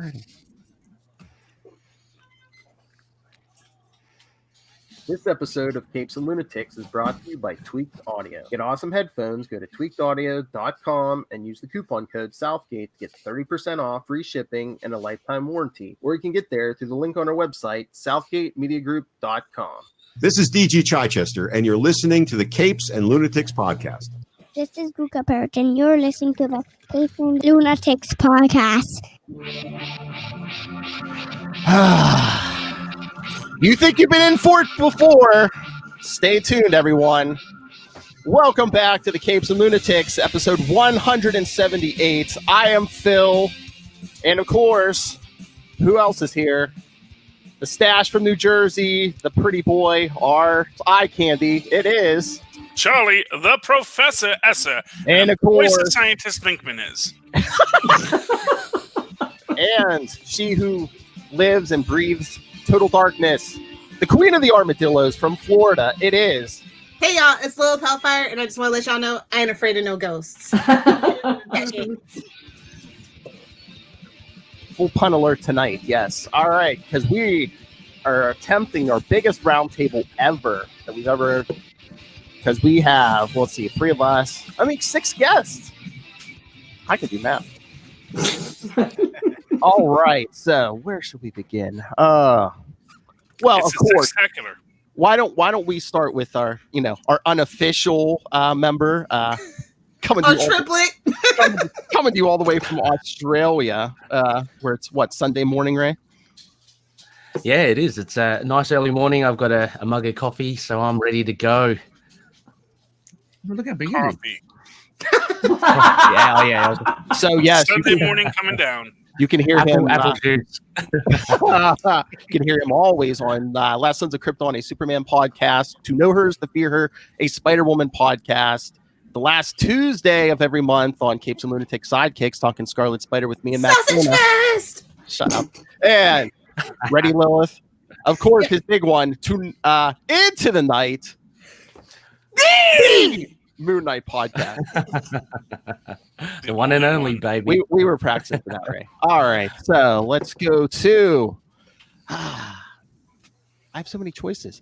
Alrighty. This episode of Capes and Lunatics is brought to you by Tweaked Audio. Get awesome headphones, go to tweakedaudio.com and use the coupon code Southgate to get 30% off, free shipping, and a lifetime warranty. Or you can get there through the link on our website, southgatemediagroup.com. This is DG Chichester, and you're listening to the Capes and Lunatics podcast. This is Perich, and you're listening to the Capes and Lunatics podcast. You think you've been in for it before? Stay tuned, everyone. Welcome back to the Capes and Lunatics, episode 178. I am Phil, and of course, who else is here? The stash from New Jersey, the pretty boy, our eye candy. It is Charlie, the Professor Esser, and of course, the scientist Vinkman is, and she who lives and breathes total darkness, the queen of the armadillos from Florida. It is. Hey y'all, it's Lilith Hellfire, and I just want to let y'all know I ain't afraid of no ghosts. Full pun alert tonight, yes. All right, because we are attempting our biggest roundtable ever that we've ever. Because we have, let's see, 3 of us. I mean, 6 guests. I could do math. All right, so where should we begin? Well, it's of course. Spectacular. Why don't we start with our unofficial member coming triplet. coming to you all the way from Australia, where it's Sunday morning, Ray? Yeah, it is. It's a nice early morning. I've got a mug of coffee, so I'm ready to go. Look how big you are. Coffee. Yeah. So yes, Sunday morning coming down. You can hear him. Apple juice. You can hear him always on Last Sons of Krypton, a Superman podcast. To Know Her is to Fear Her, a Spider-Woman podcast. The last Tuesday of every month on Capes and Lunatics Sidekicks, talking Scarlet Spider with me and Matt. Sausage Fest! Shut up. And ready, Lilith? Of course, his big one. Into the night. The Moon Knight podcast. The one and only, baby. We were practicing for that, Ray. All right, so let's go to. I have so many choices.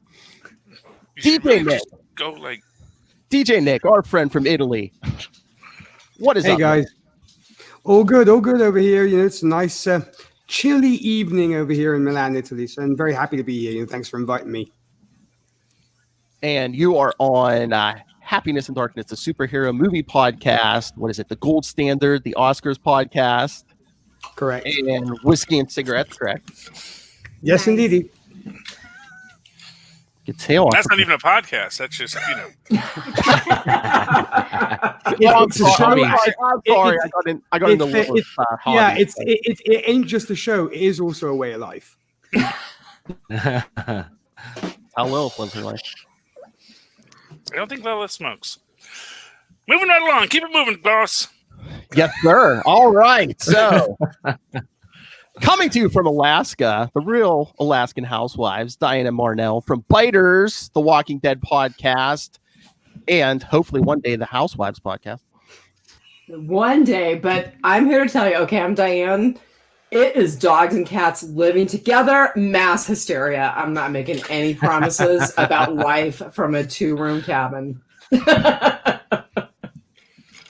DJ Nick. Go like DJ Nick, our friend from Italy. What is up? Hey guys, all good over here. You know, it's a nice chilly evening over here in Milan, Italy. So I'm very happy to be here. And thanks for inviting me. And you are on Happiness and Darkness, a superhero movie podcast. What is it? The Gold Standard, the Oscars podcast. Correct. And Whiskey and Cigarettes, correct? Yes, indeed. that's not even a podcast. That's just It's a show. I'm sorry. I got into Lilith's hobby. Yeah, it ain't just a show. It is also a way of life. How Lilith lives her life. I don't think Lilith smokes. Moving right along. Keep it moving, boss. Yes, sir. All right. So, coming to you from Alaska, the real Alaskan housewives, Dianne and Marnell from Biters, the Walking Dead podcast, and hopefully one day the Housewives podcast. One day, but I'm here to tell you, okay, I'm Dianne. It is dogs and cats living together, mass hysteria. I'm not making any promises about life from a 2-room cabin.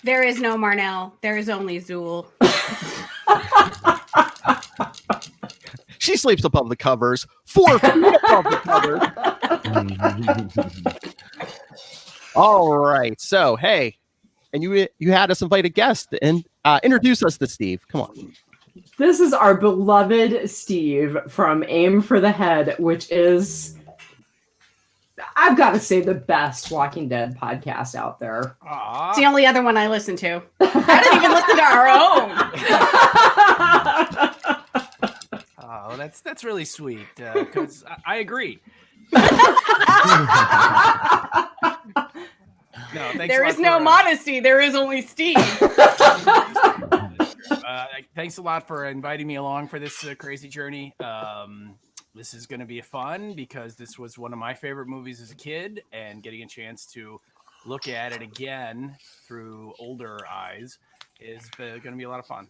There is no Marnell. There is only Zool. She sleeps above the covers, 4 feet above the covers. All right. So, hey, and you had us invite a guest and introduce us to Steve. Come on. This is our beloved Steve from Aim for the Head, which is, I've got to say, the best Walking Dead podcast out there. Aww. It's the only other one I listen to. I didn't even listen to our own. Oh, that's really sweet, because I agree. No, there is no modesty. There is only Steve. Thanks a lot for inviting me along for this crazy journey. This is going to be fun because this was one of my favorite movies as a kid, and getting a chance to look at it again through older eyes is going to be a lot of fun.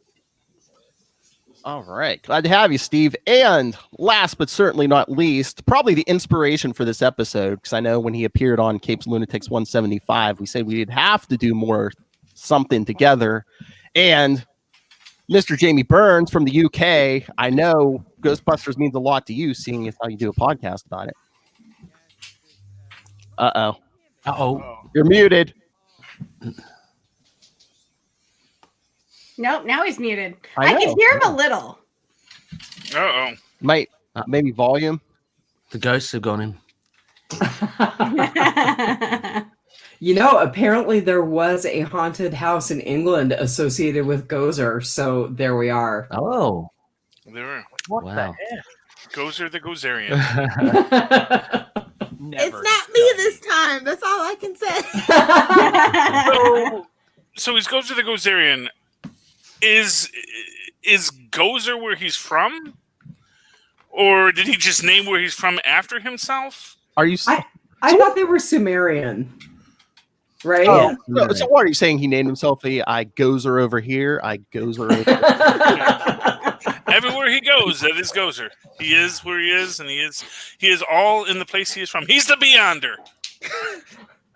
All right. Glad to have you, Steve. And last but certainly not least, probably the inspiration for this episode, because I know when he appeared on Capes Lunatics 175, we said we'd have to do more something together. And Mr. Jamie Burns from the UK, I know Ghostbusters means a lot to you, seeing as how you do a podcast about it. Uh-oh. Uh-oh. You're muted. Nope, now he's muted. I I know. can hear him a little. Uh-oh. Maybe volume. The ghosts have gone in. Apparently there was a haunted house in England associated with Gozer, so there we are. Oh. There were. What the heck? Gozer the Gozerian. It's not me this time. That's all I can say. So he's Gozer the Gozerian. Is Gozer where he's from? Or did he just name where he's from after himself? Are you... I thought they were Sumerian. Right? Oh, so what are you saying? He named himself I Gozer over here. I Gozer over there. Everywhere he goes, that is Gozer. He is where he is, and he is all in the place he is from. He's the Beyonder.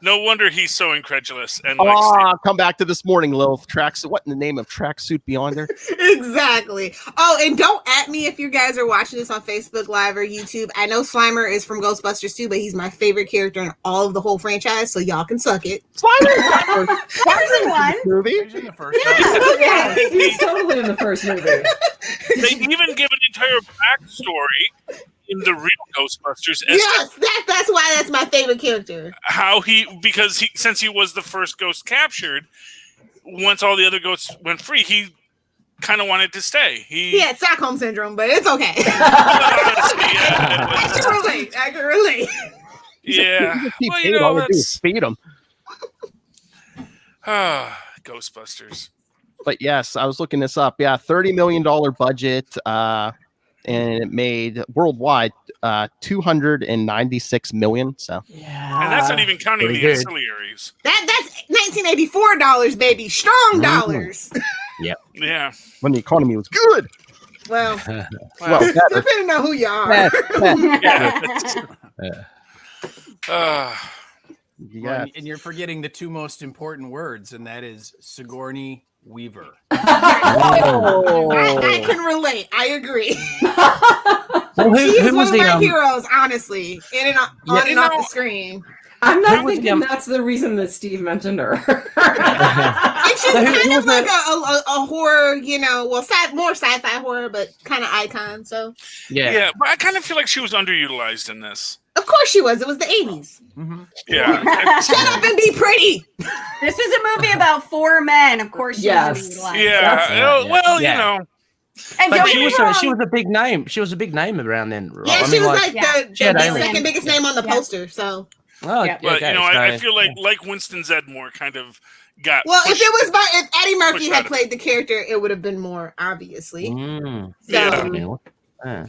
No wonder he's so incredulous. And come back to this morning, Lilith. What in the name of Tracksuit Beyonder? Exactly. Oh, and don't at me if you guys are watching this on Facebook Live or YouTube. I know Slimer is from Ghostbusters too, but he's my favorite character in all of the whole franchise, so y'all can suck it. Slimer's in one movie. He's in the first Yeah, he's totally in the first movie. They even give an entire backstory in the real Ghostbusters. Yes, that's why that's my favorite character. Because since he was the first ghost captured, once all the other ghosts went free, he kind of wanted to stay. He had Stockholm syndrome, but it's okay. I can relate. Yeah. Well, let's feed him. Ghostbusters. But yes, I was looking this up. Yeah, $30 million budget, and it made worldwide $296 million. So yeah, and that's not even counting the good. ancillaries. That's $1984, baby, strong dollars. Yeah. Yeah. When the economy was good. Well, better. depending on who you are. Yeah. And you're forgetting the two most important words, and that is Sigourney Weaver. I can relate. I agree. Well, She's who one was of my the heroes, honestly, in and on and off the screen. I'm Who not was thinking the- that's the reason that Steve mentioned her. And she's So who kind was of like a horror, more sci-fi horror, but kind of icon. So Yeah, but I kind of feel like she was underutilized in this. of course she was. It was the 80s. Yeah. Shut up and be pretty. This is a movie about four men. Of course, Yes. Yeah. Well, Yeah. you know. And But don't she get was me wrong, she was a big name. She was a big name around then. Right? Yeah, I she mean, was like the she had Amy. second biggest name on the poster. So, Oh, Yeah. But okay, you know, I so- feel like Winston Zeddemore kind of got. well, pushed- if Eddie Murphy pushed had out of- played the character, it would have been more obviously. Mm. So, Yeah. Yeah.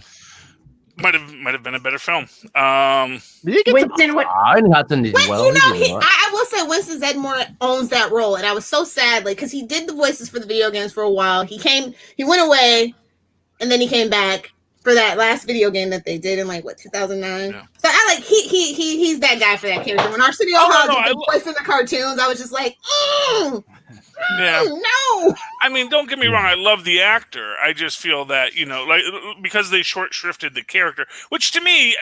might have been a better film. Winston would. Ernie Hudson did but well. you know, He did all right. I will say Winston Zeddemore owns that role, and I was so sad, like, because he did the voices for the video games for a while. He went away, and then he came back for that last video game that they did in 2009. Yeah. So I like he's that guy for that character. When Arsenio Hall did the voice in the cartoons, I was just like, Yeah. no. I mean, don't get me wrong. I love the actor. I just feel that because they short shrifted the character, which to me,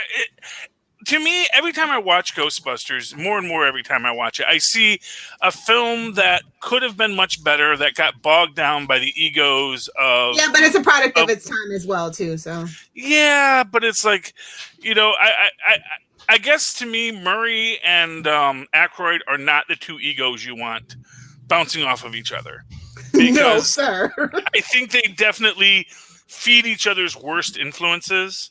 every time I watch Ghostbusters, more and more every time I watch it, I see a film that could have been much better that got bogged down by the egos of. Yeah, but it's a product of its time as well, too. So Yeah, but it's like, I guess to me, Murray and Aykroyd are not the two egos you want bouncing off of each other. no, Because sir. I think they definitely feed each other's worst influences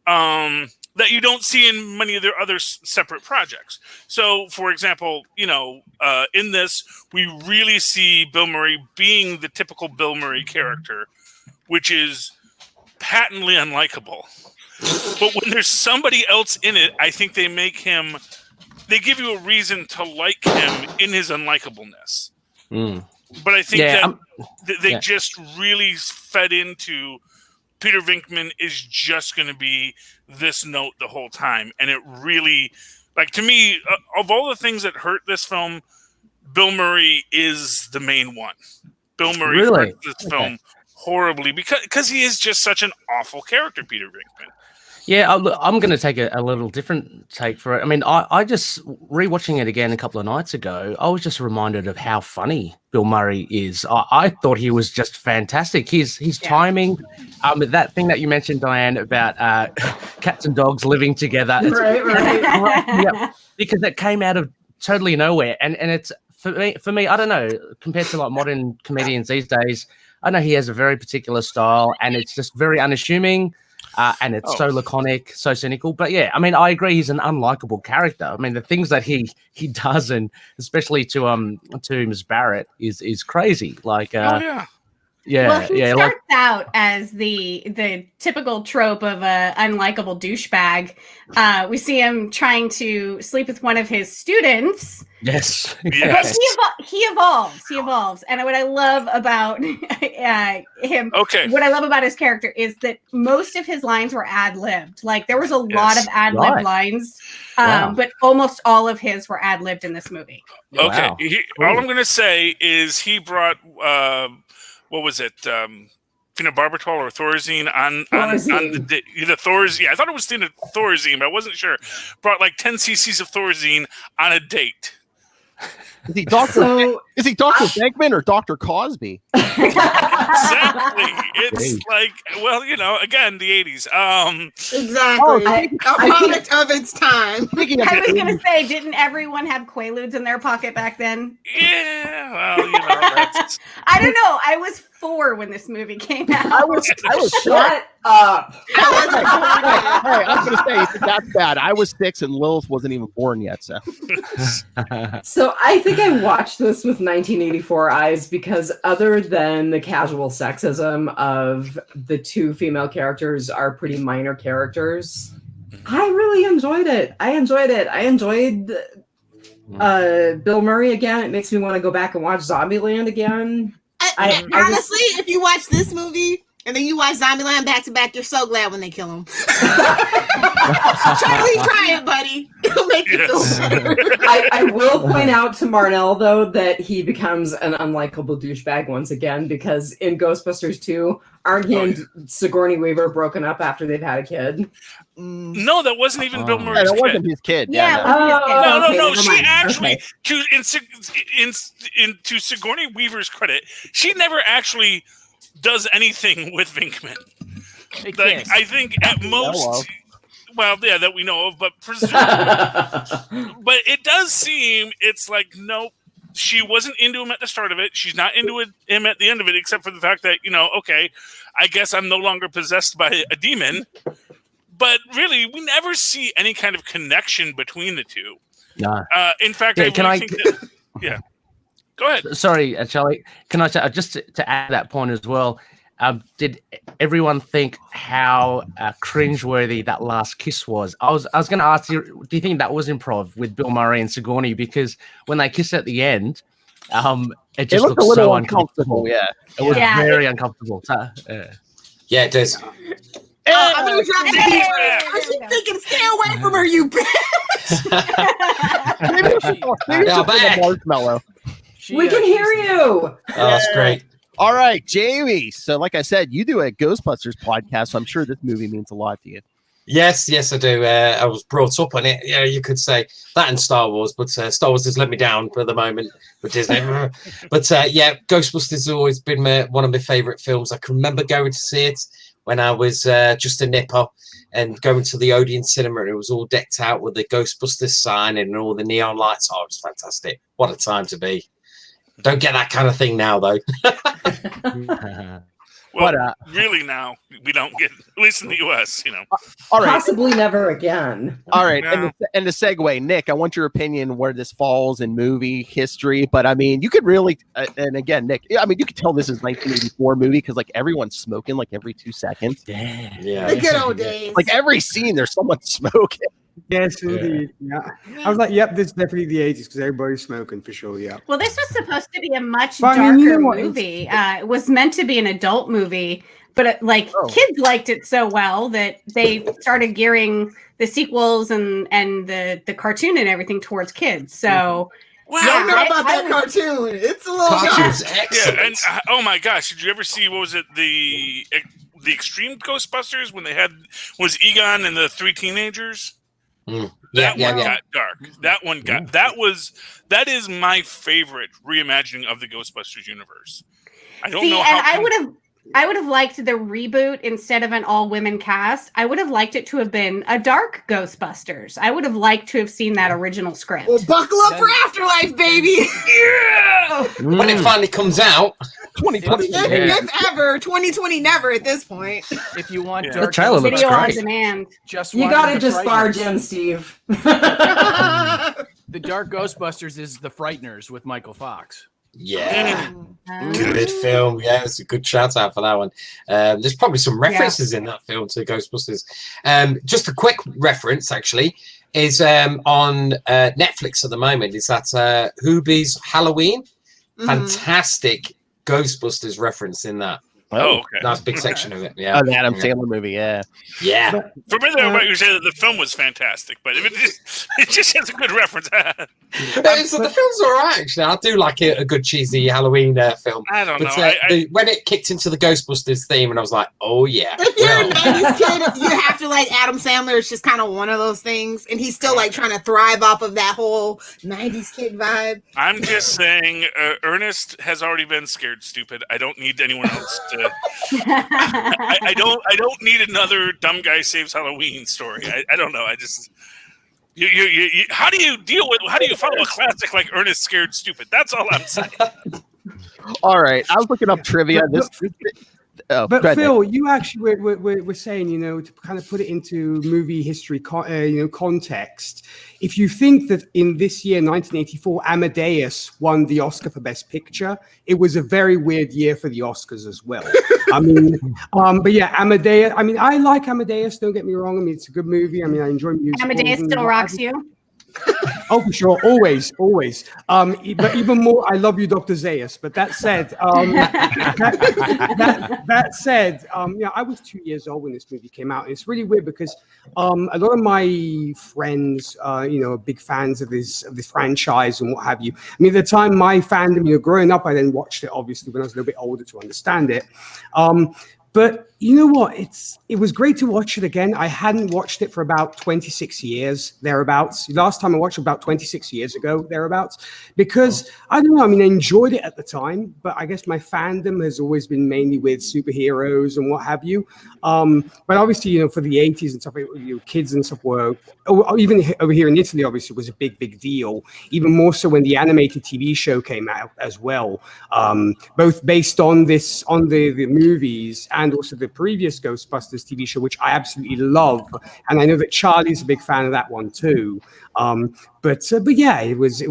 that you don't see in many of their other separate projects. So, for example, in this, we really see Bill Murray being the typical Bill Murray character, which is patently unlikable. But when there's somebody else in it, I think they give you a reason to like him in his unlikableness. Mm. But I think they just really fed into Peter Venkman is just going to be this note the whole time. And it really, like, to me, of all the things that hurt this film, Bill Murray is the main one. Bill Murray hurt this film horribly because he is just such an awful character, Peter Venkman. Yeah, I'm going to take a little different take for it. I mean, I just rewatching it again a couple of nights ago. I was just reminded of how funny Bill Murray is. I thought he was just fantastic. His timing, that thing that you mentioned, Dianne, about cats and dogs living together. Right. Because it came out of totally nowhere, and it's for me. I don't know. Compared to like modern comedians these days, I know he has a very particular style, and it's just very unassuming. And it's so laconic, so cynical. But yeah, I mean, I agree he's an unlikable character. I mean, the things that he does, and especially to Ms. Barrett, is crazy. Like, well, he starts out as the typical trope of a unlikable douchebag. We see him trying to sleep with one of his students. Yes. But he evolves. And what I love about him, what I love about his character is that most of his lines were ad-libbed. Like, there was a lot of ad-libbed lines, but almost all of his were ad-libbed in this movie. Okay. All I'm going to say is he brought, what was it? Phenobarbital or Thorazine on the Thorazine. Yeah, I thought it was Thorazine, but I wasn't sure. Brought like 10 cc's of Thorazine on a date. Is he Dr. Venkman or Dr. Cosby? Exactly. It's like, well, again, the 80s. Exactly. A product of its time. I was going to say, didn't everyone have Quaaludes in their pocket back then? Yeah, well, that's... I don't know. I was 4 when this movie came out. I was shut up. Hey, I was going to say, that's bad. I was 6 and Lilith wasn't even born yet. So I think I watched this with 1984 eyes because other than the casual sexism of the 2 female characters are pretty minor characters, I really enjoyed it. I enjoyed Bill Murray again. It makes me want to go back and watch Zombieland again. Honestly, if you watch this movie and then you watch Zombieland back to back, you're so glad when they kill him. Try it, buddy. It'll make you feel better. I will point out to Marnell, though, that he becomes an unlikable douchebag once again, because in Ghostbusters 2, aren't he and Sigourney Weaver broken up after they've had a kid? No, that wasn't even Bill Murray's that wasn't his kid. No. She actually, to Sigourney Weaver's credit, she never actually does anything with Venkman. Like, I think at most, that we know of, but presumably, but it does seem it's like, nope, she wasn't into him at the start of it. She's not into him at the end of it, except for the fact that, okay, I guess I'm no longer possessed by a demon. But really, we never see any kind of connection between the two. No. In fact, Go ahead. Sorry, Charlie. Can I say, just to add that point as well? Did everyone think how cringeworthy that last kiss was? I was going to ask you, do you think that was improv with Bill Murray and Sigourney? Because when they kissed at the end, it just looked so uncomfortable. Yeah, it was very uncomfortable. So, yeah, it does. I'm gonna drop the beat. I keep thinking, stay away from her, you bitch. Maybe a marshmallow. We can hear you. Oh, that's great. All right, Jamie. So, like I said, you do a Ghostbusters podcast, so I'm sure this movie means a lot to you. Yes, I do. I was brought up on it. Yeah, you could say that and Star Wars, but Star Wars has let me down for the moment with Disney. But Ghostbusters has always been one of my favourite films. I can remember going to see it when I was just a nipper and going to the Odeon Cinema, and it was all decked out with the Ghostbusters sign and all the neon lights. Oh, it was fantastic. What a time to be. Don't get that kind of thing now, though. Really now, we don't get, at least in the U.S., All right. Possibly never again. All right, and the segue, Nick, I want your opinion where this falls in movie history, but I mean, you could really, and again, Nick, I mean, you could tell this is 1984 movie because like everyone's smoking like every 2 seconds. Yeah. The good old days. Like every scene, there's someone smoking. Yes, indeed. Yeah. I was like, yep, this is definitely the 80s because everybody's smoking for sure. Yeah. Well, this was supposed to be a much But, darker I mean, you know what? movie. It was meant to be an adult movie, but kids liked it so well that they started gearing the sequels and the cartoon and everything towards kids. So. Wow, I don't know about that cartoon. It's a little Cartoon's excellent. Yeah, and oh my gosh, did you ever see what was it the Extreme Ghostbusters when they was Egon and the three teenagers? That one got dark. That one got that is my favorite reimagining of the Ghostbusters universe. I don't know how I would have liked the reboot instead of an all-women cast. I would have liked it to have been a dark Ghostbusters. I would have liked to have seen that original script. Well, buckle up for Afterlife, baby. Yeah! When it finally comes out. 2020. If ever. 2020 never at this point. If you want the trailer looks video great. on demand. You gotta just barge in, Steve. The Dark Ghostbusters is The Frighteners with Michael Fox. Yeah, good film. Yeah, it's a good shout out for that one. There's probably some references in that film to Ghostbusters. Just a quick reference, actually, is on Netflix at the moment. Is that Hubie's Halloween? Fantastic Ghostbusters reference in that. Oh, okay. Nice big section of it. Yeah, the Adam Sandler movie. Yeah. For me, you say that the film was fantastic, but it just has a good reference. So the film's all right, actually. I do like a good cheesy Halloween film. I don't know. When it kicked into the Ghostbusters theme, and I was like, oh yeah. If you're a 90s kid, you have to like Adam Sandler. It's just kind of one of those things, and he's still like trying to thrive off of that whole 90s kid vibe. I'm just saying, Ernest has already been scared stupid. I don't need anyone else to. I don't need another dumb guy saves Halloween story. I don't know. I just how do you follow a classic like Ernest Scared Stupid? That's all I'm saying. All right, I was looking up trivia. But Phil, you actually were saying, to kind of put it into movie history, context. If you think that in this year, 1984, Amadeus won the Oscar for Best Picture, it was a very weird year for the Oscars as well. I mean, but yeah, Amadeus. I mean, I like Amadeus. Don't get me wrong. I mean, it's a good movie. I mean, I enjoy music. Amadeus still rocks you. Oh, for sure, always. But even more, I love you, Dr. Zaius. But that said, I was 2 years old when this movie came out. And it's really weird because a lot of my friends, are big fans of this franchise and what have you. I mean, at the time, my fandom, growing up, I then watched it obviously when I was a little bit older to understand it. But you know what? It was great to watch it again. I hadn't watched it for about 26 years, thereabouts. Last time I watched it about 26 years ago, thereabouts. Because, I don't know, I mean, I enjoyed it at the time, but I guess my fandom has always been mainly with superheroes and what have you. But obviously, for the 80s and stuff, kids and stuff were, even over here in Italy, obviously, it was a big, big deal. Even more so when the animated TV show came out as well. Both based on the movies and also the previous Ghostbusters TV show, which I absolutely love, and I know that Charlie's a big fan of that one too. But yeah, it was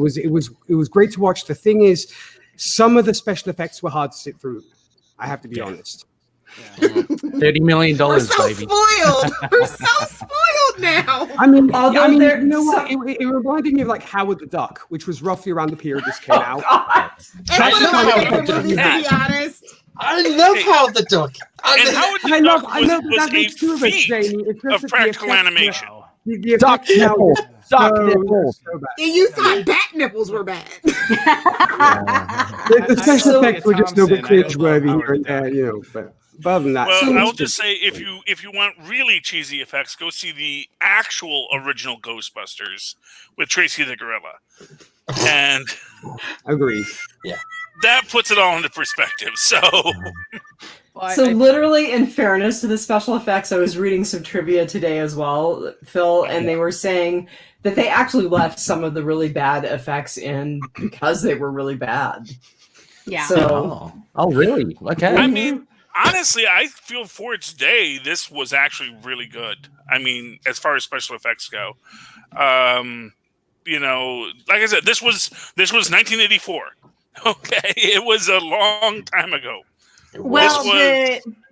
great to watch. The thing is, some of the special effects were hard to sit through. I have to be honest. $30 million, We're so baby. spoiled. We're so spoiled now. I mean, you know what? It reminded me of like Howard the Duck, which was roughly around the period this came out. That's one of my favorite movies, to be honest. I love Howard the Duck. I love that makes two of us, Jamie. It's just of practical animation. Duck nipples. Duck nipples. And you thought bat nipples were bad. The special effects were just a little bit cringe-worthy here and there, but other than that. Well, I'll just say, if you want really cheesy effects, go see the actual original Ghostbusters with Tracy the Gorilla. And agreed. Yeah. That puts it all into perspective. So literally, in fairness to the special effects, I was reading some trivia today as well, Phil, and they were saying that they actually left some of the really bad effects in because they were really bad. Yeah. So. Oh, really? Okay. I mean, honestly, I feel for its day, this was actually really good. I mean, as far as special effects go, like I said, this was 1984. Okay, it was a long time ago. Well,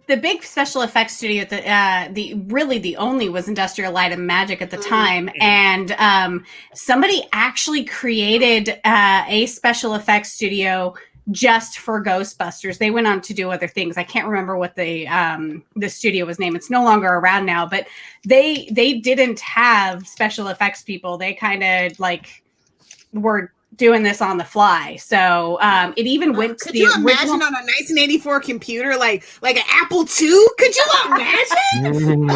the big special effects studio that the only was Industrial Light and Magic at the time, and somebody actually created a special effects studio just for Ghostbusters. They went on to do other things. I can't remember what the studio was named. It's no longer around now, but they didn't have special effects people. They kind of like were doing this on the fly. So it even went to could the you original... imagine on a 1984 computer like an Apple II? Could you imagine?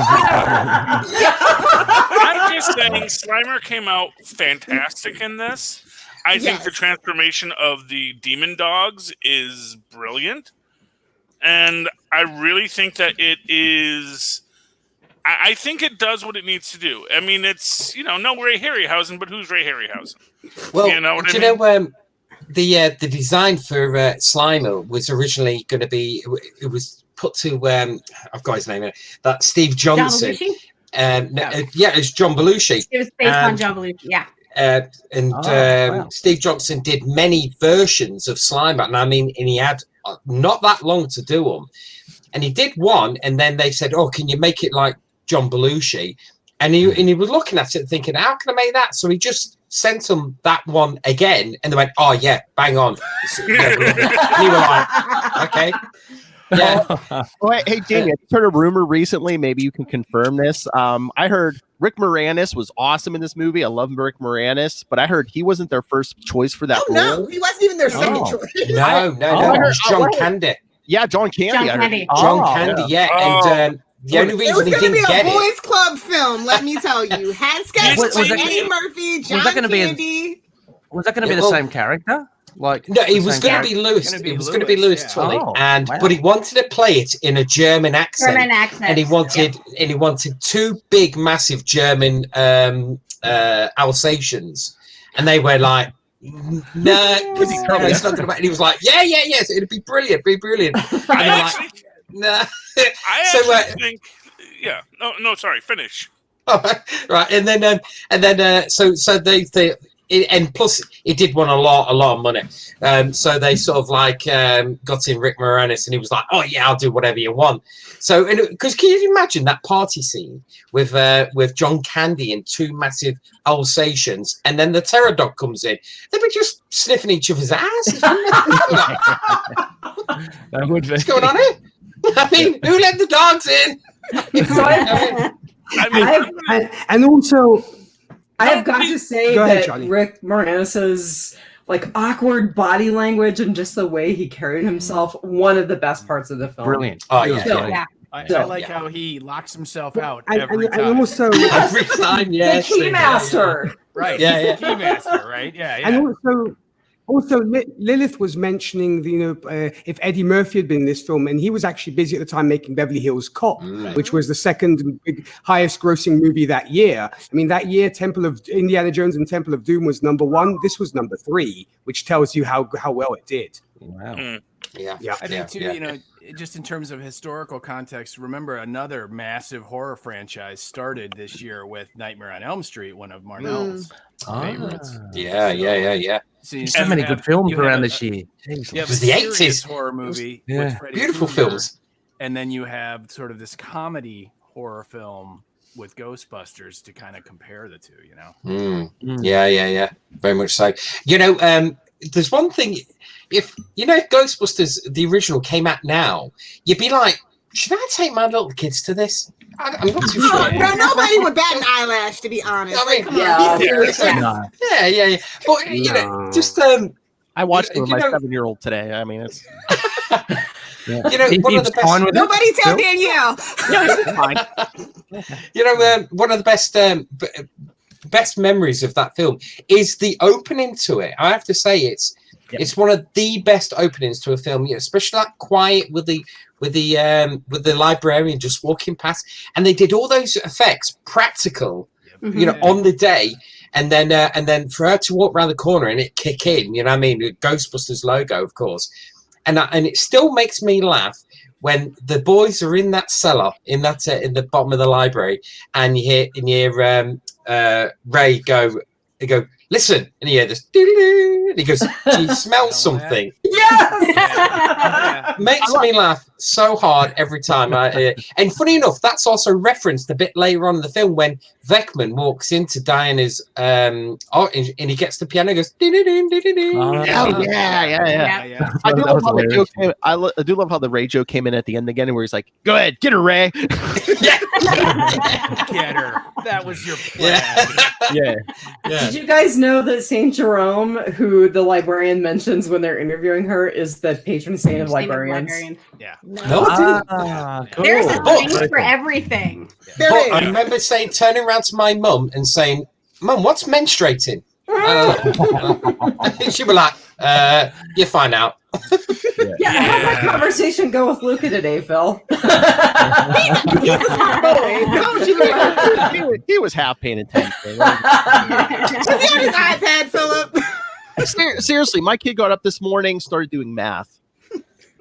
I'm just saying Slimer came out fantastic in this. I think the transformation of the demon dogs is brilliant. And I really think that it is... I think it does what it needs to do. I mean, it's, no Ray Harryhausen, but who's Ray Harryhausen? Well, you know what I mean? The design for Slimer was originally going to be, it was put to, I've got his name, that Steve Johnson. It's John Belushi. It was based on John Belushi, yeah. Steve Johnson did many versions of Slimer, and he had not that long to do them. And he did one, and then they said, "Oh, can you make it like John Belushi?" And he was looking at it, thinking, "How can I make that?" So he just sent them that one again, and they went, "Oh yeah, bang on." And you were like, "Okay." Yeah. Hey, Jamie, I heard a rumor recently. Maybe you can confirm this. I heard Rick Moranis was awesome in this movie. I love Rick Moranis, but I heard he wasn't their first choice for that role. No, he wasn't even their second choice. No, it was John Candy. Yeah, John Candy. John Candy, yeah. And the only reason he didn't get it... It was going to be a boys' club film, let me tell you. Haskell, Eddie Murphy, John Candy. Was that going to be the same character? Like, no, it was going to be Lewis. It was going to be Lewis Tully, but he wanted to play it in a German accent. And he wanted two big, massive German Alsatians, and they were like, "No, it's not going to." And he was like, "Yes, it'd be brilliant, No. I think, yeah. No, sorry. Finish. Right, and then so they and plus it did want a lot of money. So they sort of like got in Rick Moranis, and he was like, "Oh yeah, I'll do whatever you want." So because can you imagine that party scene with John Candy and two massive Alsatians, and then the terror dog comes in? They'd be just sniffing each other's asses. What's going on here? I mean, who let the dogs in? And also, I have got to say that Rick Moranis's like awkward body language and just the way he carried himself, one of the best parts of the film. Brilliant. Oh yeah. I like how he locks himself out every time. And also, every time, the Keymaster. Right. Yeah. The Keymaster, right? Yeah. And also, Lilith was mentioning, if Eddie Murphy had been in this film, and he was actually busy at the time making Beverly Hills Cop, which was the second highest grossing movie that year. I mean, that year, Indiana Jones and Temple of Doom was number 1. This was number 3, which tells you how well it did. Wow. Yeah. I think too, just in terms of historical context, remember another massive horror franchise started this year with Nightmare on Elm Street, one of Marnell's favorites. Yeah. So many good films around this year. It was the 80s horror movie. Yeah. With Freddy Beautiful Krueger, films. And then you have sort of this comedy horror film with Ghostbusters to kind of compare the two, Yeah. Very much so. There's one thing, if Ghostbusters, the original, came out now, you'd be like, should I take my little kids to this? I'm not too sure. No, nobody would bat an eyelash, to be honest. I mean, come on, be serious. Yeah. But just I watched it with my 7-year-old today. I mean, it's one of the best. Nobody tell Danielle. No, it's fine. One of the best memories of that film is the opening to it. I have to say it's one of the best openings to a film, especially that quiet with the librarian just walking past, and they did all those effects practical, on the day, and then for her to walk around the corner and it kick in, the Ghostbusters logo, of course, and it still makes me laugh when the boys are in that cellar, in the bottom of the library, and you hear Ray go, listen, and you hear this, and he goes, do you smell something? Yes! Makes me laugh so hard every time I hear it. And funny enough, that's also referenced a bit later on in the film when Vekman walks into Diana's and he gets the piano and goes, yeah. I do love how the joke came, I do love how the Ray joke came in at the end again, where he's like, "Go ahead, get her, Ray." Get her. That was your plan. Yeah. Did you guys know that Saint Jerome, who the librarian mentions when they're interviewing her, is the patron saint of librarians? Yeah. No, Cool. There's a thing for everything. I remember turning around to my mum and saying, "Mum, what's menstruating?" She was like, "You find out." Yeah, how'd that conversation go with Luca today, Phil? He was half paying attention. Was he on his iPad, Philip? Seriously, my kid got up this morning, started doing math.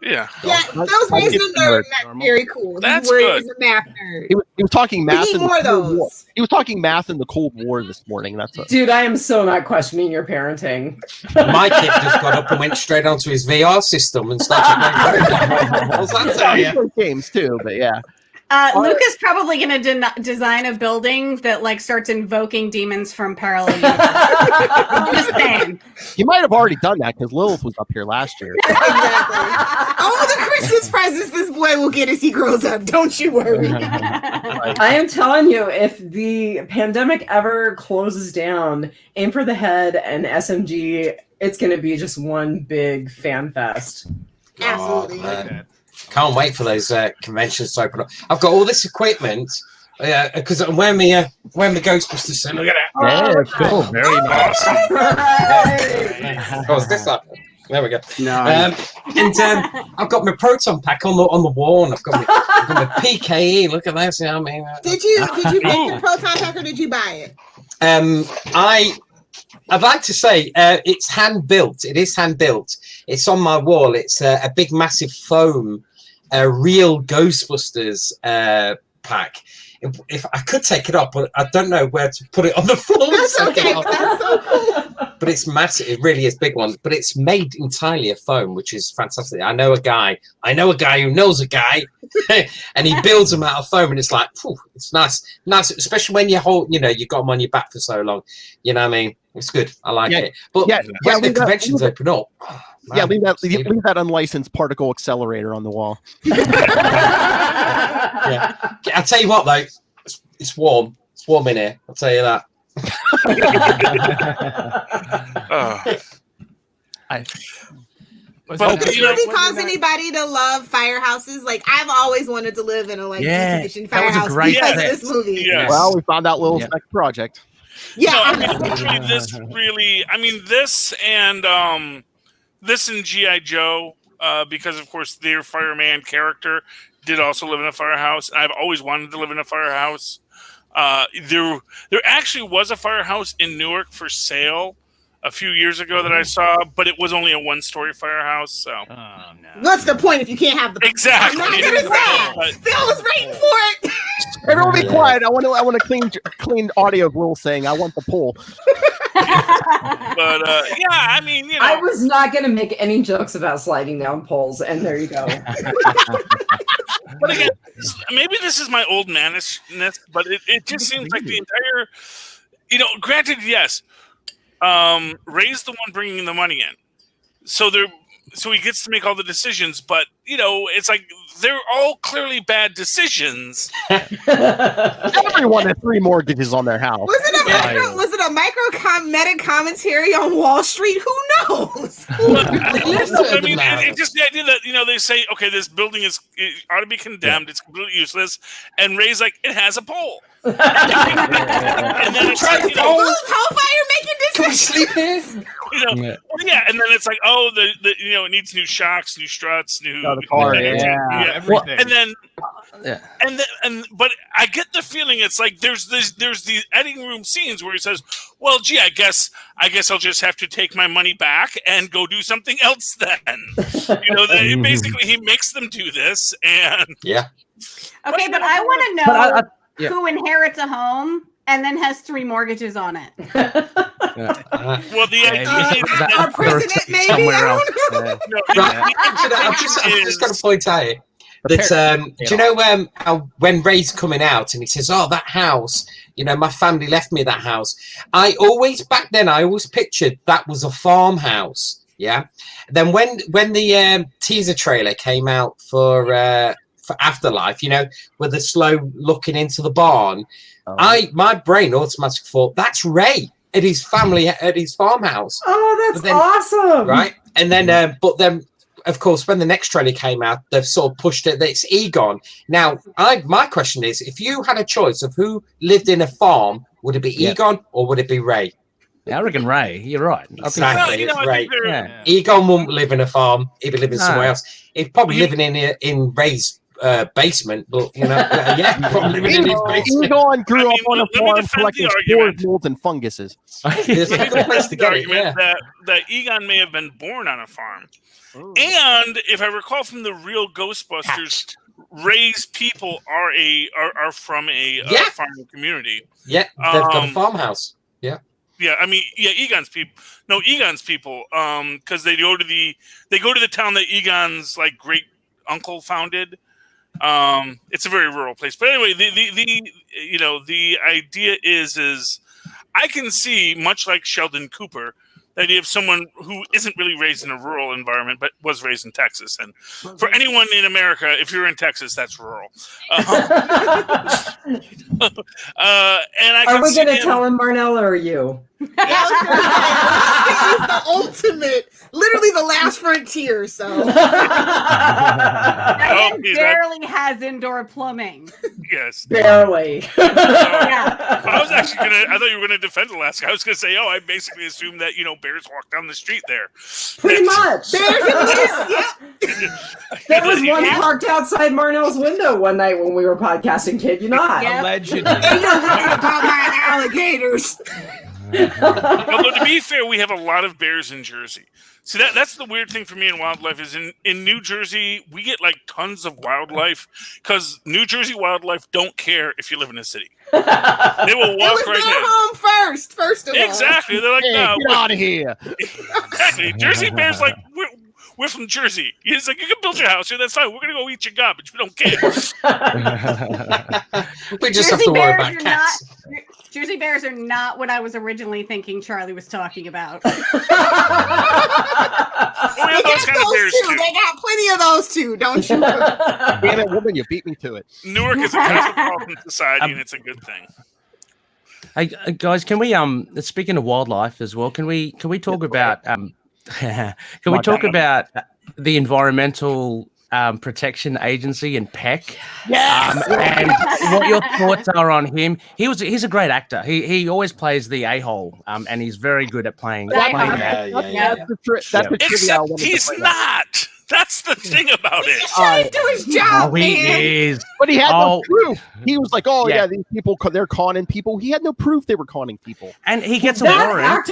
Yeah. Yeah, those raising a nerd, not very cool. That's good. good. He's a math nerd. He was talking math. We need in the more of Cold War. those. He was talking math in the Cold War this morning. Dude, I am so not questioning your parenting. My kid just got up and went straight onto his VR system and started playing. What's that tell you? Games too, but yeah. Luca's probably going to design a building that like starts invoking demons from parallel universes. I'm just saying. He might have already done that because Lilith was up here last year. Exactly. All the Christmas presents this boy will get as he grows up. Don't you worry. I am telling you, if the pandemic ever closes down, Aim for the Head and SMG, it's going to be just one big fan fest. Absolutely. Oh, can't wait for those conventions to open up. I've got all this equipment because I'm wearing my Ghostbusters suit. Look at that. Yeah, cool. Very nice. Oh, is this up? There we go. Nice. I've got my proton pack on the wall, and I've got my PKE. Look at this. You know what I mean? Did you make the proton pack or did you buy it? I'd like to say it's hand built. It is hand built. It's on my wall. It's a big, massive foam, real Ghostbusters pack. If I could take it up, but I don't know where to put it on the floor. That's okay. That's so cool. But it's massive. It really is a big one. But it's made entirely of foam, which is fantastic. I know a guy who knows a guy, and he builds them out of foam, and it's like, whew, it's nice, especially when you got them on your back for so long. You know what I mean? It's good. I like it. But when the conventions open up, leave that unlicensed particle accelerator on the wall. Yeah, I'll tell you what though, it's warm. It's warm in here. I'll tell you that. Does it really cause anybody to love firehouses? Like, I've always wanted to live in a decommissioned firehouse because of this movie. Yes. Well, we found out Lilith's next project. Yeah, no, this and G.I. Joe, because of course their fireman character did also live in a firehouse. I've always wanted to live in a firehouse. There actually was a firehouse in Newark for sale a few years ago that I saw, but it was only a one-story firehouse. So, what's the point if you can't have the exactly? I'm not gonna say. Phil was waiting for it. Everyone, be quiet. I want a clean audio of Will saying, "I want the pool." But yeah, I mean, I was not going to make any jokes about sliding down poles, and there you go. But again, maybe this is my old manishness, but it just seems like the entire, granted, yes, Ray's the one bringing the money in, so he gets to make all the decisions, but it's like they're all clearly bad decisions. Everyone had 3 mortgages on their house. Was it a meta commentary on Wall Street? Who knows? I mean, it's just the idea that they say, okay, this building it ought to be condemned. It's completely useless, and Ray's like, it has a pole. And then it's like, Hellfire making decisions. and then it's like, oh, it needs new shocks, new struts, new the car, everything. But I get the feeling it's like there's these editing room scenes where he says, well, gee, I guess I'll just have to take my money back and go do something else then. Basically he makes them do this, and okay, but I want to know who inherits a home and then has 3 mortgages on it. Well, the idea is that our president, maybe. I don't know. I'm just going to point out that do you know how when Ray's coming out and he says, "Oh, that house, you know, my family left me that house." I always pictured that was a farmhouse. Yeah. Then when the teaser trailer came out for Afterlife, you know, with the slow looking into the barn, my brain automatically thought that's Ray at his family at his farmhouse. Oh, that's awesome! Right, and then but then of course when the next trailer came out, they've sort of pushed it that it's Egon. Now, my question is, if you had a choice of who lived in a farm, would it be Egon or would it be Ray? Yeah, I reckon Ray. You're right. Exactly, it's Ray. Yeah. Egon won't live in a farm; he'd be living somewhere else. He'd probably living in Ray's basement, but you know, probably living in his basement. Egon grew up on a farm collecting spores, molds, and funguses. There's a good place to get it. Yeah. That Egon may have been born on a farm, and if I recall from the real Ghostbusters, Ray's people are from a farming community. Yeah, they've got a farmhouse. Yeah. Yeah, I mean, Egon's people. No, Egon's people. Because they go to the town that Egon's like great uncle founded. It's a very rural place. But anyway, the idea is I can see, much like Sheldon Cooper, the idea of someone who isn't really raised in a rural environment, but was raised in Texas. And for anyone in America, if you're in Texas, that's rural. And are we going to tell him, Marnell, or are you? He's the ultimate, literally the last frontier. So Diane barely has indoor plumbing. Yes, barely. Yeah. I was actually I thought you were gonna defend Alaska. I was gonna say, I basically assumed that bears walk down the street there. Pretty much. Bears in this, There was one parked outside Marnell's window one night when we were podcasting. Kid you not? Allegedly. About my alligators. Although to be fair, we have a lot of bears in Jersey. See, that's the weird thing for me in wildlife is in New Jersey, we get like tons of wildlife because New Jersey wildlife don't care if you live in a city. They will walk right in. Home first of all. Exactly. They're like, no, get out of here. Exactly. Jersey bears like we're from Jersey. It's like, you can build your house here. That's fine. We're going to go eat your garbage. We don't care. We just have to worry about cats. Jersey bears are not what I was originally thinking Charlie was talking about. They got those too. They got plenty of those too, don't you? Damn it, woman, you beat me to it. Newark is a cosmopolitan society, and it's a good thing. Hey guys, can we speaking of wildlife as well? Can we talk about about the Environmental Protection Agency and Peck? And what your thoughts are on him? He's a great actor. He always plays the a-hole, and he's very good at playing that. Except he's not. That's the thing about it. He's trying to do his job, man. Is. But he had no proof. He was like, these people, they're conning people. He had no proof they were conning people. And he gets a warrant.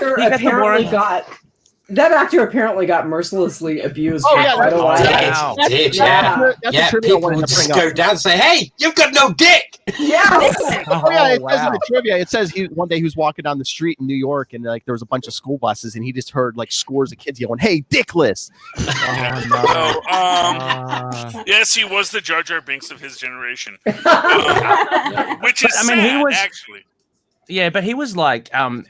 That actor apparently got mercilessly abused for quite a while. That's people would just go down and say, "Hey, you've got no dick." Yeah. It says in the trivia. It says one day he was walking down the street in New York, and like there was a bunch of school buses, and he just heard like scores of kids yelling, "Hey, dickless!" Yes, he was the Jar Jar Binks of his generation, which is he was actually. Yeah, but he was like,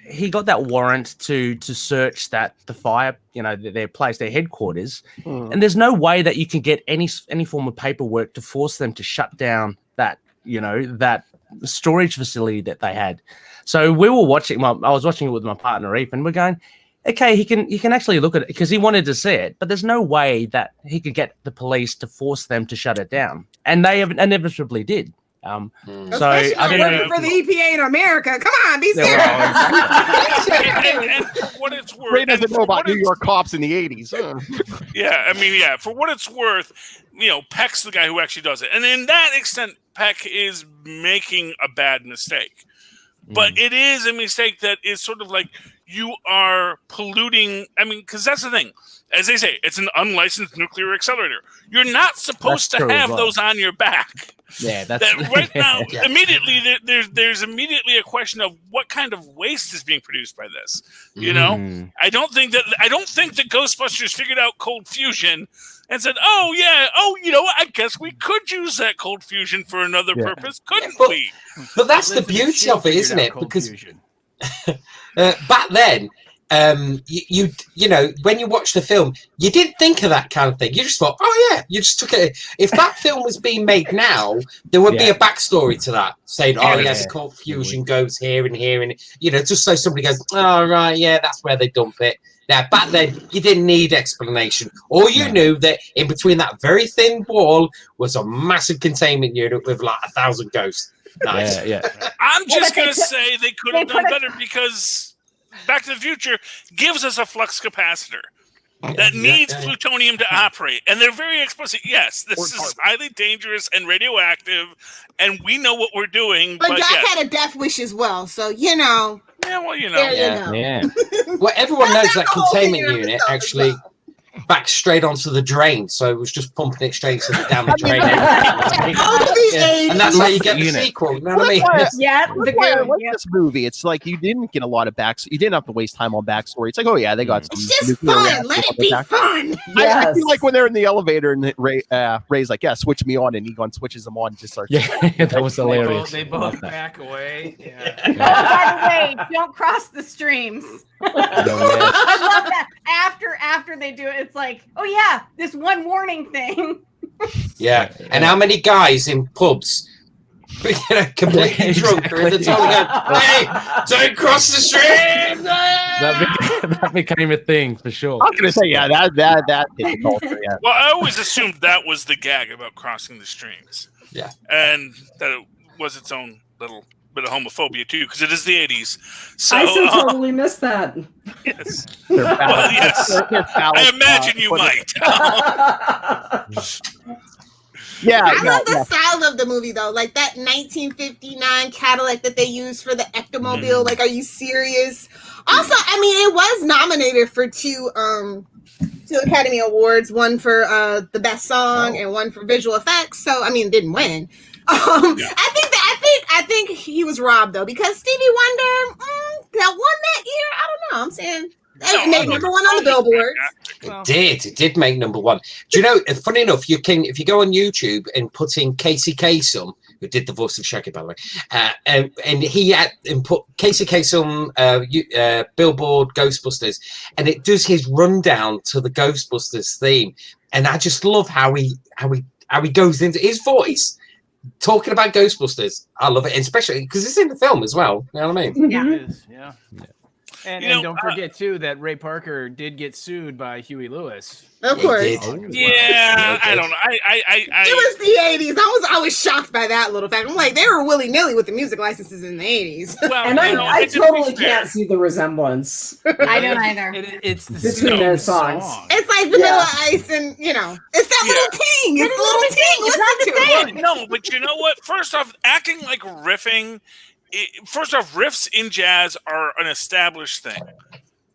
he got that warrant to search the fire, their place, their headquarters, and there's no way that you can get any form of paperwork to force them to shut down that, that storage facility that they had. So we were watching. I was watching it with my partner Ethan. We're going, okay, he can actually look at it because he wanted to see it, but there's no way that he could get the police to force them to shut it down, and they inevitably did. So I don't know for the EPA in America. Come on, be serious. And for what it's worth, Ray doesn't know about New York cops in the 80s. For what it's worth, Peck's the guy who actually does it, and in that extent, Peck is making a bad mistake. But it is a mistake that is sort of like you are polluting. I mean, because that's the thing. As they say, it's an unlicensed nuclear accelerator. You're not supposed to have those on your back. Yeah, that's that right now. Immediately, there's immediately a question of what kind of waste is being produced by this. You know, I don't think that Ghostbusters figured out cold fusion and said, "Oh yeah, you know what? I guess we could use that cold fusion for another purpose, couldn't we?" But that's the beauty of it, isn't it? Because back then, you know, when you watch the film, you didn't think of that kind of thing. You just thought, oh yeah, you just took it. If that film was being made now, there would be a backstory to that, saying, oh yes, cold fusion goes here and here, and you know, just so somebody goes, oh right, yeah, that's where they dump it. Now, back then, you didn't need explanation. All you knew that in between that very thin wall was a massive containment unit with like 1,000 ghosts. Nice. I'm just gonna say they could have done better because Back to the Future gives us a flux capacitor that needs plutonium to operate, and they're very explicit. Yes, this is highly dangerous and radioactive, and we know what we're doing. But Jack had a death wish as well, so you know. Yeah, well, you know. There you go. Well, everyone knows that containment unit actually back straight onto the drain, so it was just pumping it straight down the drain. And that's how you get the sequel. You know what I mean? This movie, it's like you didn't get a lot of you didn't have to waste time on backstory. It's like, oh yeah, they got some. It's just fun. Let it be fun. I feel like when they're in the elevator and Ray's like, yeah, switch me on, and Egon switches them on to start. Yeah, that was hilarious. They both back away. By the way, don't cross the streams. I love that. After they do it, it's like, oh yeah, this one warning thing. Yeah, and how many guys in pubs, completely drunk, are in the toilet going, "Hey, don't cross the stream!" That became a thing for sure. I was gonna say, yeah, that hit the culture. Yeah. Well, I always assumed that was the gag about crossing the streams. Yeah, and that it was its own little bit of homophobia too, because it is the 80s. So I totally missed that. Yes. Well, yes. I imagine you might. I love the style of the movie though, like that 1959 Cadillac that they used for the Ectomobile. Like, are you serious? Also, I mean, it was nominated for two Academy Awards, one for the best song and one for visual effects. So, I mean, it didn't win. I think he was robbed though, because Stevie Wonder that won that year. I don't know. I'm saying it made number one on the Billboard. It did make number one. Do you know? Funny enough, if you go on YouTube and put in Casey Kasem, who did the voice of Shaggy, by the way, and he had put Casey Kasem, Billboard Ghostbusters, and it does his rundown to the Ghostbusters theme, and I just love how he goes into his voice. Talking about Ghostbusters, I love it, especially because it's in the film as well. You know what I mean? Yeah, it is. Yeah. And don't forget too that Ray Parker did get sued by Huey Lewis. Of course. Yeah, I don't know. It was the 80s. I was shocked by that little fact. I'm like, they were willy-nilly with the music licenses in the 80s. Well, and I totally can't see the resemblance. I don't either. It's the between their songs. It's like Vanilla Ice, and you know, it's that little ting. It's little ting. It's not the same. No, but you know what? First off, acting like riffing. Riffs in jazz are an established thing.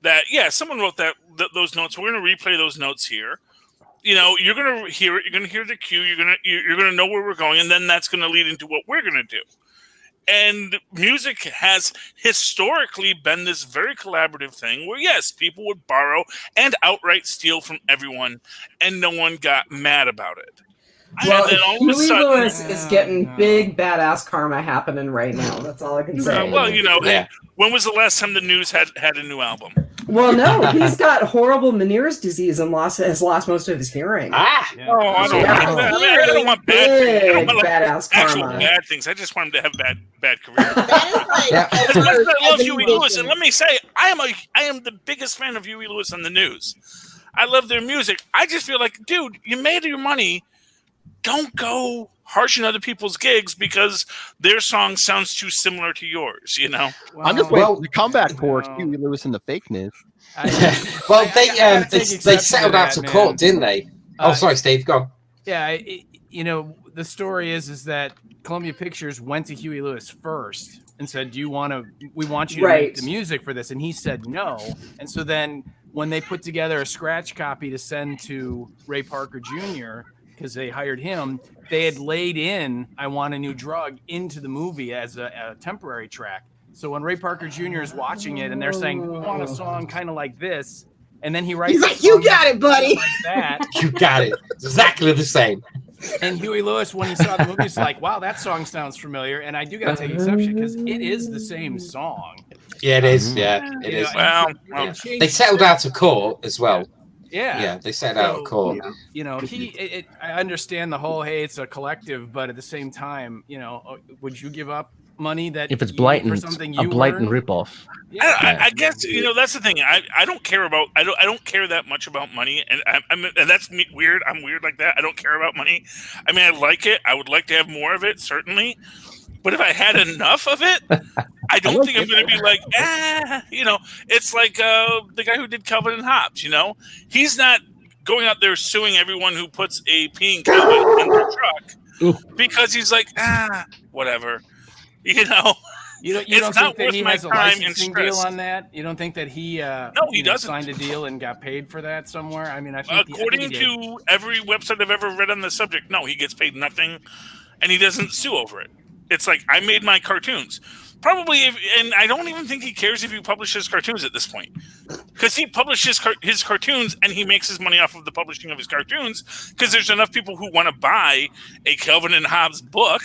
That someone wrote those notes. We're going to replay those notes here. You know, you're going to hear it. You're going to hear the cue. You're going to know where we're going, and then that's going to lead into what we're going to do. And music has historically been this very collaborative thing where, yes, people would borrow and outright steal from everyone, and no one got mad about it. Well, Huey Lewis is getting big badass karma happening right now. That's all I can say. Well, you know, when was the last time the News had a new album? Well, no, he's got horrible Meniere's disease and has lost most of his hearing. I don't want badass actual karma. bad things. I just want him to have bad career. As much as I love Huey Lewis, and let me say, I am the biggest fan of Huey Lewis on the News. I love their music. I just feel like, dude, you made your money. Don't go harshing other people's gigs because their song sounds too similar to yours, you know? I'm just waiting for the comeback for Huey Lewis and the fake news. They settled out to court, didn't they? Sorry, Steve, go on. Yeah, the story is that Columbia Pictures went to Huey Lewis first and said, we want you to make the music for this. And he said no. And so then when they put together a scratch copy to send to Ray Parker Jr., because they hired him. They had laid in "I Want a New Drug" into the movie as a temporary track. So when Ray Parker Jr. is watching it and they're saying, "We want a song kind of like this," and then he writes, he's like, "You got it, buddy." Like that. You got it. Exactly the same. And Huey Lewis, when he saw the movie, is like, "Wow, that song sounds familiar." And I do got to take exception because it is the same song. Yeah, it is. Yeah, it is. Well, they settled out of court as well. Yeah, they settled out of court. You know, I understand the whole, hey, it's a collective, but at the same time, you know, would you give up money that if it's blatant, for something a blatant earned? ripoff? I guess, you know, that's the thing. I don't care about I don't care that much about money, and and that's weird. I'm weird like that. I don't care about money. I mean, I like it. I would like to have more of it, certainly. But if I had enough of it, I don't think I'm going to be like, you know. It's like the guy who did Calvin and Hobbes. You know, he's not going out there suing everyone who puts a peeing Calvin in their truck because he's like, whatever. You know, you don't think that he has a licensing deal on that? You don't think that he he doesn't signed a deal and got paid for that somewhere? I mean, I think according to every website I've ever read on the subject, no, he gets paid nothing, and he doesn't sue over it. It's like, I made my cartoons. Probably, and I don't even think he cares if he publishes cartoons at this point, because he publishes his cartoons and he makes his money off of the publishing of his cartoons. Because there's enough people who want to buy a Calvin and Hobbes book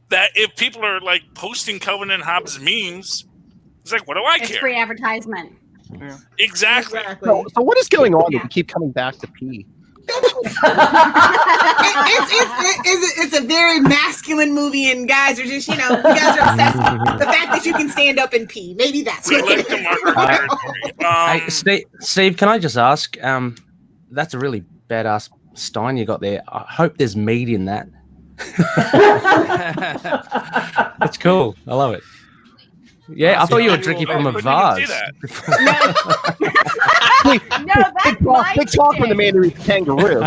that if people are like posting Calvin and Hobbes memes, it's like, what do I care? It's free advertisement. Yeah. Exactly. So what is going on that we keep coming back to pee? It's a very masculine movie, and guys are just, you know, you guys are obsessed with the fact that you can stand up and pee. Maybe that's what it is. Hey, Steve, can I just ask? That's a really badass stein you got there. I hope there's meat in that. That's cool. I love it. Yeah, I thought you were drinking from a vase. Big talk from the man who eats kangaroo.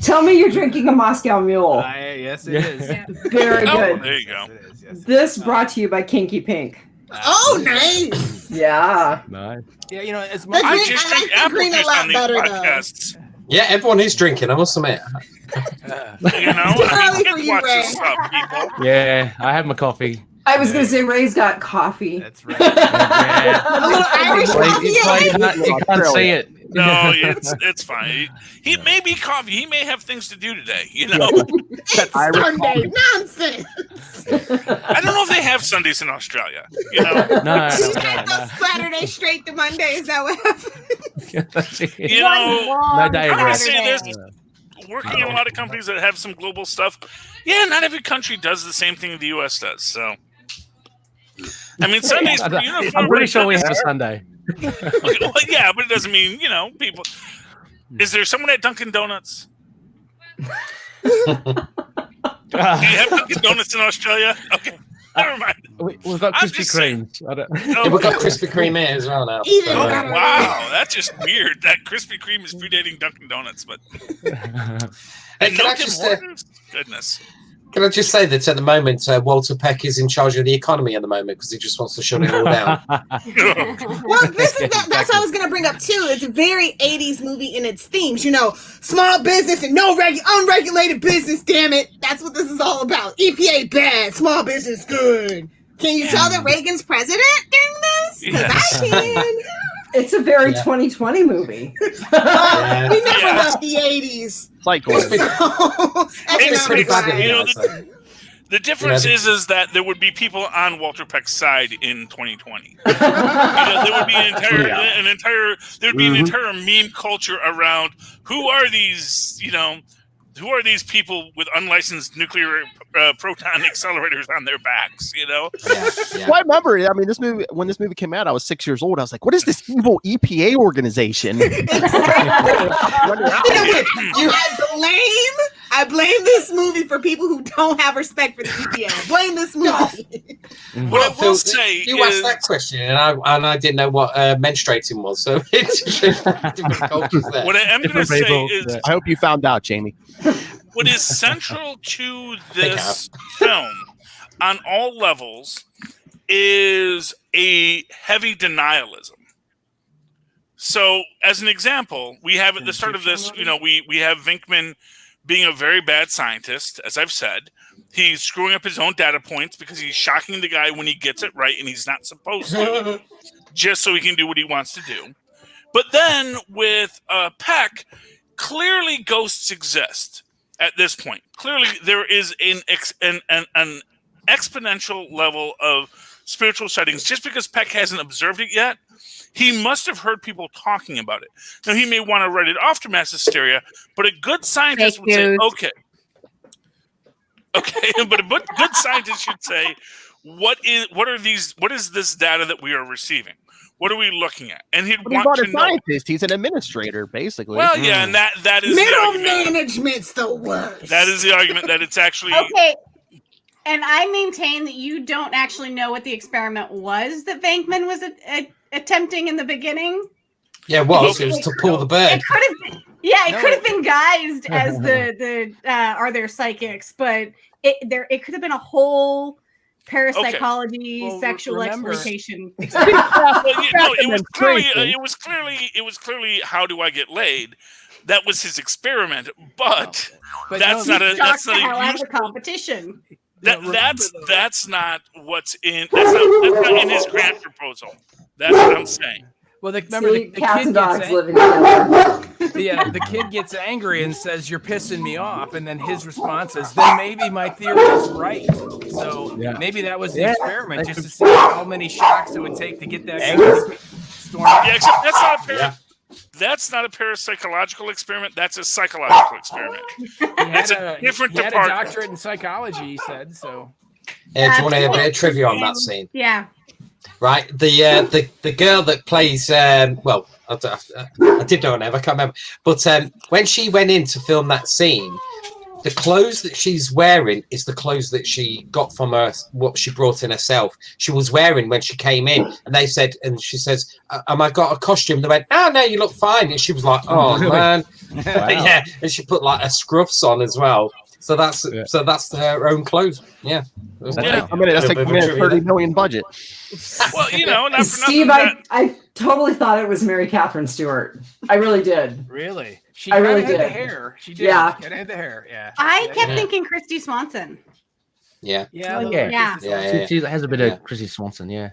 Tell me you're drinking a Moscow Mule. Yes, it is. Very good. There you go. This brought to you by Kinky Pink. Oh, nice. Yeah. Nice. Yeah, you know, as much I just drink apple juice on these podcasts. Yeah, everyone is drinking, I must admit. You know, watch this stuff, people. Yeah, I have my coffee. I was going to say Ray's got coffee. That's right. A little Irish coffee. You can't see it. No, it's fine. He may be coffee. He may have things to do today. You know, it's Sunday nonsense. I don't know if they have Sundays in Australia. You know, no. Saturday straight to Monday. Is that what happens? You know, no day I would rest. say this. Working in a lot of companies that have some global stuff. Yeah, not every country does the same thing the U.S. does. So, I mean, Sundays. I'm pretty sure we have a Sunday. Okay, well, yeah, but it doesn't mean, you know, people. Is there someone at Dunkin' Donuts? Do you have Dunkin' Donuts in Australia? Okay, never mind. We've got Krispy Kremes. We've got Krispy Kreme here as well now. Wow, that's just weird. That Krispy Kreme is predating Dunkin' Donuts, but Hey, no Tim Hortons? Goodness. Can I just say that at the moment, Walter Peck is in charge of the economy at the moment because he just wants to shut it all down. Well, that's what I was going to bring up too. It's a very 80s movie in its themes. You know, small business and no unregulated business, damn it. That's what this is all about. EPA bad, small business good. Can you tell that Reagan's president during this? Because I can. It's a very 2020 movie. We never left the 80s. Like, the difference is that there would be people on Walter Peck's side in 2020. You know, there would be an entire meme culture around who are these, you know, who are these people with unlicensed nuclear proton accelerators on their backs? You know. Well, I remember. I mean, when this movie came out, I was 6 years old. I was like, "What is this evil EPA organization?" I blame this movie for people who don't have respect for the EPA. Blame this movie. What I will say you asked that question, and I didn't know what menstruating was. So it's what I am going to say is, I hope you found out, Jamie. What is central to this film on all levels is a heavy denialism. So, as an example, we have at the start of this, you know, we have Venkman being a very bad scientist, as I've said. He's screwing up his own data points because he's shocking the guy when he gets it right and he's not supposed to, just so he can do what he wants to do. But then with Peck, clearly ghosts exist at this point. Clearly there is an exponential level of spiritual sightings. Just because Peck hasn't observed it yet, he must have heard people talking about it. Now, he may want to write it off to mass hysteria, but a good scientist would say, okay, but a good scientist should say, what is this data that we are receiving? What are we looking at? And he'd want to know. Scientist. He's an administrator, basically. Well, yeah, and that is middle management's the worst. That is the argument that it's actually okay. And I maintain that you don't actually know what the experiment was that Venkman was attempting in the beginning. Yeah, it was to pull the bird. It could have been, it could have been guised as the are there psychics, but it could have been a whole parapsychology, sexual exploitation. It was clearly how do I get laid? That was his experiment, but that's not a competition. That's not what's in. That's not in his grant proposal. That's what I'm saying. Well, remember the cats kid and dogs living together. The kid gets angry and says, "You're pissing me off," and then his response is, "Then maybe my theory is right." So maybe that was the experiment, just to see how many shocks it would take to get that storm. Yeah, except that's not a parapsychological experiment. That's a psychological experiment. That's a different department. He had a doctorate in psychology, he said. So. Do you want to hear a bit of trivia on that scene? Yeah. Right, the girl that plays I did know her name, I can't remember, but when she went in to film that scene, the clothes that she's wearing is the clothes that she got from her, what she brought in herself. She was wearing when she came in, and they said, and she says, "Am I got a costume?" They went, "Oh no, you look fine." And she was like, "Oh really? man," Wow. yeah, and she put like her scruffs on as well. So that's her own clothes. Yeah. That's like a $30 million budget. Well, not for Steve, nothing. I totally thought it was Mary Catherine Stewart. I really did. Really? She really had did. the hair. She did. Yeah. She had the hair. Yeah. I kept thinking Christy Swanson. Yeah. Yeah. She has a bit of Chrissy Swanson. Yeah.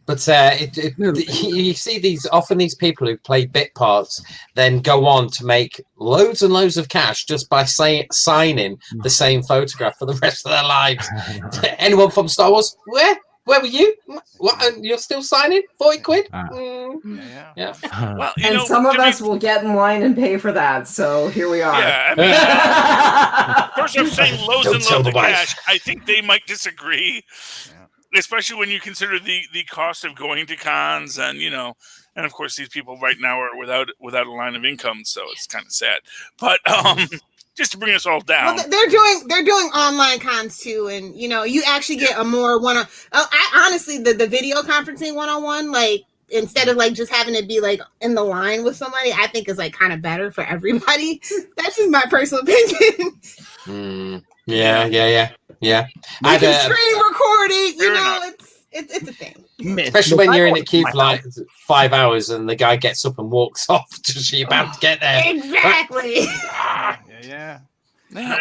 But you see these people who play bit parts then go on to make loads and loads of cash just by signing the same photograph for the rest of their lives. Anyone from Star Wars? Where were you? What? And you're still signing? 40 quid? Yeah. Well, and some of us will get in line and pay for that. So here we are. Yeah. First, I'm saying loads and loads of cash. I think they might disagree, especially when you consider the cost of going to cons and and of course these people right now are without a line of income, so it's kind of sad. But just to bring us all down. Well, they're doing online cons too, and you actually get a more honestly the video conferencing one-on-one, like instead of like just having it be like in the line with somebody, I think is like kind of better for everybody. That's just my personal opinion. Yeah. You can screen recording, it's a thing. Especially when you're in a queue for like 5 hours and the guy gets up and walks off just you're about to get there. Exactly. Yeah.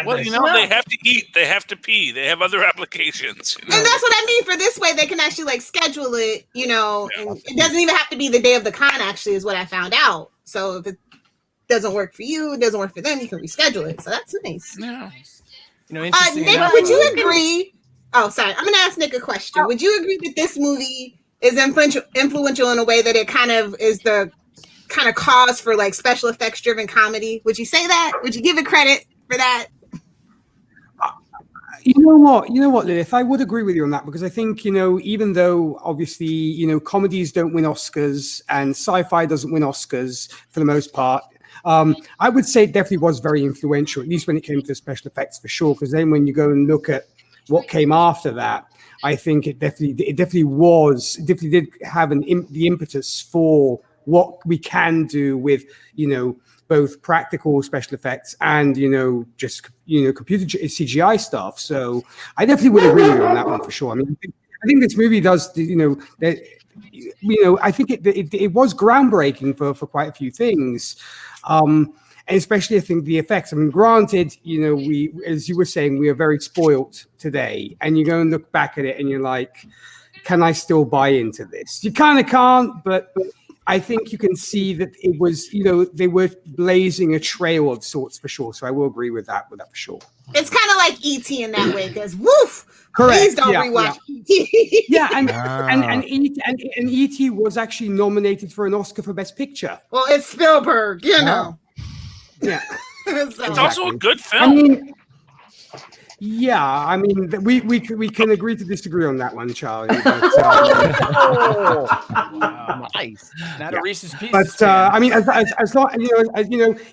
Well, they have to eat, they have to pee, they have other applications. And that's what I mean. For this way, they can actually like schedule it. And it doesn't even have to be the day of the con. Actually, is what I found out. So if it doesn't work for you, it doesn't work for them. You can reschedule it. So that's nice. Yeah. Nick, would you agree? Oh, sorry. I'm going to ask Nick a question. Would you agree that this movie is influential in a way that it kind of is the kind of cause for like special effects driven comedy? Would you say that? Would you give it credit for that? You know what, Lilith? I would agree with you on that because I think, even though obviously, comedies don't win Oscars and sci-fi doesn't win Oscars for the most part, I would say it definitely was very influential, at least when it came to the special effects for sure. Because then when you go and look at what came after that, I think it definitely did have the impetus for what we can do with, both practical special effects and, just, computer CGI stuff. So I definitely would agree with you on that one for sure. I mean, I think this movie does, I think it was groundbreaking for quite a few things. And especially, I think, the effects. I mean, granted, we, as you were saying, we are very spoilt today. And you go and look back at it and you're like, can I still buy into this? You kind of can't, but I think you can see that it was, they were blazing a trail of sorts for sure. So I will agree with that for sure. It's kind of like E.T. in that way, because woof, correct. Please don't rewatch E.T. Yeah, and E.T. was actually nominated for an Oscar for Best Picture. Well, it's Spielberg, Yeah. It's also a good film. I mean, we can agree to disagree on that one, Charlie. But, nice. Not a Reese's Pieces. But I mean, as long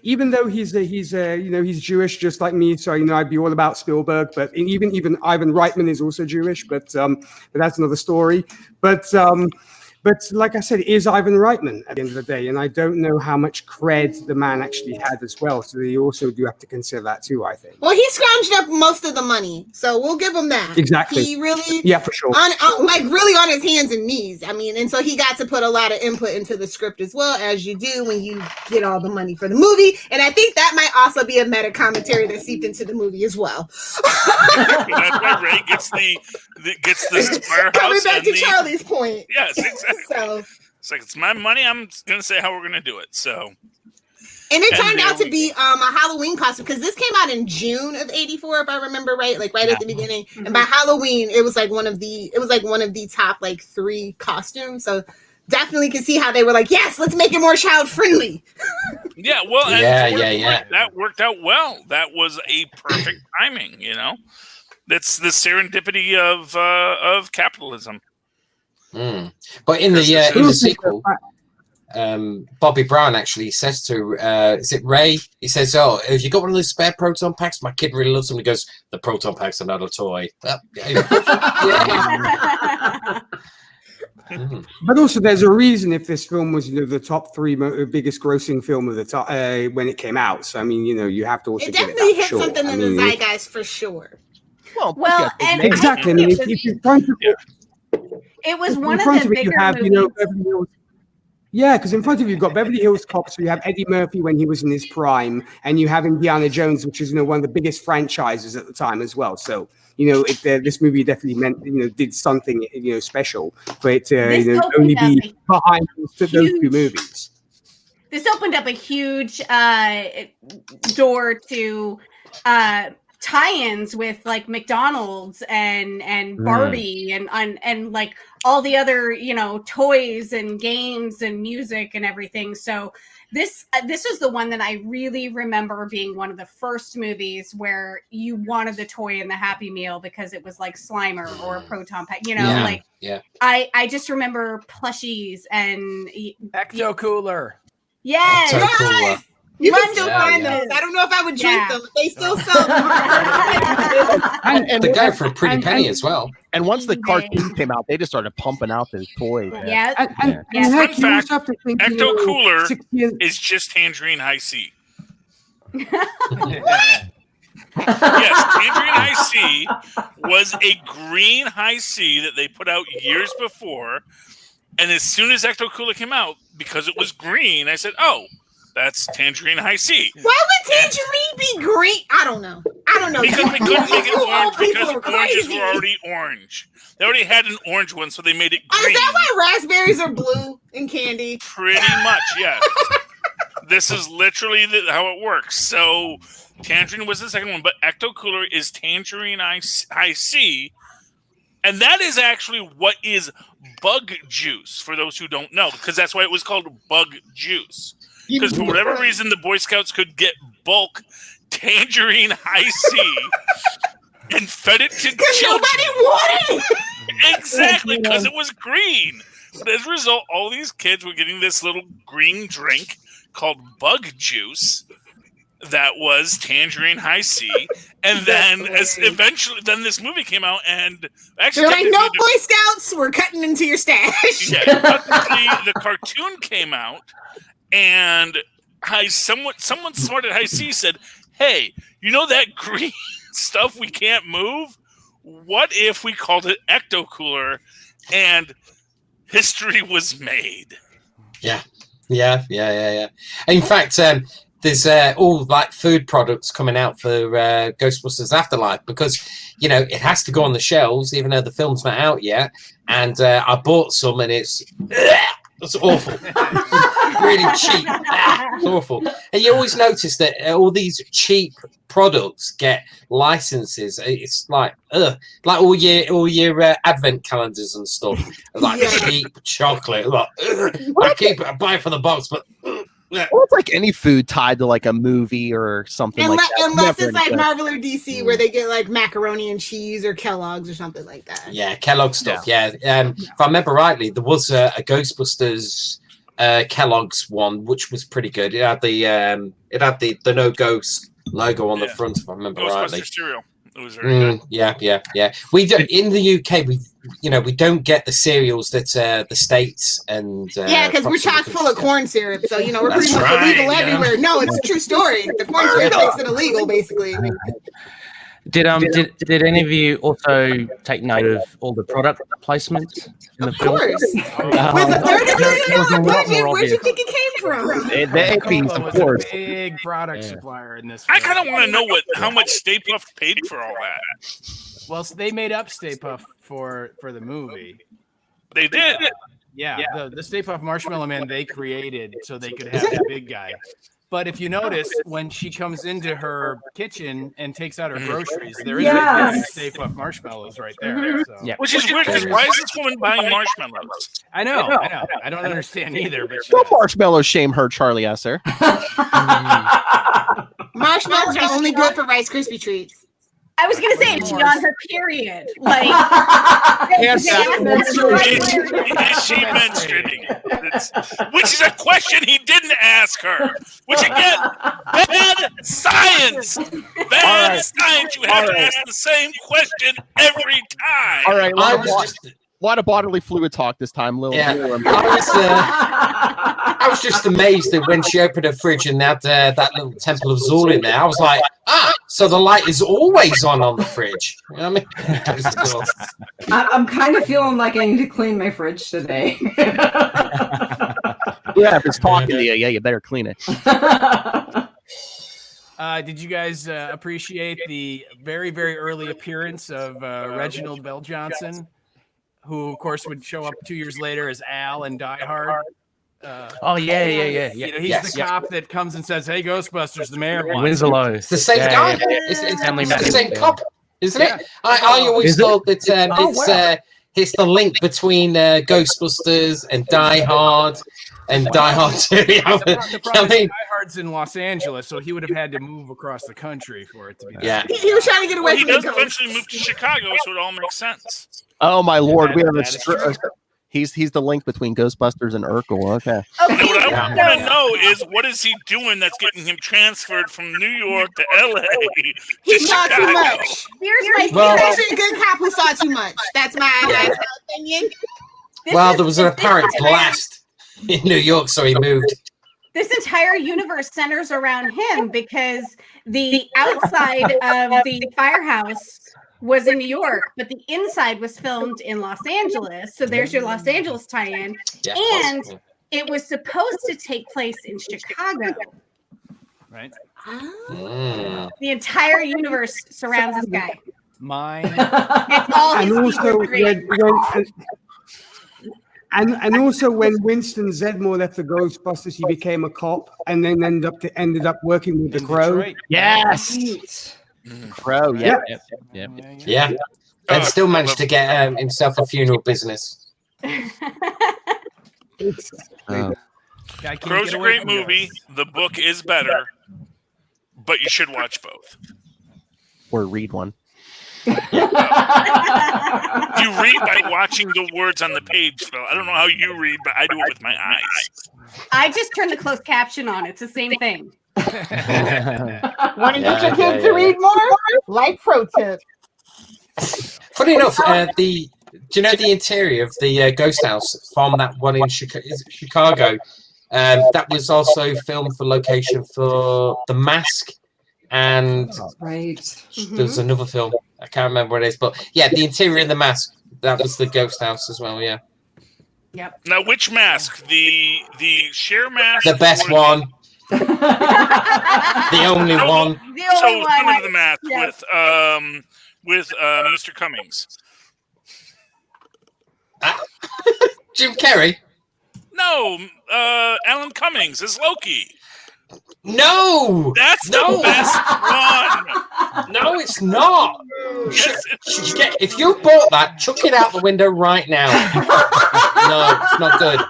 even though he's Jewish just like me, so I'd be all about Spielberg. But even Ivan Reitman is also Jewish, but that's another story. But like I said, it is Ivan Reitman at the end of the day, and I don't know how much cred the man actually had as well. So you also do have to consider that too, I think. Well, he scrounged up most of the money, so we'll give him that. Exactly. He really, yeah, for sure, really on his hands and knees. I mean, and so he got to put a lot of input into the script as well, as you do when you get all the money for the movie. And I think that might also be a meta commentary that seeped into the movie as well. That's why Ray gets the firehouse. Coming back to Charlie's point. Yes, exactly. So it's like, it's my money. I'm gonna say how we're gonna do it. So, and it turned out to be a Halloween costume, because this came out in June of '84, if I remember right, like right at the beginning. Mm-hmm. And by Halloween, it was like one of the top like 3 costumes. So definitely can see how they were like, yes, let's make it more child friendly. Yeah, well, that worked out well. That was a perfect timing. That's the serendipity of capitalism. But in the sequel, Bobby Brown actually says to is it Ray? He says, "Oh, have you got one of those spare proton packs? My kid really loves them." He goes, "The proton packs are not a toy." But also, there's a reason if this film was the top 3 biggest grossing film of the top when it came out. So I mean, you have to also it give it definitely that, hit sure. something in the zeitgeist for sure. Well, and exactly. I mean, if you're trying to. It was one of the bigger movies. Because in front of you, you've got Beverly Hills Cop, so you have Eddie Murphy when he was in his prime, and you have Indiana Jones, which is one of the biggest franchises at the time as well. So this movie definitely did something special for it to only be behind those 2 movies. This opened up a huge door to tie-ins with like McDonald's and Barbie and like all the other toys and games and music and everything. So this was the one that I really remember being one of the first movies where you wanted the toy in the Happy Meal because it was like Slimer or a proton pack. I just remember plushies and Ecto Cooler. Yes. Ecto Cooler. You can still find those. I don't know if I would drink them, but they still sell them. And they go for a pretty penny as well. And once the cartoon came out, they just started pumping out those toys. Yeah. Fun fact, Ecto Cooler is just Tangerine High C. Yes, Tangerine High C was a green High C that they put out years before. And as soon as Ecto Cooler came out, because it was green, I said, "Oh, that's Tangerine High C." Why would Tangerine be green? I don't know. Because we couldn't make it orange because oranges were already orange. They already had an orange one, so they made it green. Is that why raspberries are blue in candy? Pretty much, yes. This is literally how it works. So Tangerine was the second one, but Ecto Cooler is Tangerine High C. And that is actually what is bug juice, for those who don't know, because that's why it was called bug juice. Because for whatever reason, the Boy Scouts could get bulk Tangerine High C and fed it to children. Nobody wanted it. Exactly, because it was green. But as a result, all these kids were getting this little green drink called bug juice that was Tangerine High C. And then eventually this movie came out and actually they're like, no Boy Scouts, we're cutting into your stash. Yeah, the cartoon came out. And someone smart at High C said, "Hey, that green stuff we can't move? What if we called it Ecto Cooler?" And history was made. Yeah. In fact, there's all like food products coming out for Ghostbusters Afterlife, because you know it has to go on the shelves even though the film's not out yet. And I bought some, and it's awful. Really cheap. It's awful. And you always notice that all these cheap products get licenses. It's like all your advent calendars and stuff. Like cheap chocolate. Like, I buy it for the box, but. Well, it's like any food tied to like a movie or something like that. Unless it's like Marvel or DC where they get like macaroni and cheese or Kellogg's or something like that. Yeah, Kellogg's stuff. Yeah. If I remember rightly, there was a Ghostbusters Kellogg's one, which was pretty good. It had the No Ghost logo on the front, if I remember rightly. Cereal. It was very good. Yeah. We don't in the UK. We don't get the cereals that the States and because we're chock full of corn syrup, so we're pretty much illegal everywhere. No, it's a true story. The corn syrup makes it illegal, basically. Did any of you also take note of all the product placements in the film? Of course. With a $30 million budget, where'd you think it came from? The APs, of course. Big product supplier in this. I kind of want to know how much Stay Puft paid for all that. Well, so they made up Stay Puft for the movie. They did. Yeah. The Stay Puft Marshmallow Man they created so they could have the big guy. But if you notice, when she comes into her kitchen and takes out her groceries, there is a Stay Puft marshmallows right there. So. Yeah. Which is weird, because why is this woman buying marshmallows? I know. I don't understand either. But don't marshmallows shame her, Charlie Esser. Marshmallows are only good for Rice Krispie treats. I was gonna say, is she on her period? Like, is she menstruating? Which is a question he didn't ask her. Which again, bad science. Bad science. You have to ask the same question every time. All right, a lot of bodily fluid talk this time, Lilith. Yeah. I was just amazed that when she opened her fridge and had that little Temple of Zul in there, I was like, so the light is always on the fridge. You know what I mean? I'm kind of feeling like I need to clean my fridge today. Yeah, if it's talking to you, you better clean it. Did you guys appreciate the very, very early appearance of Reginald Bell Johnson, who, of course, would show up 2 years later as Al in Die Hard? He's the cop that comes and says, "Hey, Ghostbusters, the mayor wants." Winslow. It's the same guy. It's the same cop, isn't it? I always thought that it's the link between Ghostbusters and Die Hard and Die Hard 2. Die Hard's in Los Angeles, so he would have had to move across the country for it to be. Yeah, he was trying to get away from He does eventually move to Chicago, so it all makes sense. Oh my lord, we have he's the link between Ghostbusters and Urkel. Okay. What I want to know is, what is he doing that's getting him transferred from New York to LA? He saw too much. He's actually a good cop who saw too much. That's my opinion. There was an apparent blast in New York, so he moved. This entire universe centers around him because the outside of the firehouse was in New York, but the inside was filmed in Los Angeles. So there's your Los Angeles tie-in. Yeah, and it was supposed to take place in Chicago. Right. The entire universe surrounds this guy. Mine. And also when Winston Zedmore left the Ghostbusters, he became a cop and then ended up working with the Crow. Detroit. Yes. Crow, yeah. And still managed to get himself a funeral business. Crow's a great movie. The book is better, but you should watch both. Or read one. You read by watching the words on the page, Phil. I don't know how you read, but I do it with my eyes. I just turn the closed caption on. It's the same thing. Want to get your kids to read more? Like pro tip. Funny enough, do you know the interior of the ghost house from that one in Chicago? That was also filmed for location for The Mask, and there's another film. I can't remember what it is, but yeah, the interior of The Mask. That was the ghost house as well. Yeah. Yep. Now, which mask? The Cher mask? The best one. The only one. The only one. Come into the mask Yes. with Mr. Cummings. Jim Carrey? No, Alan Cummings is Loki. No! That's the best one! No, it's not! If you bought that, chuck it out the window right now. No, it's not good.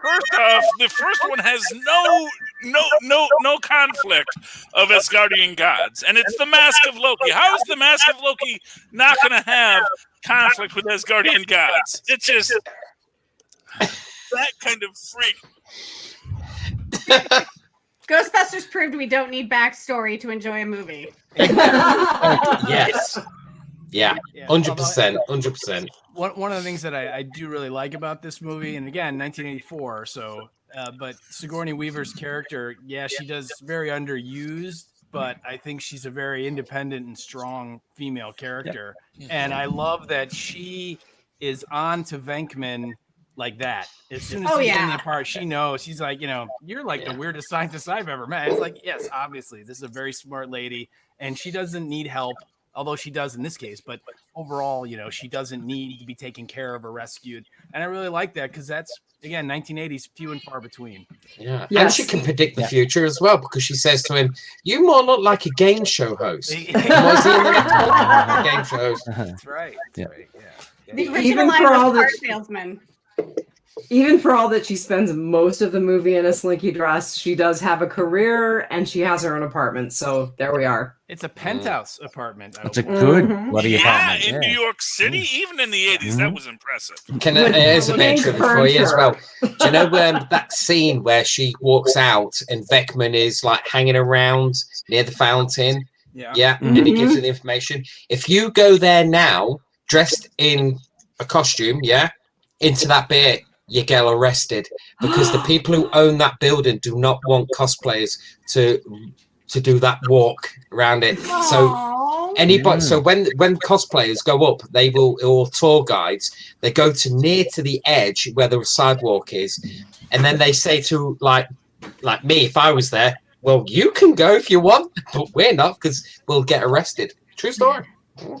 First off, the first one has no conflict of Asgardian gods, and it's the Mask of Loki. How is the Mask of Loki not going to have conflict with Asgardian gods? It's just that kind of freak. Ghostbusters proved we don't need backstory to enjoy a movie. Yes. Yeah, 100%. 100%. One of the things that I do really like about this movie, and again, 1984, so, but Sigourney Weaver's character, she does very underused, but I think she's a very independent and strong female character. Yep. And I love that she is on to Venkman like that. As soon as he's in the part, she knows. She's like, you're like the weirdest scientist I've ever met. It's like, yes, obviously, this is a very smart lady, and she doesn't need help, although she does in this case. But overall, she doesn't need to be taken care of or rescued. And I really like that because that's, again, 1980s, few and far between. Yeah. Yes. And she can predict the future as well, because she says to him, you more look like a game show host. Was he in the game show host? That's right. That's right. Yeah. The original line was car salesman. Even for all that she spends most of the movie in a slinky dress, she does have a career and she has her own apartment. So there we are. It's a penthouse apartment. It's a good bloody apartment. In New York City, even in the 80s, that was impressive. Here's a bit of trivia for you as well. Do you know that scene where she walks out and Venkman is like hanging around near the fountain? Yeah. And he gives her the information. If you go there now, dressed in a costume, into that bit, you get arrested because the people who own that building do not want cosplayers to do that walk around it. So anybody, so when cosplayers go up, they will, or tour guides, they go to near to the edge where the sidewalk is, and then they say to like me, if I was there, well, you can go if you want, but we're not because we'll get arresed. True story.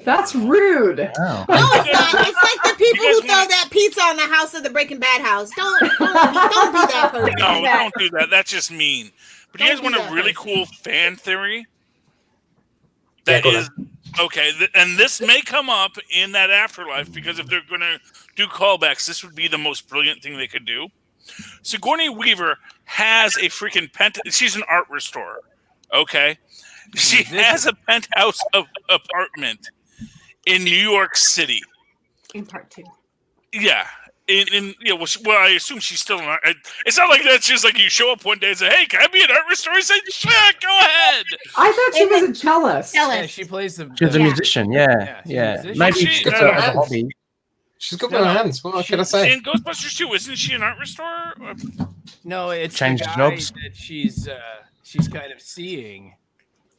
That's rude. Oh. No, it's not. It's like the people who throw that pizza on the house of the Breaking Bad house. Don't be that person. No, don't do that. That's just mean. But you guys want a really cool fan theory? That is okay, and this may come up in that afterlife because if they're going to do callbacks, this would be the most brilliant thing they could do. Sigourney Weaver has a freaking she's an art restorer. Okay. She has a penthouse apartment in New York City. In part 2. Yeah. Well, I assume she's still in art. It's not like that's just like you show up one day and say, hey, can I be an art restorer? Say, sure, go ahead. I thought she was a cellist. Yeah, she plays She's a musician, yeah. Maybe she's got a hobby. She's got no hands. What can I say? In Ghostbusters 2, isn't she an art restorer? No, it's changed the guy jobs. that she's kind of seeing.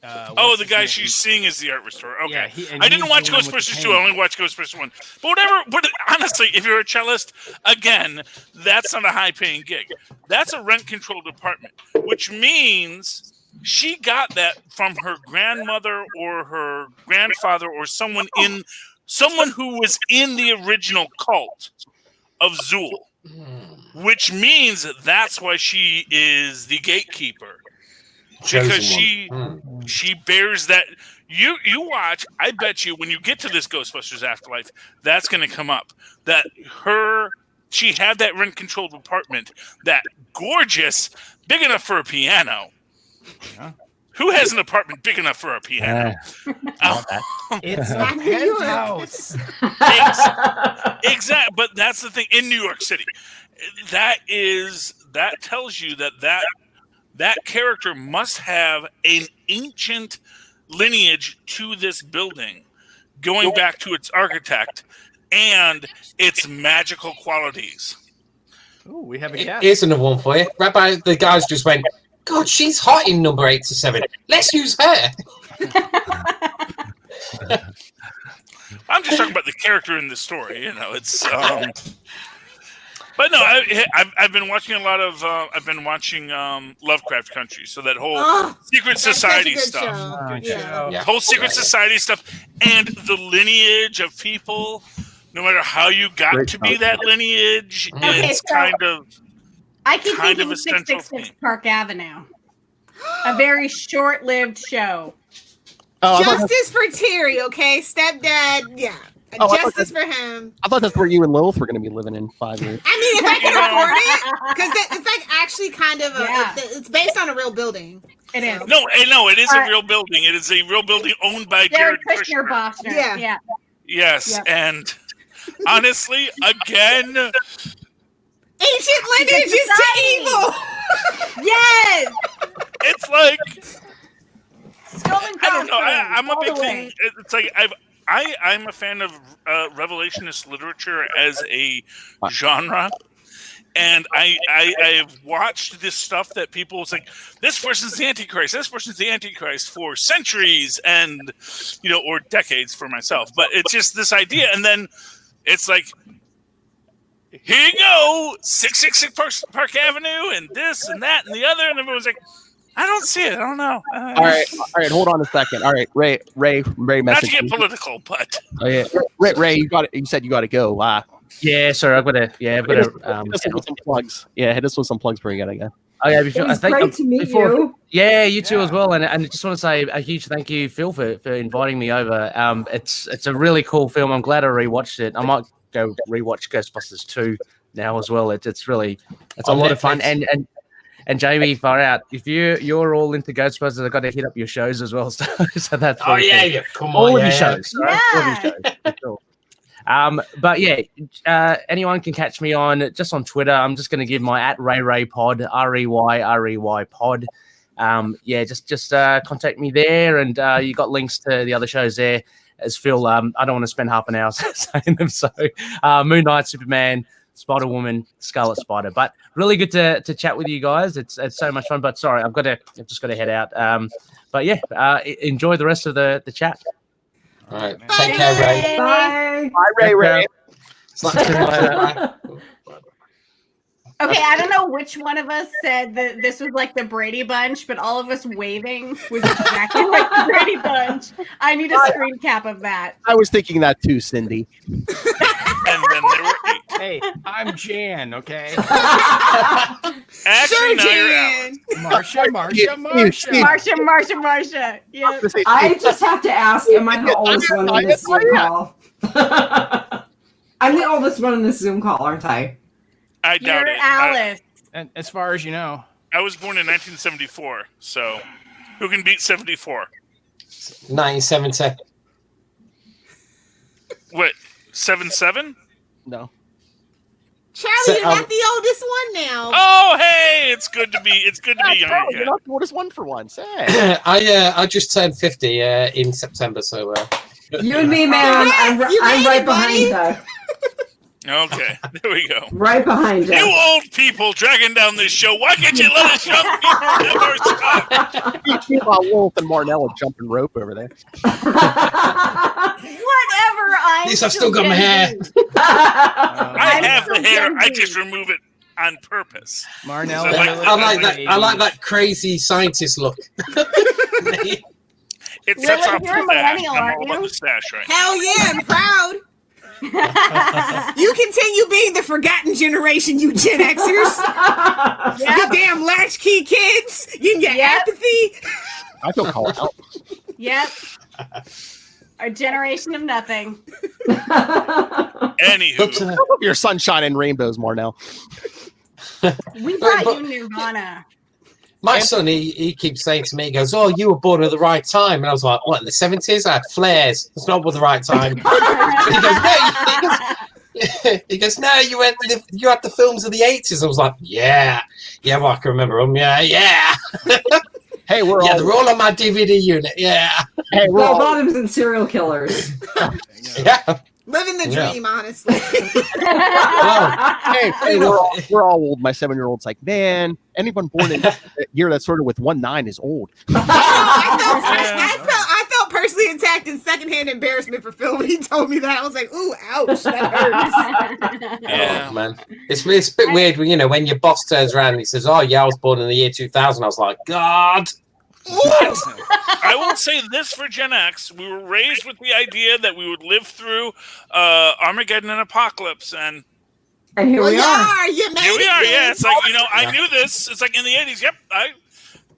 The guy she's seeing is the art restorer. Okay. Yeah, I didn't watch Ghostbusters 2. I only watched Ghostbusters 1. But whatever. But honestly, if you're a cellist, again, that's not a high-paying gig. That's a rent-controlled apartment, which means she got that from her grandmother or her grandfather or someone who was in the original cult of Zool, which means that's why she is the gatekeeper. Because she bears that. You watch. I bet you when you get to this Ghostbusters Afterlife, that's going to come up. That she had that rent controlled apartment, that gorgeous, big enough for a piano. Yeah. Who has an apartment big enough for a piano? It's a penthouse. Exactly. But that's the thing in New York City. That tells you that character must have an ancient lineage to this building, going back to its architect and its magical qualities. Oh, we have a guest. Here's another one for you. Rabbi, the guys just went, God, she's hot in number 87. Let's use her. I'm just talking about the character in the story. It's But no, I've been watching a lot of. I've been watching Lovecraft Country, so that whole secret society stuff, whole secret society stuff, and the lineage of people. No matter how you got to be that lineage, it's kind of. I keep thinking 666 Park Avenue, a very short-lived show. Justice for Terry, okay, stepdad, yeah. Justice for him. I thought that's where you and Lilith were going to be living in 5 years. I mean, if I can afford it, because it's like actually kind of it's based on a real building. It is. No, it is a real building. It is a real building owned by Jared Kushner. Bostner. Yeah. Yes, and honestly, again, ancient lineages to evil. Yes. It's like Stolen I don't know. I'm a big thing. It's like I'm a fan of revelationist literature as a genre, and I have watched this stuff that people was like, this person's the Antichrist, this person's the Antichrist for centuries and or decades for myself. But it's just this idea, and then it's like, here you go, 666 Park Avenue, and this and that and the other, and everyone's like, I don't see it. I don't know. All right. Hold on a second. All right, Ray. Not to get political, but Ray, you got it. You said you got to go. Yeah, sorry. I've got to. Hit us with some plugs. Yeah, hit us with some plugs before you gotta go. Oh yeah, it's great to meet you. Yeah, you too as well. And I just want to say a huge thank you, Phil, for inviting me over. It's a really cool film. I'm glad I rewatched it. I might go rewatch Ghostbusters 2 now as well. It's a lot of fun. And Jamie, far out. If you're all into Ghostbusters, I've got to hit up your shows as well. So that's yeah, come on, all of your shows. Right? All of your shows. Cool. But yeah, anyone can catch me on Twitter. I'm just going to give my @RayRayPod, REY Pod. Just contact me there, and you got links to the other shows there. As Phil, I don't want to spend half an hour saying them. So Moon Knight, Superman, Spider Woman, Scarlet Spider. But really good to chat with you guys. It's so much fun. But sorry, I've just got to head out. But yeah, enjoy the rest of the chat. All right. Take care, Ray. Bye. Bye, Ray. Okay, I don't know which one of us said that this was like the Brady Bunch, but all of us waving was exactly like the Brady Bunch. I need a screen cap of that. I was thinking that too, Cindy. And then there were Hey, I'm Jan, okay? Actually, now you're out. Marsha. Yeah. I just have to ask, am I the oldest one in this Zoom call? I'm the oldest one in this Zoom call, aren't I? I doubt it. Alice. And as far as you know. I was born in 1974, so who can beat 74? 1970. What, 77? No. Charlie, you're not the oldest one now. Oh, hey, it's good to be young again. You're not the oldest one for once. Hey. I just turned 50 in September, so you and me, man. I'm right behind you. Okay, there we go. Right behind you. You old people dragging down this show. Why can't you let us young people do our stuff? Meanwhile, Lilith and Marnell are jumping rope over there. Whatever. At least I've still got my hair. I have the hair. I just remove it on purpose. Marnell, I like that crazy scientist look. It sets off you're a the stash. millennial, I'm aren't all about you? the stash right Hell yeah, I'm proud. You continue being the forgotten generation, you Gen Xers. You damn latchkey kids. You and your apathy. I feel called out. Yep. A generation of nothing. Anywho. Your sunshine and rainbows, Marnell. We brought you Nirvana. My son, he keeps saying to me, he goes, "Oh, you were born at the right time." And I was like, "What, in the 70s? I had flares. It's not the right time." He goes, "No, you had the films of the 80s." I was like, yeah, well, I can remember them. Yeah. Hey, they're all on my DVD unit. Yeah. Hey, bell bottoms and serial killers. Yeah. Living the dream, honestly. Hey, we're all old. My 7-year-old's like, man, anyone born in a year that started with 19 is old. I felt personally attacked in secondhand embarrassment for Phil when he told me that. I was like, ooh, ouch, that hurts. Oh, man. It's a bit weird when, when your boss turns around and he says, oh, yeah, I was born in the year 2000. I was like, God. I will say this for Gen X. We were raised with the idea that we would live through Armageddon and Apocalypse, and here we are. You made Here we it, are. kids. Yeah, it's like, I knew this. It's like in the 80s. Yep, I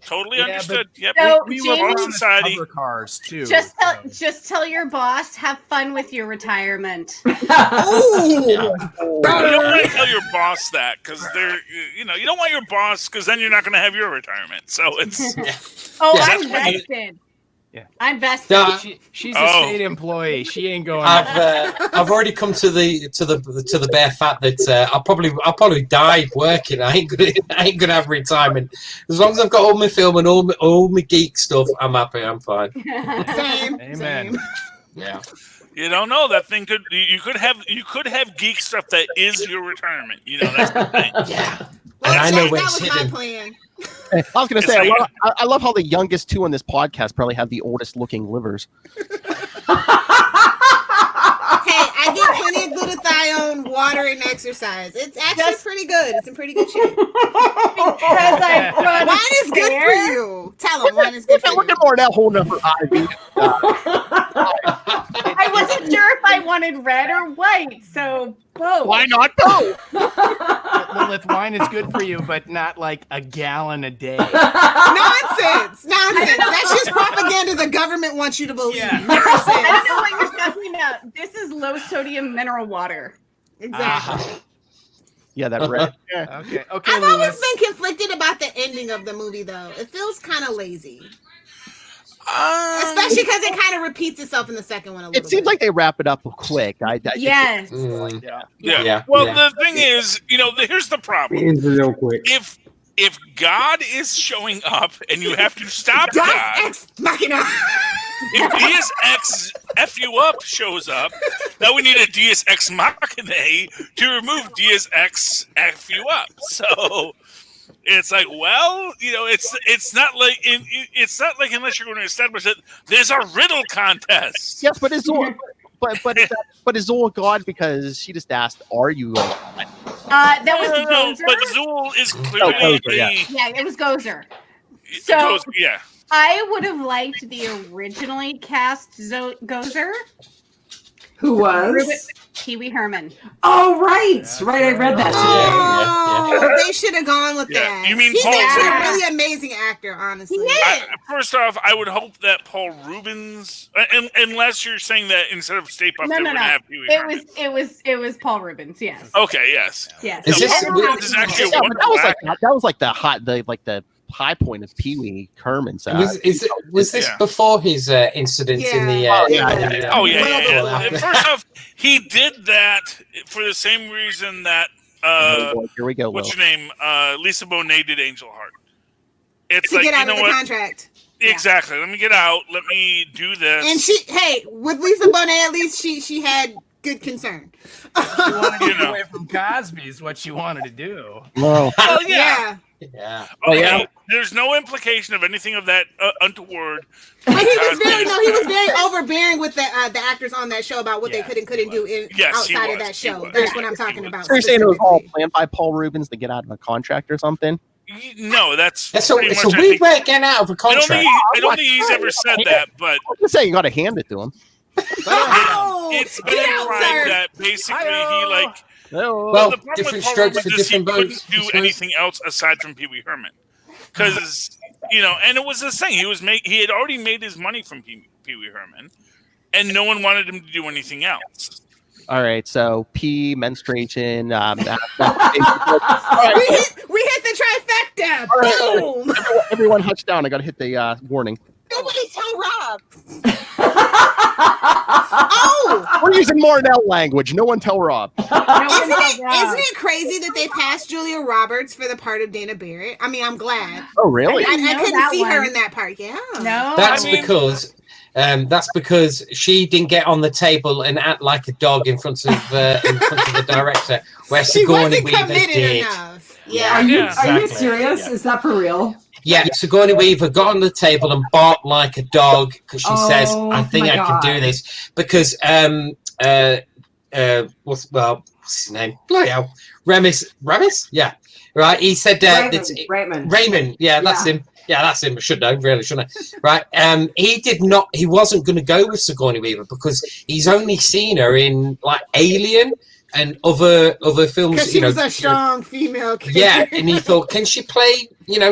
totally understood. Yep, So, we James, were on society. Cover cars too. Just tell your boss, have fun with your retirement. Ooh. You don't want to tell your boss that because they're, you don't want your boss because then you're not going to have your retirement. So it's. I'm vested. Yeah. I'm vested. She's a state employee. She ain't going. I've already come to the bare fact that I'll probably die working. I ain't gonna have retirement as long as I've got all my film and all my geek stuff. I'm happy. I'm fine. Same. Amen. Same. Yeah. You don't know that thing could. You could have geek stuff that is your retirement. That's the thing. Yeah. Well, and I know where that it's was hidden. my plan. I was going to say, It's I love how the youngest two on this podcast probably have the oldest looking livers. Hey, I get plenty of glutathione, water, and exercise. It's actually pretty good. It's in pretty good shape. Because Wine is good for you. Tell them wine is good for you. Look at Marnell holding up her IV. I wasn't sure if I wanted red or white, so both. Why not both? Lilith, wine is good for you, but not like a gallon a day. Nonsense. That's just propaganda the government wants you to believe. Yeah. Nonsense. I don't know what you're talking about. This is low sodium mineral water. Exactly. Yeah, that red. Okay, I've Lilith. always been conflicted about the ending of the movie, though. It feels kind of lazy. Especially because it kind of repeats itself in the second one a little It seems bit. like they wrap it up quick. Yes. Yeah. Well, the thing is, here's the problem. It's real quick. If God is showing up and you have to stop Deus God, Ex Machina. if Deus Ex F you up shows up, now we need a Deus Ex Machina to remove Deus Ex F you up. So it's like, well, it's not like unless you're going to establish that there's a riddle contest. Yes, but it's all. But is Zool God because she just asked, "Are you?" That was No, Gozer. but Zool is clearly Yeah, it was Gozer. So yeah. I would have liked the originally cast Gozer. Who was? Pee-wee Herman. Oh, right. Right, I read that. Oh, they should have gone with that. You mean He's Paul actually a Rubens? really amazing actor, honestly. First off, I would hope that Paul Rubens, unless you're saying that instead of Stay Puft, No. they're going to have Pee-wee Herman. It was Paul Rubens. Yes. Okay. Yes. Yes. Is No, this- Paul Rubens is actually a Yeah, but wonderful actor. that was like the high point of Pee-wee Herman. So Was this before his incident in the? Oh yeah. First off, he did that for the same reason that here we go. what's your name? Lisa Bonet did Angel Heart. It's To like, get out you of know the what? contract. Exactly. Let me get out. Let me do this. And with Lisa Bonet, at least she had good concern. She wanted to get away from Cosby is what she wanted to do. Whoa. Oh yeah. Yeah. Okay. There's no implication of anything of that untoward. But he was very overbearing with the actors on that show about what they could and couldn't do outside of that show. That's what I'm talking about. So you're saying it was all planned by Paul Rubens to get out of a contract or something? No, that's It's pretty a much, I weird think- way of getting out of a contract. I don't think he's ever said that, but I'm just saying you got to hand it to him. it's been Get out, implied sir. that basically he like. Well, the problem different with Paul strokes Rubens for is different he boats. couldn't do anything else aside from Pee-wee Herman, because and it was the thing. He had already made his money from Pee-wee Herman, and no one wanted him to do anything else. All right, so pee, menstruation. All right, We hit the trifecta. Boom. everyone hush down. I got to hit the warning. Nobody tell Rob. We're using Marnell language. No one tell Rob. Isn't it crazy that they passed Julia Roberts for the part of Dana Barrett? I mean, I'm glad. Oh, really? I couldn't that see her one. in that part. Yeah. No. That's because she didn't get on the table and act like a dog in front of the director, where She Sigourney wasn't Weaver committed did. enough. Yeah. Are you exactly. serious? Yeah. Is that for real? Yeah, Sigourney Weaver got on the table and barked like a dog because she says, "I think I can do this." Because what's his name? Bloody hell, Remus? Yeah, right. He said Raymond. Yeah, that's him. Yeah, that's him. I should know, really, shouldn't I? Right. He wasn't going to go with Sigourney Weaver because he's only seen her in like Alien and other films. Because she was a strong female character. Yeah, and he thought, can she play,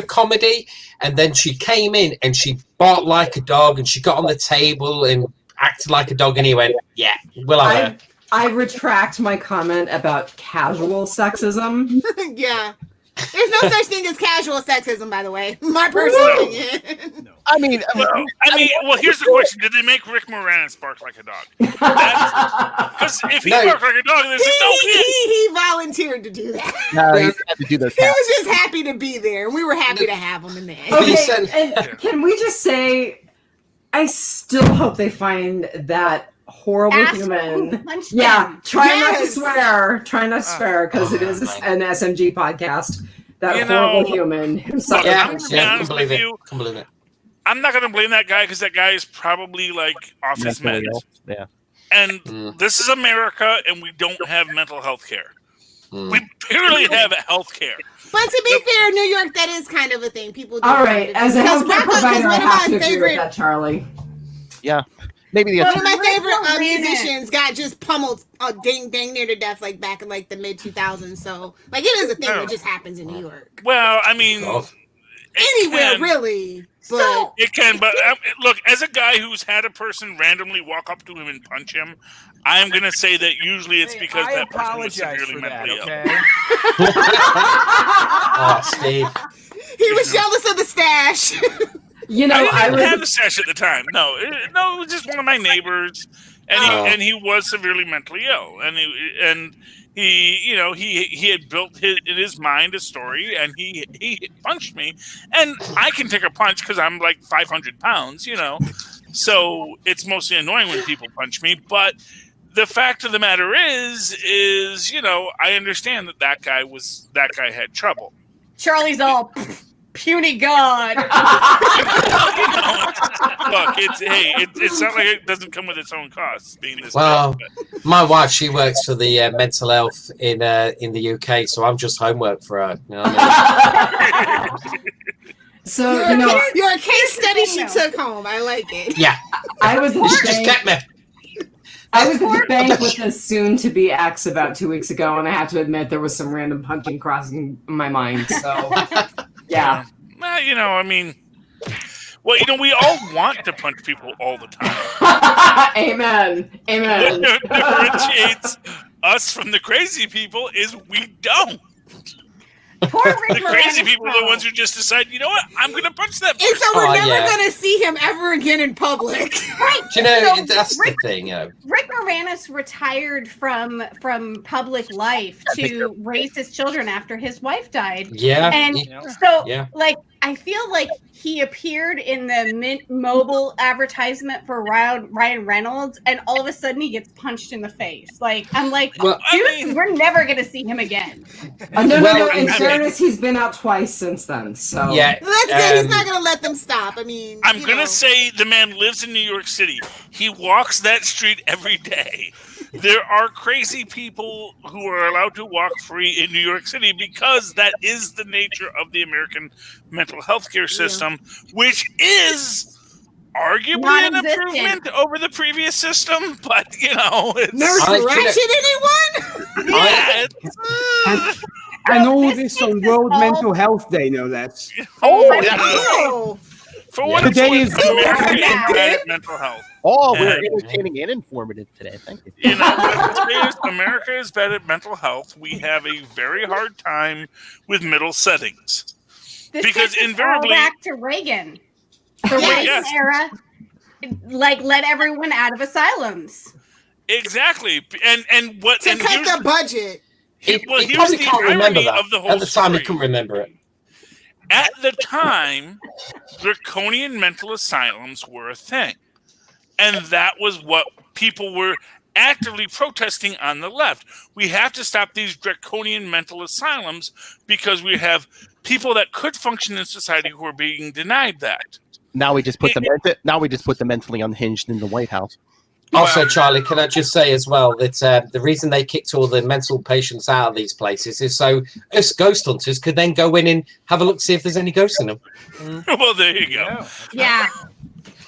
comedy? And then she came in and she barked like a dog and she got on the table and acted like a dog and he went, yeah, we'll have her. I retract my comment about casual sexism. Yeah. There's no such thing as casual sexism, by the way. My personal opinion. I mean, here's the question: did they make Rick Moranis bark like a dog? Because if he barked like a dog, there's he volunteered to do that. No, he had to do those. He was just happy to be there, and we were happy to have him in there. Okay, and can we just say, I still hope they find that horrible human. Yeah, try not to swear because it is an SMG podcast. That horrible human who sucked. I'm believe it. I'm not going to blame that guy because that guy is probably like off his meds. Yeah. And this is America, and we don't have mental health care. We barely have health care. But to be fair, New York, that is kind of a thing. People do. All right, as a healthcare provider, I have to agree with that, Charlie. Yeah. Maybe one of my favorite musicians got just pummeled dang near to death like back in like the mid 2000s. So like it is a thing that just happens in New York. Well, I mean, anywhere really. But it can. But look, as a guy who's had a person randomly walk up to him and punch him, I'm gonna say that usually it's because that person was severely mentally ill. Oh, Steve. He was jealous of the stash. I didn't have a stash at the time. No, it was just one of my neighbors, and he was severely mentally ill, and he had built in his mind a story, and he punched me, and I can take a punch because I'm like 500 pounds, so it's mostly annoying when people punch me, but the fact of the matter is I understand that guy had trouble. Charlie's all puny god. Look, it's not like it doesn't come with its own costs. Being this my wife, she works for the mental health in the UK, so I'm just homework for her. You know what I mean? So you're a case study she took home. I like it. Yeah, I was just kept me. I was at the bank with a soon-to-be ex about 2 weeks ago, and I have to admit there was some random punching crossing my mind. So. Yeah. Well, we all want to punch people all the time. Amen. What differentiates us from the crazy people is we don't. The crazy people are the ones who just decide, you know what, I'm going to punch that person. And so we're never going to see him ever again in public. Right. That's the thing. Rick Moranis retired from public life to raise his children after his wife died. Yeah. And I feel like he appeared in the Mint Mobile advertisement for Ryan Reynolds, and all of a sudden he gets punched in the face. Dude, we're never going to see him again. No. In fairness, he's been out twice since then. So yeah, that's good. He's not going to let them stop. I'm going to say the man lives in New York City. He walks that street every day. There are crazy people who are allowed to walk free in New York City because that is the nature of the American mental health care system, which is arguably an improvement over the previous system, but it's... Nurse Ratchet, anyone? And all this on World Mental Health Day, no less. For what today is America is bad at mental health. We're entertaining and informative today. Thank you. America is bad at mental health. We have a very hard time with middle settings. Because invariably back to Reagan. The Reagan era, let everyone out of asylums. Exactly. And what to cut the budget. Here's the irony of the whole At the time, he couldn't remember it. At the time, draconian mental asylums were a thing. And that was what people were actively protesting on the left. We have to stop these draconian mental asylums because we have people that could function in society who are being denied that. Now we just put the mentally unhinged in the White House. Also, Charlie, can I just say as well that the reason they kicked all the mental patients out of these places is so us ghost hunters could then go in and have a look, see if there's any ghosts in them. Well, there you go. Yeah.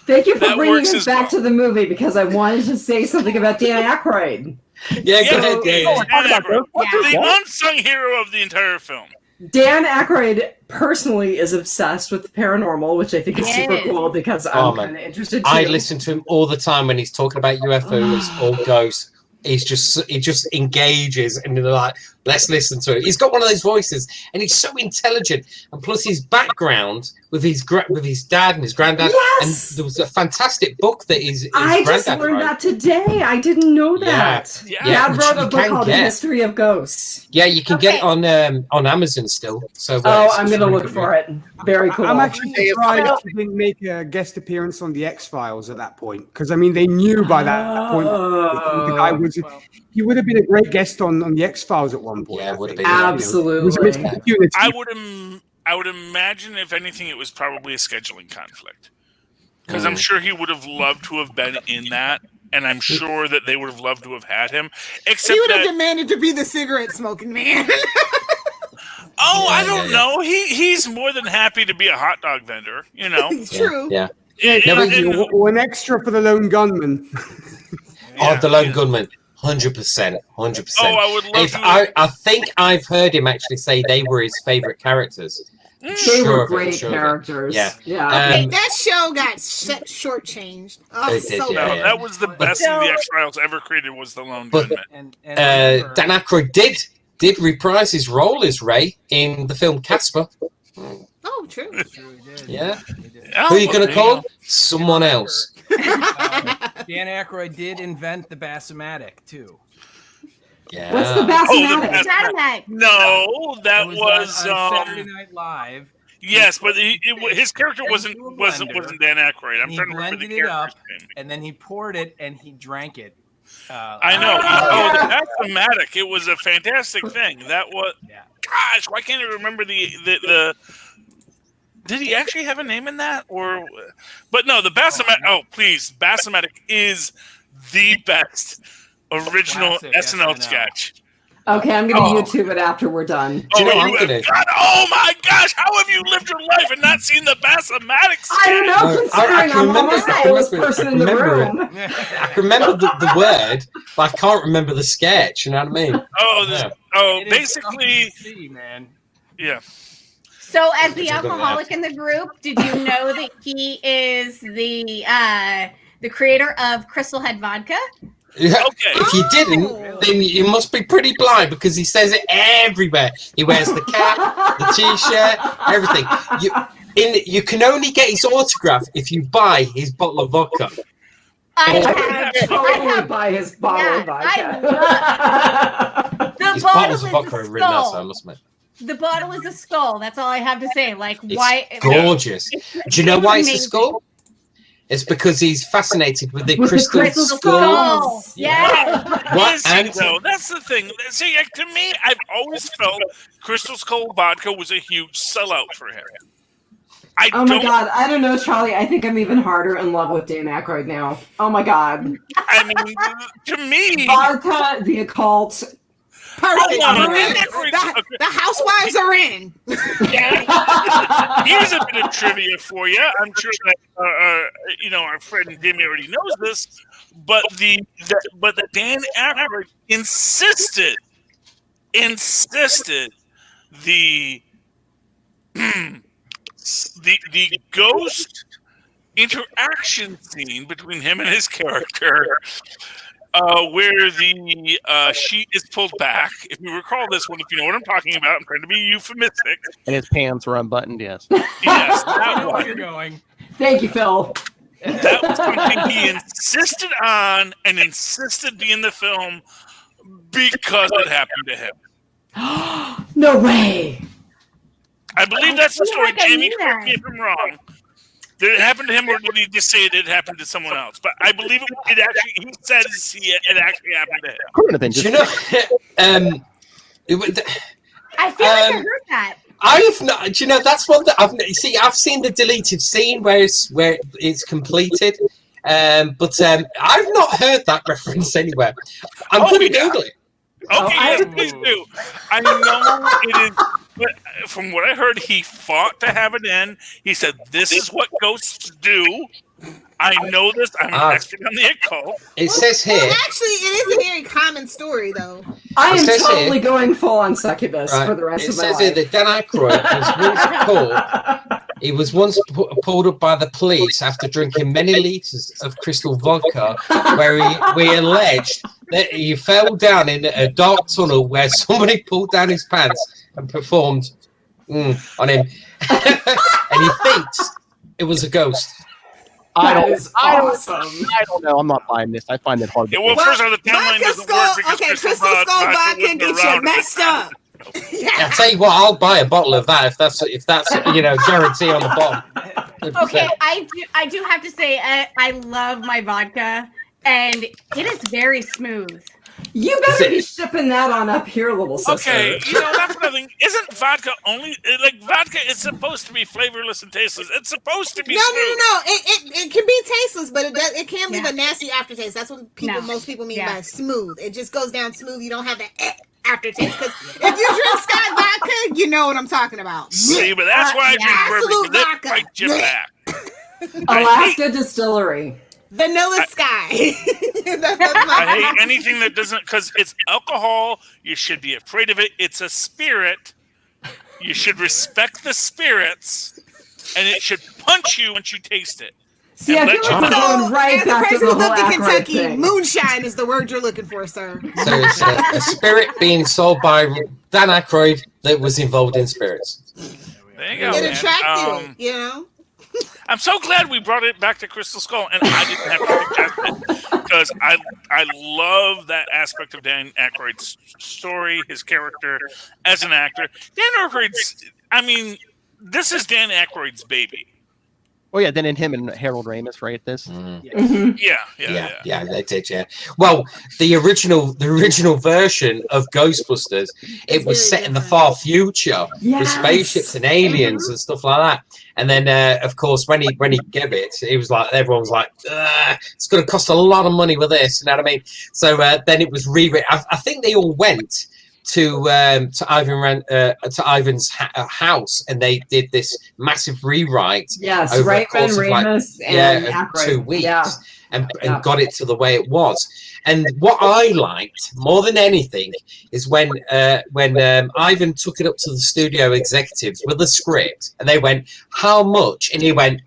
Thank you for bringing us back to the movie because I wanted to say something about Dan Aykroyd. Yeah, go ahead, Dan. The unsung hero of the entire film. Dan Aykroyd personally is obsessed with the paranormal, which I think is super cool because I'm kind of interested too. I listen to him all the time when he's talking about UFOs or ghosts. He just engages and they're like, let's listen to it. He's got one of those voices and he's so intelligent. And plus his background with his dad and his granddad. And there was a fantastic book that his I just granddad learned wrote. that today. I didn't know that. Dad wrote a book called The History of Ghosts. Yeah, you can get it on Amazon still. So I'm going to look for it. Very cool. I'm actually surprised he didn't make a guest appearance on the X-Files at that point. Because, I mean, they knew by that point the guy was... He would have been a great guest on the X-Files at one point. Yeah, would have been. Absolutely. I would imagine, if anything, it was probably a scheduling conflict. Because I'm sure he would have loved to have been in that, and I'm sure that they would have loved to have had him. Except he would have demanded to be the cigarette smoking man. I don't know. He's more than happy to be a hot dog vendor, you know. True. Yeah. Or an extra for the lone gunman. The lone gunman. 100%. Oh, I would love to. I think I've heard him actually say they were his favorite characters. They were great characters. Yeah. That show got shortchanged. That was the best thing the X-Files ever created was the lone gunman. Dan Aykroyd did reprise his role as Ray in the film Casper. Oh, true. Yeah. Who are you going to call? Someone else. Dan Aykroyd did invent the Bassmatic too. Yeah. What's the Bassmatic? No, that was on Saturday Night Live. Yes, but his character wasn't Dan Aykroyd. I'm trying to remember the character's name. And then he poured it and he drank it. I know. The Bassmatic. It was a fantastic thing. That was. Gosh, why can't I remember the Did he actually have a name in that? But no, the Bassmatic. Oh, please. Bassmatic is the best original SNL sketch. Okay, I'm going to YouTube it after we're done. Oh my gosh, how have you lived your life and not seen the Bassmatic? I don't know, considering I'm almost the oldest person in the room. I can remember the word, but I can't remember the sketch, you know what I mean? Basically... man. Yeah. So, as the alcoholic in the group, did you know that he is the creator of Crystal Head Vodka? Yeah. Okay. If you didn't, then you must be pretty blind because he says it everywhere. He wears the cap, the T-shirt, everything. You can only get his autograph if you buy his bottle of vodka. I totally buy his bottle of vodka. The bottle is vodka are really nice, I must admit. The bottle is a skull. That's all I have to say. Why? Gorgeous. Do you know why it's a skull? It's because he's fascinated with the crystal skull. Yeah. That's the thing. See, to me, I've always felt Crystal Skull vodka was a huge sellout for him. Oh my god, I don't know, Charlie. I think I'm even harder in love with Dan Aykroyd now. Oh my god. I mean, to me, vodka, the occult. Perfect. The housewives are in. Here's a bit of trivia for you. I'm sure that our friend Jimmy already knows this, but the Dan Aykroyd insisted the ghost interaction scene between him and his character. Where the sheet is pulled back. If you recall this one, if you know what I'm talking about, I'm trying to be euphemistic. And his pants were unbuttoned, yes. Yes, I know where you're going. Thank you, Phil. That was something he insisted on and insisted be in the film because it happened to him. No way. I believe that's the story. Jamie, correct me if I'm wrong. Did it happen to him, or did he just say it did happen to someone else? But I believe it actually. He says it actually happened to him. Couldn't have been just. I feel like I heard that. I've not. Do you know that's one that I've seen the deleted scene where it's completed, but I've not heard that reference anywhere. I'm going to Google it. Okay, please do. I know it is. But from what I heard, he fought to have it in. He said, "This is what ghosts do." I know this. I'm an expert on the occult. It says here. Well, actually, it is a very common story, though. I am totally going full on succubus for the rest of my life. It says here that Dan Aykroyd was once pulled up by the police after drinking many liters of crystal vodka, where we alleged that he fell down in a dark tunnel where somebody pulled down his pants and performed on him, and he thinks it was a ghost. I don't know. I'm not buying this. I find it hard. Yeah, well, first of all, the timeline doesn't work because Crystal Skull vodka can get you messed up. I tell you what, I'll buy a bottle of that if that's guarantee on the bottom. Okay, I do have to say I love my vodka, and it is very smooth. You better be shipping that on up here, little sister. Okay, that's another thing. Isn't vodka only like vodka is supposed to be flavorless and tasteless? It's supposed to be No. It can be tasteless, but it can leave Yeah. a nasty aftertaste. That's what most people mean by smooth. It just goes down smooth. You don't have that aftertaste. Because if you drink Scott vodka, you know what I'm talking about. See, but that's why I drink bourbon. It fights you back. Alaska Distillery. Vanilla Sky. I hate anything that doesn't, because it's alcohol. You should be afraid of it. It's a spirit. You should respect the spirits, and it should punch you once you taste it. See, I feel like we're going right back to the whole Kentucky, thing. moonshine is the word you're looking for, sir. So it's a spirit being sold by Dan Aykroyd that was involved in spirits. There you go. It attracted it, I'm so glad we brought it back to Crystal Skull, and I didn't have to suggest it because I love that aspect of Dan Aykroyd's story, his character as an actor. Dan Aykroyd's, this is Dan Aykroyd's baby. Oh yeah, then in him and Harold Ramis, right? This. Yeah, they did. Yeah. Well, the original version of Ghostbusters, it was set in the far future with spaceships and aliens and stuff like that. And then, of course, when he gave it, it was like everyone was like, "It's going to cost a lot of money with this." You know what I mean? So then it was rewritten. I think they all went to Ivan's house, and they did this massive rewrite. Yes, over right, Ben Ramis and 2 weeks, and got it to the way it was. And what I liked more than anything is when Ivan took it up to the studio executives with the script, and they went, "How much?" And he went,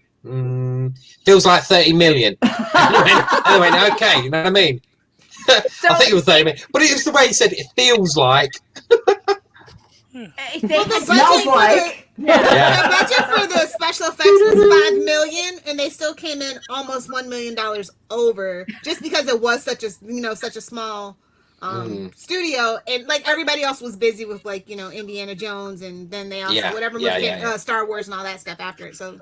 "Feels like 30 million." And they went, "Okay," you know what I mean? I think it was 30 million, but it was the way he said it feels like. The budget for the special effects was $5 million, and they still came in almost $1 million over, just because it was such a small studio, and like everybody else was busy with Indiana Jones, and then they also Star Wars and all that stuff after it. So.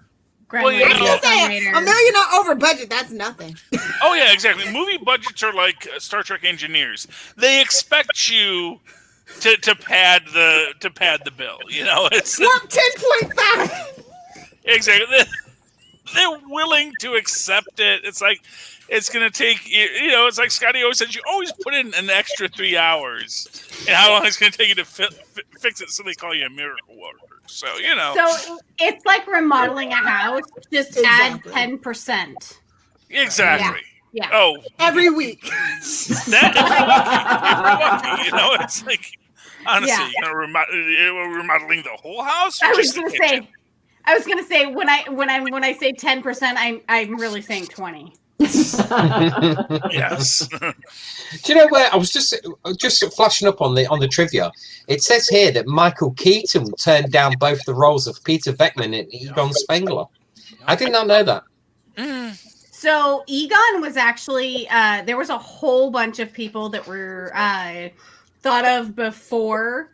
Well, I was gonna say, $1 million over budget, that's nothing. Oh yeah, exactly. Movie budgets are like Star Trek engineers. They expect you to pad the bill. It's 10.5. Exactly. They're willing to accept it. It's like it's gonna take it's like Scotty always says, you always put in an extra 3 hours, and how long it's gonna take you to fix it. So they call you a miracle worker. So So it's like remodeling a house. Just add 10%. Exactly. Yeah. Oh, every week. It's like honestly, remodeling the whole house. I was gonna say when I say 10%, I'm really saying 20. Yes. Do you know where I was just flashing up on the trivia? It says here that Michael Keaton turned down both the roles of Peter Venkman and Egon Spengler. I did not know that. So Egon was actually there was a whole bunch of people that were thought of before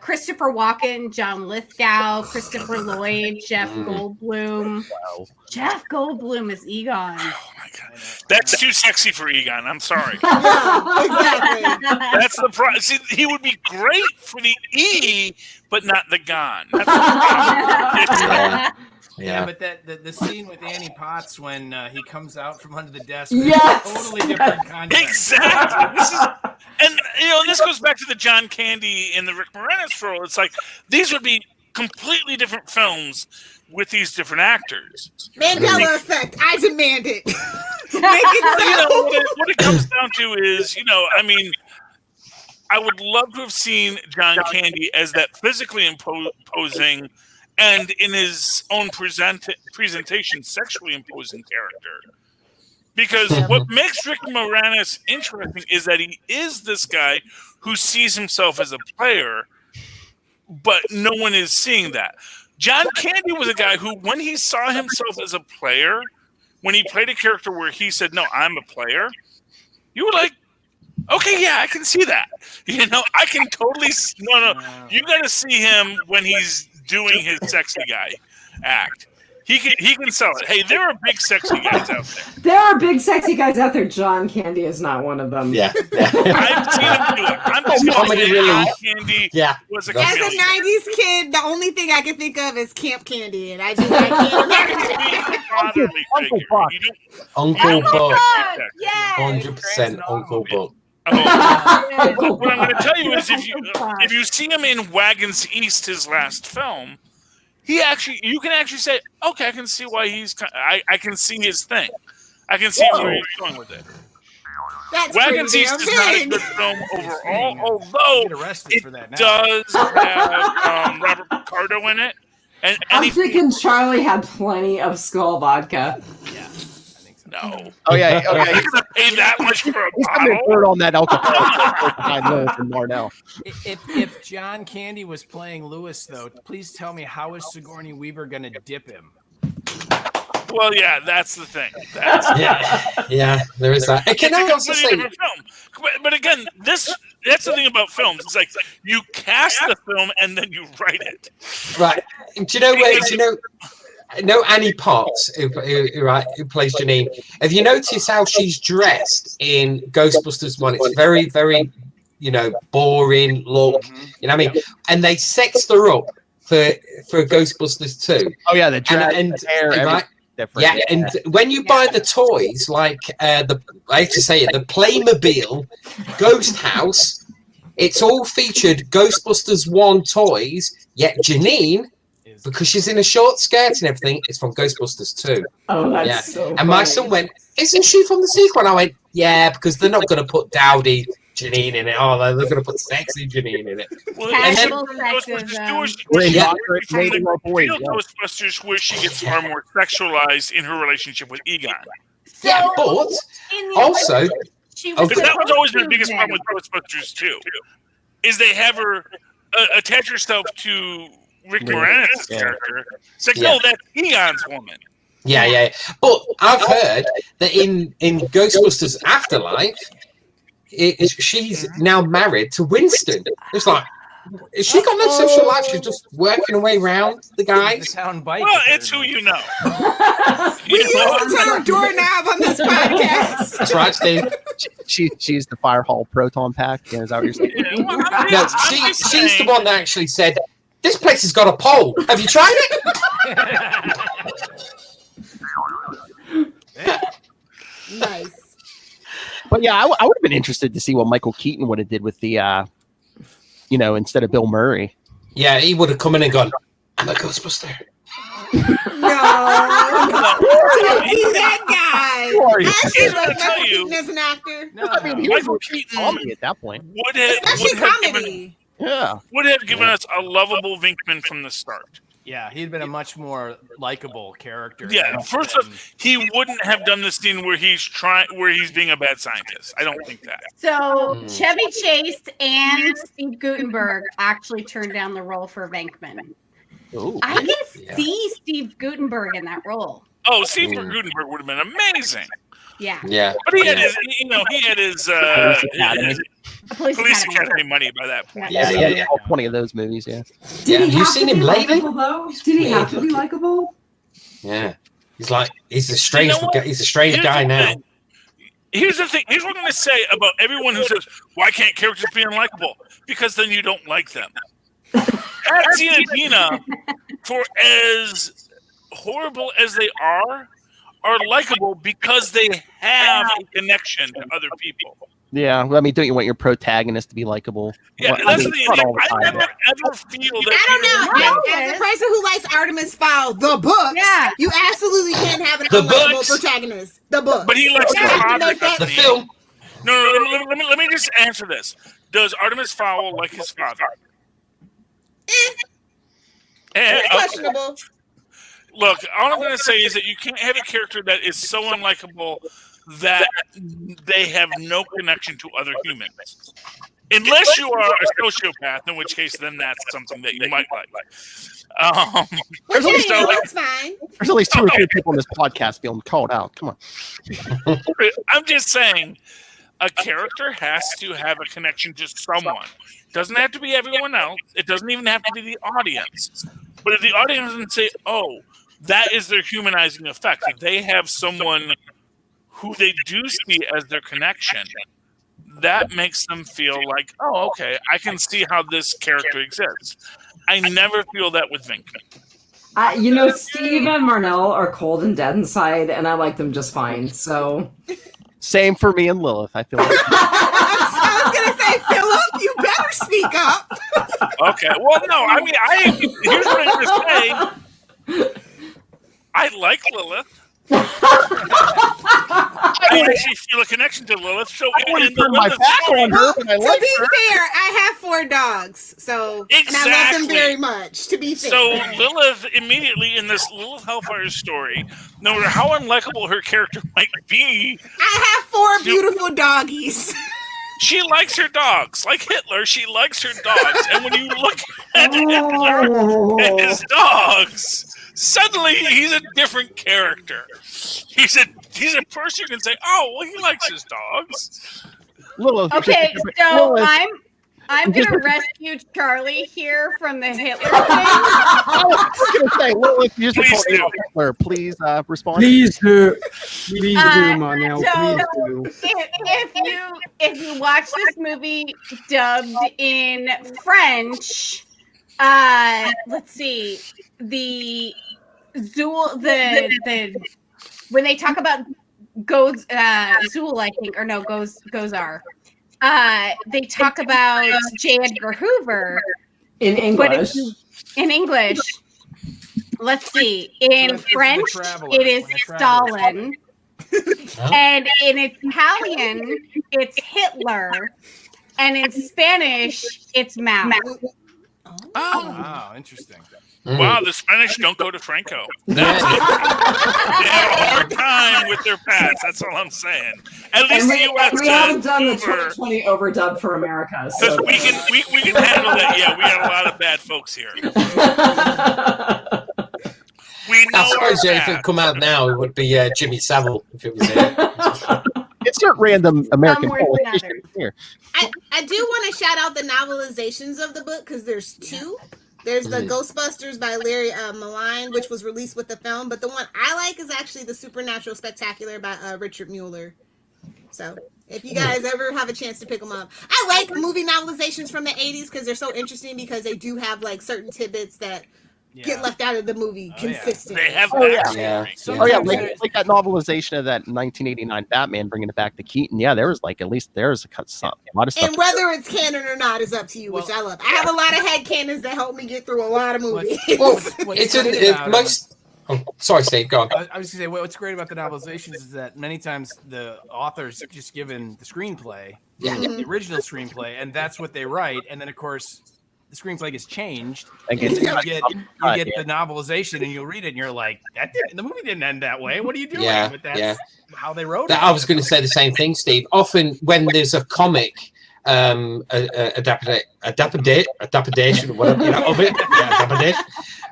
Christopher Walken, John Lithgow, Christopher Lloyd, Jeff Goldblum. Wow. Jeff Goldblum is Egon. Oh my god, that's too sexy for Egon. I'm sorry. Yeah, exactly. That's the problem. See, he would be great for the E, but not the Gon. That's the problem. Yeah, but the scene with Annie Potts when he comes out from under the desk, Yes! totally different context. Exactly. And this goes back to the John Candy and the Rick Moranis role. It's like these would be completely different films with these different actors. Mandela effect. I demand it. Make it so. What it comes down to is, I would love to have seen John Candy as that physically imposing and in his own presentation sexually imposing character. Because what makes Rick Moranis interesting is that he is this guy who sees himself as a player, but no one is seeing that. John Candy was a guy who, when he saw himself as a player, when he played a character where he said, "No, I'm a player," you were like, "Okay, yeah, I can see that." I can totally. No, you got to see him when he's doing his sexy guy act. He can sell it. Hey, there are big sexy guys out there. There are big sexy guys out there. John Candy is not one of them. Yeah. I've seen him do it. I'm just going to say John Candy was a As chameleon. a 90s kid, the only thing I can think of is Camp Candy, and I can't imagine it. Uncle Buck. Uncle Buck. Yes. 100% Uncle Buck. What I'm going to tell you is if you see him in Wagons East, his last film, you can actually say, okay, I can see why I can see his thing. I can see where he's going with it. That's Wagons East is not a good film overall, although it does have Robert Picardo in it. And I'm thinking Charlie had plenty of Skull vodka. Yeah. No. Oh yeah. Okay. You're gonna pay that much for a He's coming bottle? third on that alcohol behind Lilith and Marnell. If John Candy was playing Lewis, though, please tell me, how is Sigourney Weaver going to dip him? Well, yeah, that's the thing. Yeah, there is that. It's Can a I also completely say, different film. But again, that's the thing about films. It's like you cast the film and then you write it. right? Do you know where? Do you know Annie Potts, who plays Janine? Have you noticed how she's dressed in Ghostbusters 1? It's very, very, boring look. You know what I mean? And they sexed her up for Ghostbusters 2. Oh yeah, the dress, and the hair, right? different. Yeah, and when you buy the toys, like I have to say it, the Playmobil Ghost House, it's all featured Ghostbusters 1 toys, yet Janine, because she's in a short skirt and everything, it's from Ghostbusters 2. Oh, that's so funny. And my son went, "Isn't she from the sequel?" And I went, "Yeah, because they're not going to put dowdy Janine in it. Oh, they're going to put sexy Janine in it." Well, and then, Ghostbusters, where she gets far more sexualized in her relationship with Egon. So, yeah, but also, because that was always the biggest problem with Ghostbusters too, is they have her attach herself to Rick Moranis' character. It's like, no, that's Egon's woman. Yeah. But I've heard that in Ghostbusters Afterlife, she's now married to Winston. It's like, has she got no social life? She's just working her way around the guys. Well, it's who you know. We use the term doorknob on this podcast. That's right, Steve. She's the Fire Hall Proton Pack. Is that what you're saying? No, she's the one that actually said, "This place has got a pole. Have you tried it?" Nice. But yeah, I would have been interested to see what Michael Keaton would have did with the, instead of Bill Murray. Yeah, he would have come in and gone, "I'm a Ghostbuster." No, don't be that guy. Sorry. I actually love I'll tell Michael you. Keaton as an actor. No, I mean, he Michael was Keaton comedy at that point. Especially comedy. Would have given us a lovable Venkman from the start. Yeah, he'd been a much more likable character. Yeah, first off, he wouldn't have done the scene where he's being a bad scientist. I don't think that. So Chevy Chase and Steve Guttenberg actually turned down the role for Venkman. Ooh. I can see Steve Guttenberg in that role. Oh, Steve Guttenberg would have been amazing. Yeah. But he had his Police Academy money by that point. Yeah. 20 of those movies. Yeah. Have you seen him lately? Did he have to be likable? Yeah. He's a strange guy now. Here's the thing. Here's what I'm going to say about everyone who says, "Why can't characters be unlikable?" Because then you don't like them. Patsy and Adina, for as horrible as they are likable because they have a connection to other people. Yeah, I mean, don't you want your protagonist to be likable? Yeah, well, that's the thing. I never ever feel that. I don't know. As a person who likes Artemis Fowl, the book, you absolutely can't have an unlikable protagonist. The book, but he likes the film. No. Let me just answer this. Does Artemis Fowl like his father? Questionable. Look, all I'm going to say is that you can't have a character that is so unlikable that they have no connection to other humans. Unless you are a sociopath, in which case then that's something that you might like. That's fine. There's at least 2 or 3 people in this podcast feeling called out. Come on. I'm just saying, a character has to have a connection to someone. It doesn't have to be everyone else. It doesn't even have to be the audience. But if the audience doesn't say, "Oh, that is their humanizing effect," if they have someone who they do see as their connection, that makes them feel like, "Oh, okay, I can see how this character exists." I never feel that with Vinkin. Steve and Marnell are cold and dead inside, and I like them just fine. So, same for me and Lilith. I feel like. I was gonna say, Philip, you better speak up. Okay. Well, no. I mean, here's what I'm gonna say. I like Lilith. I actually feel a connection to Lilith. So I wouldn't turn my back on her, but I like her. To be fair, I have 4 dogs, so and I love them very much. To be fair, so Lilith immediately in this Lilith Hellfire story, no matter how unlikable her character might be, I have 4 beautiful doggies. She likes her dogs, like Hitler. She likes her dogs, and when you look at Hitler and his dogs. Suddenly, he's a different character. He's a person you can say, "Oh, well, he likes his dogs." Lilith, okay, so I'm gonna rescue Charlie here from the Hitler thing. I was gonna say, Lilith, you support Hitler. Please respond. Please do, Marnell. So please do. If you watch this movie dubbed in French, let's see. The when they talk about Zool, I think, or no, Gozar, they talk about J. Edgar Hoover in English. In English, let's see. In French, it is Stalin, and in Italian, it's Hitler, and in Spanish, it's Mao. Oh, interesting. Wow, the Spanish don't go to Franco. They have a hard time with their past. That's all I'm saying. At least the U.S. We haven't done the 2020 overdub for America. Because we can handle that. Yeah, we have a lot of bad folks here. We know. I suppose if it come out now, it would be Jimmy Savile if it was here. Insert random American politician here. I do want to shout out the novelizations of the book because there's 2. There's the Ghostbusters by Larry Malign, which was released with the film, but the one I like is actually the Supernatural Spectacular by Richard Mueller. So if you guys ever have a chance to pick them up, I like movie novelizations from the 80s because they're so interesting because they do have like certain tidbits that get left out of the movie consistently. They have like that novelization of that 1989 Batman, bringing it back to Keaton. Yeah, there was like at least there's a lot of stuff. And whether it's canon or not is up to you, which I love. I have a lot of headcanons that help me get through a lot of movies. Sorry, Steve, go on. I was going to say, what's great about the novelizations is that many times the author's just given the screenplay, the original screenplay, and that's what they write. And then, of course, the screenplay gets changed. And you get the novelization, and you'll read it, and you're like, the movie didn't end that way. What are you doing? But that's how they wrote it. I was going to say the same thing, Steve. Often when there's a comic adaptation, or whatever, of it. Adaptation.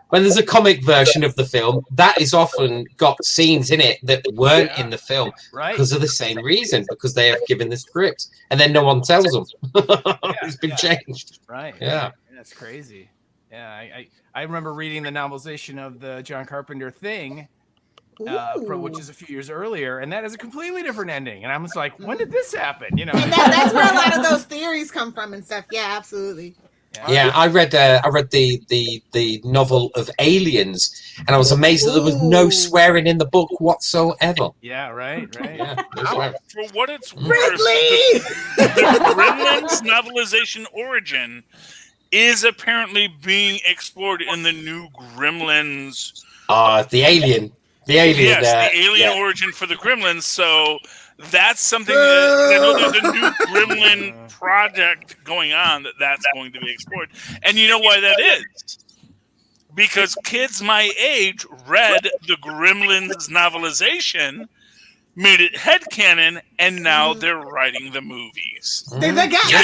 When there's a comic version of the film, that is often got scenes in it that weren't in the film because of the same reason, because they have given the script and then no one tells them. It's been changed. Right. Yeah. That's crazy. Yeah. I remember reading the novelization of the John Carpenter Thing, which is a few years earlier, and that is a completely different ending. And I'm just like, when did this happen? You know, and that's where a lot of those theories come from and stuff. Yeah, absolutely. Yeah, I read the novel of Aliens, and I was amazed that there was no swearing in the book whatsoever. Yeah, right. Yeah, for what it's worth, the Gremlins novelization origin is apparently being explored in the new Gremlins. The alien. The alien. Yes, the alien origin for the Gremlins. So that's something that I know there's a new Gremlin project going on that's going to be explored. And you know why that is? Because kids my age read the Gremlins novelization, made it headcanon, and now they're writing the movies. They got Gen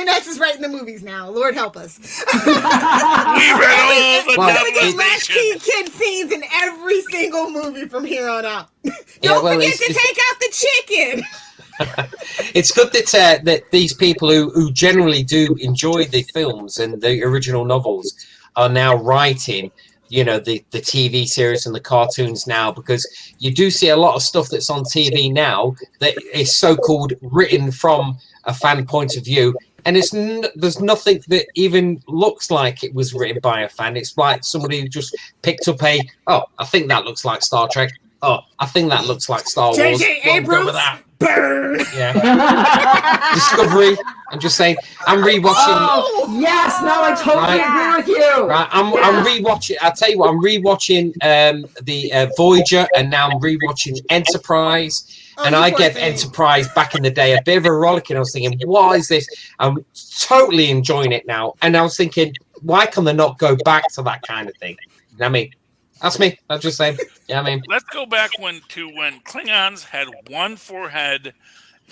X is writing the movies now. Lord help us. We read all the novelization. Latchkey kid scenes in every single movie from here on out. Don't forget to take out the chicken. It's good that these people who generally do enjoy the films and the original novels are now writing, the TV series and the cartoons now, because you do see a lot of stuff that's on TV now that is so-called written from a fan point of view, and there's nothing that even looks like it was written by a fan. It's like somebody who just picked up I think that looks like Star Trek. Oh, I think that looks like Star Wars. J.J. Abrams, burn! Yeah. Discovery. I'm just saying. I'm rewatching. Oh, yes. No, I totally agree with you. Right. I'm rewatching. I'll tell you what. I'm rewatching the Voyager, and now I'm rewatching Enterprise. And I gave Enterprise back in the day a bit of a rollick, and I was thinking, what is this? I'm totally enjoying it now. And I was thinking, why can they not go back to that kind of thing? You know what I mean? That's me. I'm just saying. Yeah, I mean, let's go back when Klingons had one forehead,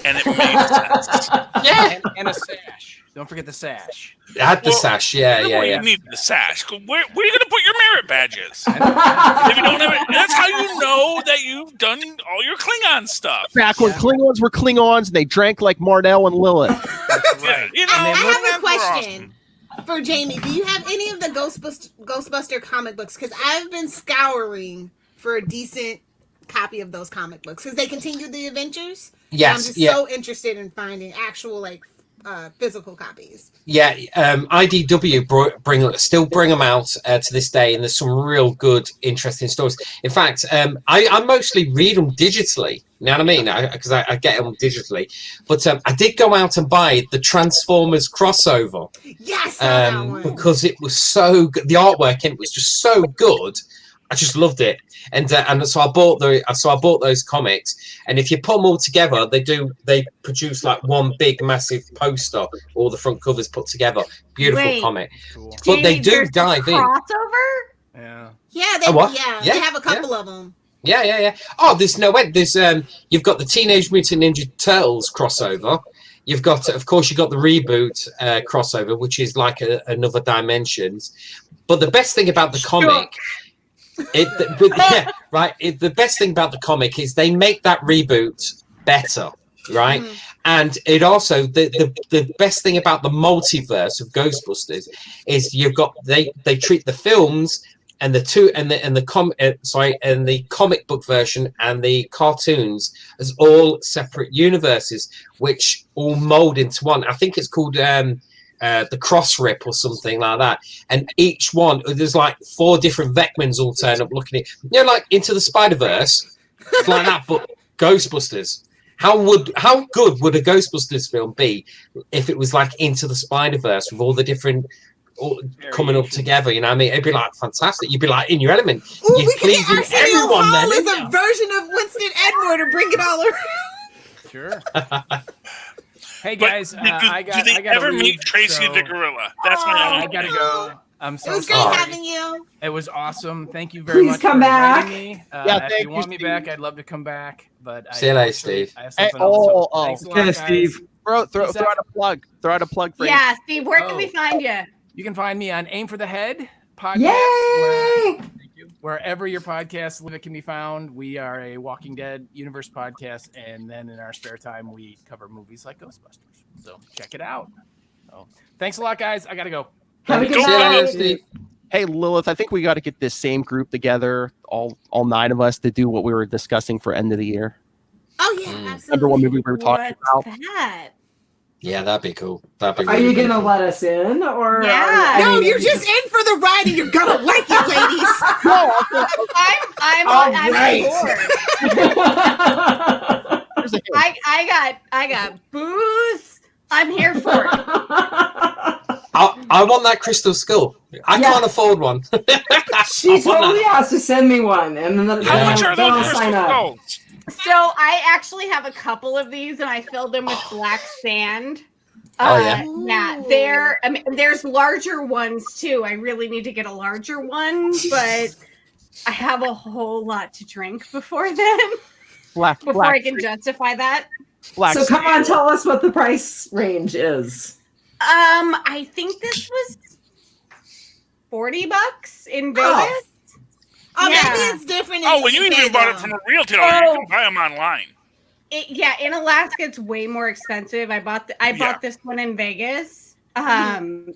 and it made sense. Yeah, and a sash. Don't forget the sash. I had the sash. Yeah. You need the sash. Where are you going to put your merit badges? If you don't have it, that's how you know that you've done all your Klingon stuff. Back when Klingons were Klingons, and they drank like Marnell and Lilith. Right. I have a question. For Jamie, do you have any of the Ghostbuster comic books? Because I've been scouring for a decent copy of those comic books because they continue the adventures. Yes, I'm just so interested in finding actual physical copies. Yeah, IDW still bring them out to this day, and there's some real good, interesting stories. In fact, I mostly read them digitally. You know what I mean? Because I get them digitally. But I did go out and buy the Transformers crossover. Yes, because it was so good. The artwork in it was just so good. I just loved it, and so I bought those comics. And if you put them all together, they produce like one big massive poster, all the front covers put together. Beautiful comic. Cool. But Jamie, they do dive in. Crossover? Yeah. Yeah, they have a couple of them. Yeah. Oh, there's no end. There's you've got the Teenage Mutant Ninja Turtles crossover. You've got, of course, the reboot crossover, which is like another dimensions. But the best thing about the comic. The best thing about the comic is they make that reboot better, right? And it also the best thing about the multiverse of Ghostbusters is they treat the films and the comic book version and the cartoons as all separate universes, which all mold into one. I think it's called the Cross Rip or something like that, and each one there's like 4 different Vecmans all turn up looking at like Into the Spider-Verse, like that, but Ghostbusters. How good would a Ghostbusters film be if it was like Into the Spider-Verse with all the different coming up together? You know what I mean? It'd be like fantastic. You'd be like in your element. Ooh, we could get Arsenio Hall as a version of Winston Edward to bring it all around. Sure. Hey guys, do they ever meet Tracy the Gorilla? That's I gotta go. I'm so sorry. It was great having you. It was awesome. Thank you very much. Please come back. Me. If you want me back, I'd love to come back. But see you later, Steve. I have something else. Okay, Steve. Throw out a plug. Throw out a plug for Yeah, Steve, where can we find you? You can find me on Aim for the Head podcast. Yay! Wherever your podcast live, it can be found. We are a Walking Dead universe podcast, and then in our spare time, we cover movies like Ghostbusters. So check it out. So, thanks a lot, guys. I gotta go. Have a good night. Steve. Hey, Lilith, I think we got to get this same group together, all 9 of us, to do what we were discussing for end of the year. Oh yeah, Remember absolutely. what movie we were talking about? That? Yeah, that'd be cool. That'd be Are really you good. gonna let us in, or Yeah. No, you're just in for the ride, and you're gonna like it, ladies. I'm All on right. board. I got booze. I'm here for it. I want that crystal skull. I can't afford one. She totally has to send me one, and then How much are then I'll those sign crystal up. skulls? So I actually have a couple of these, and I filled them with black sand. Oh, yeah. Yeah, there's larger ones too. I really need to get a larger one, but I have a whole lot to drink before then. Before I can justify that. So come on, tell us what the price range is. I think this was $40 in Vegas. Oh, Yeah. maybe it's different. Oh, well, you even bought it from a realtor. You can buy them online. In Alaska, it's way more expensive. I bought this one in Vegas, and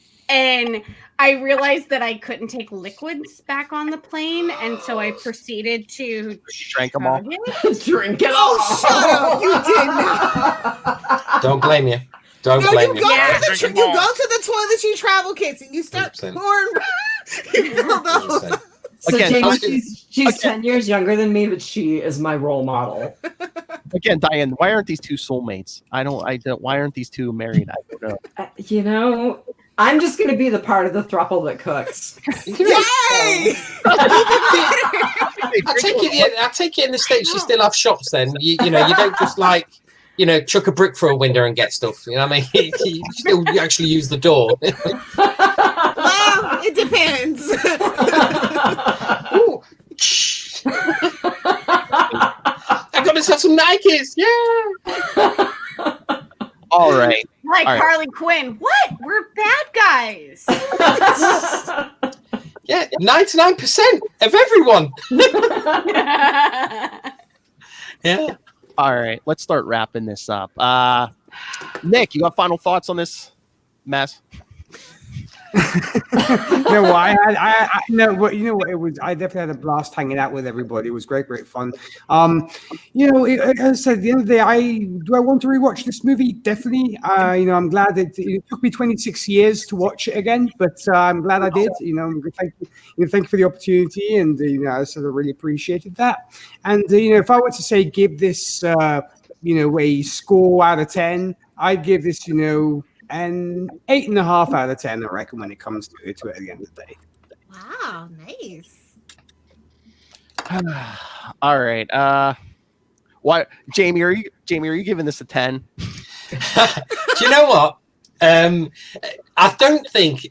I realized that I couldn't take liquids back on the plane, and so I proceeded to Drank them all. Drink it all. Oh, shut up! You did not. Don't blame you. Don't No, blame you you. go Yeah. to the you go to the toiletry travel kits and you start 100%. pouring. You fill those. 100%. So Again, Jamie, okay. she's 10 years younger than me, but she is my role model. Again, Diane, why aren't these two soulmates? I don't. Why aren't these two married? I don't know. I'm just going to be the part of the throuple that cooks. Yay! I take it in the States, you still have shops then. You know, you don't just chuck a brick through a window and get stuff. You know what I mean? you actually use the door. Well, it depends. Ooh. I got myself some Nikes. Yeah. All right. Like All right. Harley Quinn. What? We're bad guys. Yeah, 99% of everyone. Yeah. All right. Let's start wrapping this up. Nick, you got final thoughts on this mess? No, I definitely had a blast hanging out with everybody. It was great fun. As I said, at the end of the day, do I want to rewatch this movie? Definitely. I'm glad it took me 26 years to watch it again, but I'm glad I did. Thank you for the opportunity, and I sort of really appreciated that. And if I were to say give this a score out of 10, I'd give this an 8.5 out of 10, I reckon, when it comes to it at the end of the day. Wow, nice. All right. What, Jamie? Are you giving this a 10? Do you know what? I don't think.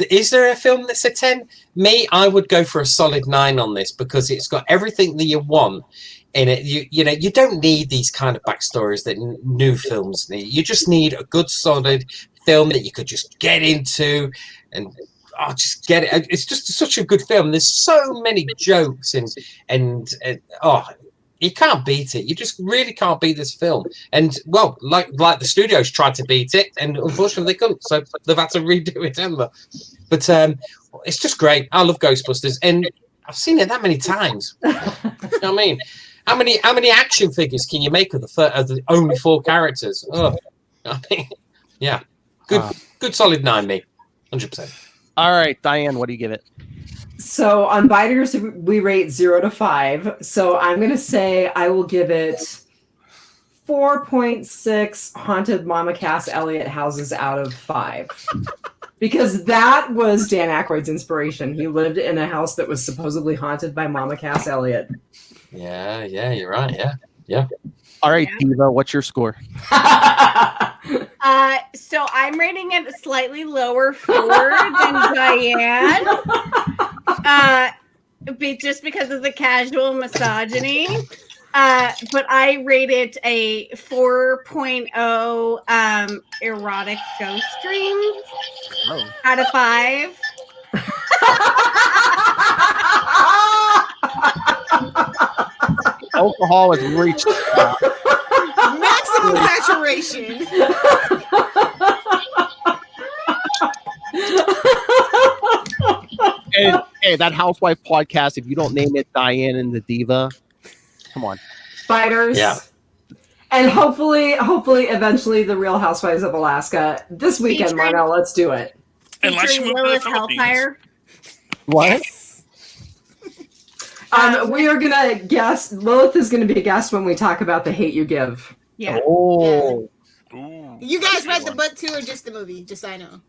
Is there a film that's a 10? Me, I would go for a solid 9 on this because it's got everything that you want in it. You don't need these kind of backstories that new films need. You just need a good, solid film that you could just get into and just get it. It's just such a good film. There's so many jokes and you can't beat it. You just really can't beat this film. And well, like the studios tried to beat it, and unfortunately they couldn't. So they've had to redo it, haven't they? But it's just great. I love Ghostbusters, and I've seen it that many times. You know what I mean? How many action figures can you make of the only 4 characters? Oh, I mean, yeah, good solid 9, me, 100%. All right, Diane, what do you give it? So on Biters, we rate 0 to 5. So I'm going to say I will give it 4.6 haunted Mama Cass Elliot houses out of 5. Because that was Dan Aykroyd's inspiration. He lived in a house that was supposedly haunted by Mama Cass Elliot. Yeah, you're right. Yeah. All right, Diva, what's your score? So I'm rating it slightly lower 4 than Diane. Just because of the casual misogyny. but I rate it a 4.0 erotic ghost dreams out of 5. Alcohol has reached maximum saturation. And hey, that Housewife podcast, if you don't name it Dianne and the Diva, come on. Spiders. Yeah. And hopefully, eventually, the Real Housewives of Alaska this weekend, Marnell. Let's do it. Unless you move to the Lilith Philippines. Hellfire. What? We are gonna guess. Lilith is gonna be a guest when we talk about The Hate You Give. Yeah. Oh. Ooh, You guys read the book too, or just the movie? Just so I know.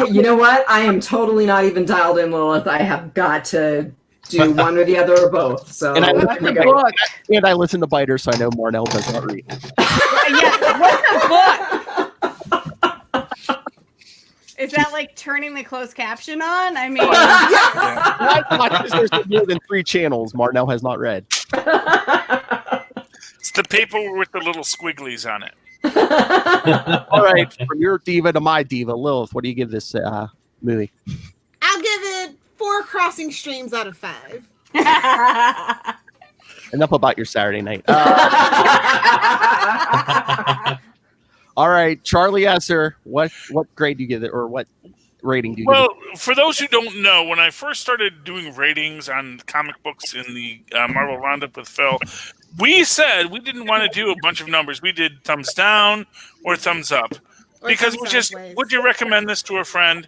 You know what? I am totally not even dialed in, Lilith. I have got to do one or the other or both. So And I listened to book, and I listen to Biter, so I know Marnell does not read. Yeah, what's the book? Is that like turning the closed caption on? I mean, There's more than 3 channels Marnell has not read. it's the paper with the little squigglies on it. All right, from your diva to my diva, Lilith, what do you give this movie? I'll give it 4 crossing streams out of 5. Enough about your Saturday night. All right, Charlie Esser, what grade do you give it, or what rating do you give it? Well, for those who don't know, when I first started doing ratings on comic books in the Marvel Roundup with Phil, we said we didn't want to do a bunch of numbers. We did thumbs down or thumbs up. Or Because thumbs we just, sideways. would you recommend this to a friend?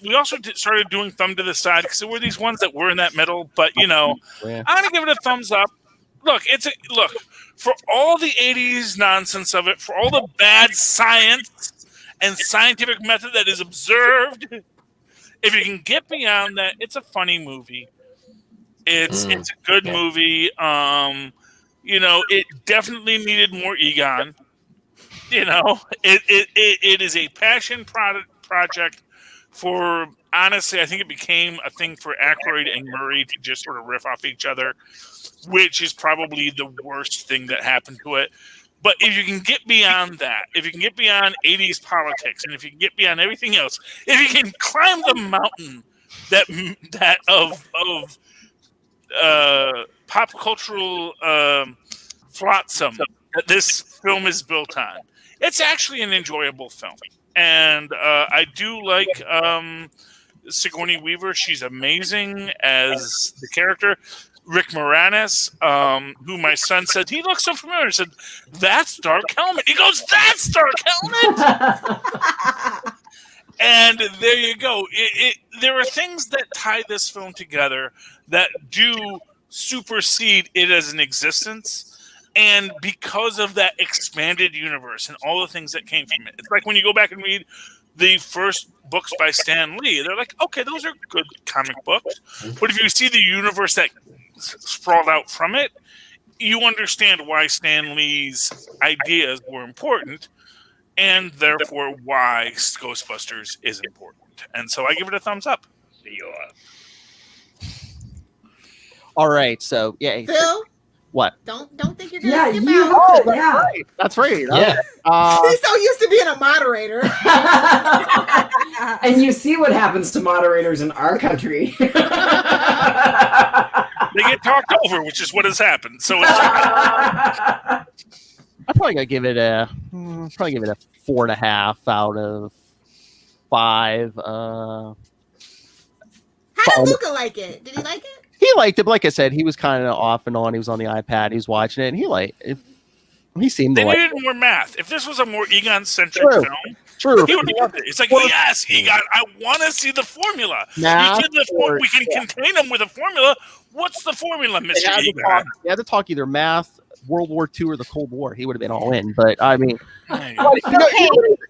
We also started doing thumb to the side because there were these ones that were in that middle. But, you know, Yeah. I'm going to give it a thumbs up. Look, look, for all the 80s nonsense of it, for all the bad science and scientific method that is observed, if you can get beyond that, it's a funny movie. It's a good movie. You know, it definitely needed more Egon. You know, it is a passion project for, honestly, I think it became a thing for Aykroyd and Murray to just sort of riff off each other, which is probably the worst thing that happened to it. But if you can get beyond that, if you can get beyond 80s politics, and if you can get beyond everything else, if you can climb the mountain that of pop cultural flotsam that this film is built on, it's actually an enjoyable film. And I do like Sigourney Weaver. She's amazing as the character. Rick Moranis, who my son said, he looks so familiar. I said, that's Dark Helmet. He goes, that's Dark Helmet! And there you go. There are things that tie this film together that do supersede it as an existence. And because of that expanded universe and all the things that came from it. It's like when you go back and read the first books by Stan Lee, they're like, okay, those are good comic books. But if you see the universe that sprawled out from it, you understand why Stan Lee's ideas were important, and therefore why Ghostbusters is important. And so I give it a thumbs up. All right, so yeah. Phil, what? don't think you're gonna skip out. Oh, that's right. Yeah. He's so used to being a moderator. And you see what happens to moderators in our country. They get talked over, which is what has happened. So it's I'm probably gonna give it a 4.5 out of 5. How did Luca like it? Did he like it? He liked it, but like I said, he was kind of off and on. He was on the iPad, he was watching it, and he liked it. He seemed to they like needed more math. If this was a more Egon-centric True. film, True. he would have loved it. It's like, yes, Egon, I want to see the formula. Math we can contain them with a formula. What's the formula, Mr. Egon? They had to talk either math, World War II, or the Cold War. He would have been all in. But I mean, you